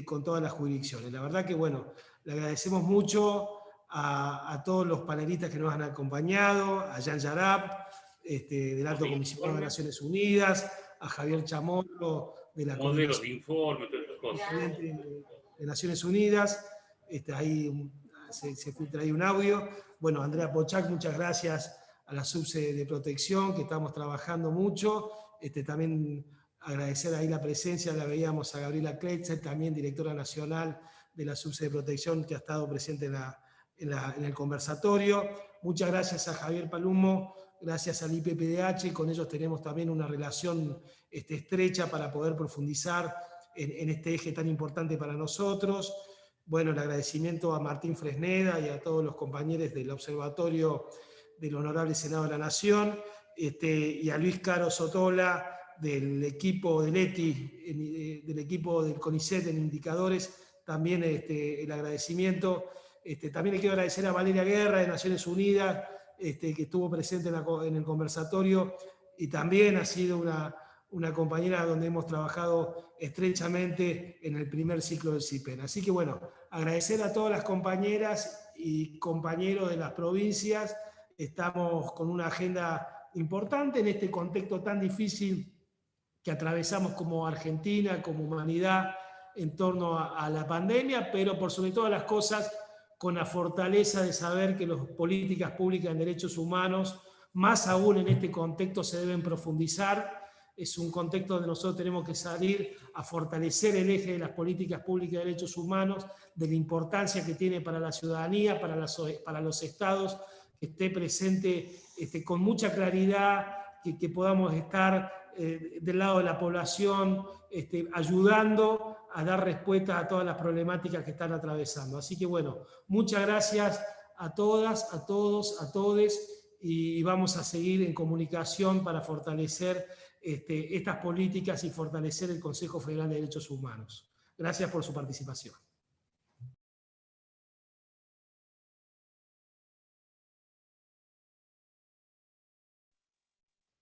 [SPEAKER 2] con todas las jurisdicciones. La verdad que, bueno, le agradecemos mucho a todos los panelistas que nos han acompañado, a Jan Yarab, del Alto Comisionado de Naciones Unidas, a Javier Chamorro, de la
[SPEAKER 13] Modelos de informe, todas esas cosas.
[SPEAKER 2] De Naciones Unidas. Ahí se filtra ahí un audio. Bueno, Andrea Pochac, muchas gracias a la subsede de protección, que estamos trabajando mucho. También agradecer ahí la presencia, la veíamos a Gabriela Kleitzer, también directora nacional de la subsede de protección, que ha estado presente en el conversatorio. Muchas gracias a Javier Palumo, gracias al IPPDH, con ellos tenemos también una relación estrecha para poder profundizar en este eje tan importante para nosotros. Bueno, el agradecimiento a Martín Fresneda y a todos los compañeros del Observatorio del Honorable Senado de la Nación, y a Luis Caro Sotola, del equipo del ETI, del equipo del CONICET en indicadores, también el agradecimiento. También le quiero agradecer a Valeria Guerra de Naciones Unidas, que estuvo presente en el conversatorio, y también ha sido una compañera donde hemos trabajado estrechamente en el primer ciclo del CIPEN. Así que bueno, agradecer a todas las compañeras y compañeros de las provincias. Estamos con una agenda importante en este contexto tan difícil que atravesamos como Argentina, como humanidad, en torno a la pandemia, pero por sobre todas las cosas, con la fortaleza de saber que las políticas públicas en derechos humanos, más aún en este contexto, se deben profundizar. Es un contexto donde nosotros tenemos que salir a fortalecer el eje de las políticas públicas de derechos humanos, de la importancia que tiene para la ciudadanía, para los estados, que esté presente con mucha claridad, que podamos estar del lado de la población, ayudando a dar respuesta a todas las problemáticas que están atravesando. Así que bueno, muchas gracias a todas, a todos, a todes, y vamos a seguir en comunicación para fortalecer estas políticas y fortalecer el Consejo Federal de Derechos Humanos. Gracias por su participación.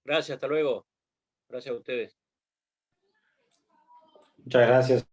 [SPEAKER 8] Gracias, hasta luego. Gracias a ustedes.
[SPEAKER 6] Muchas gracias.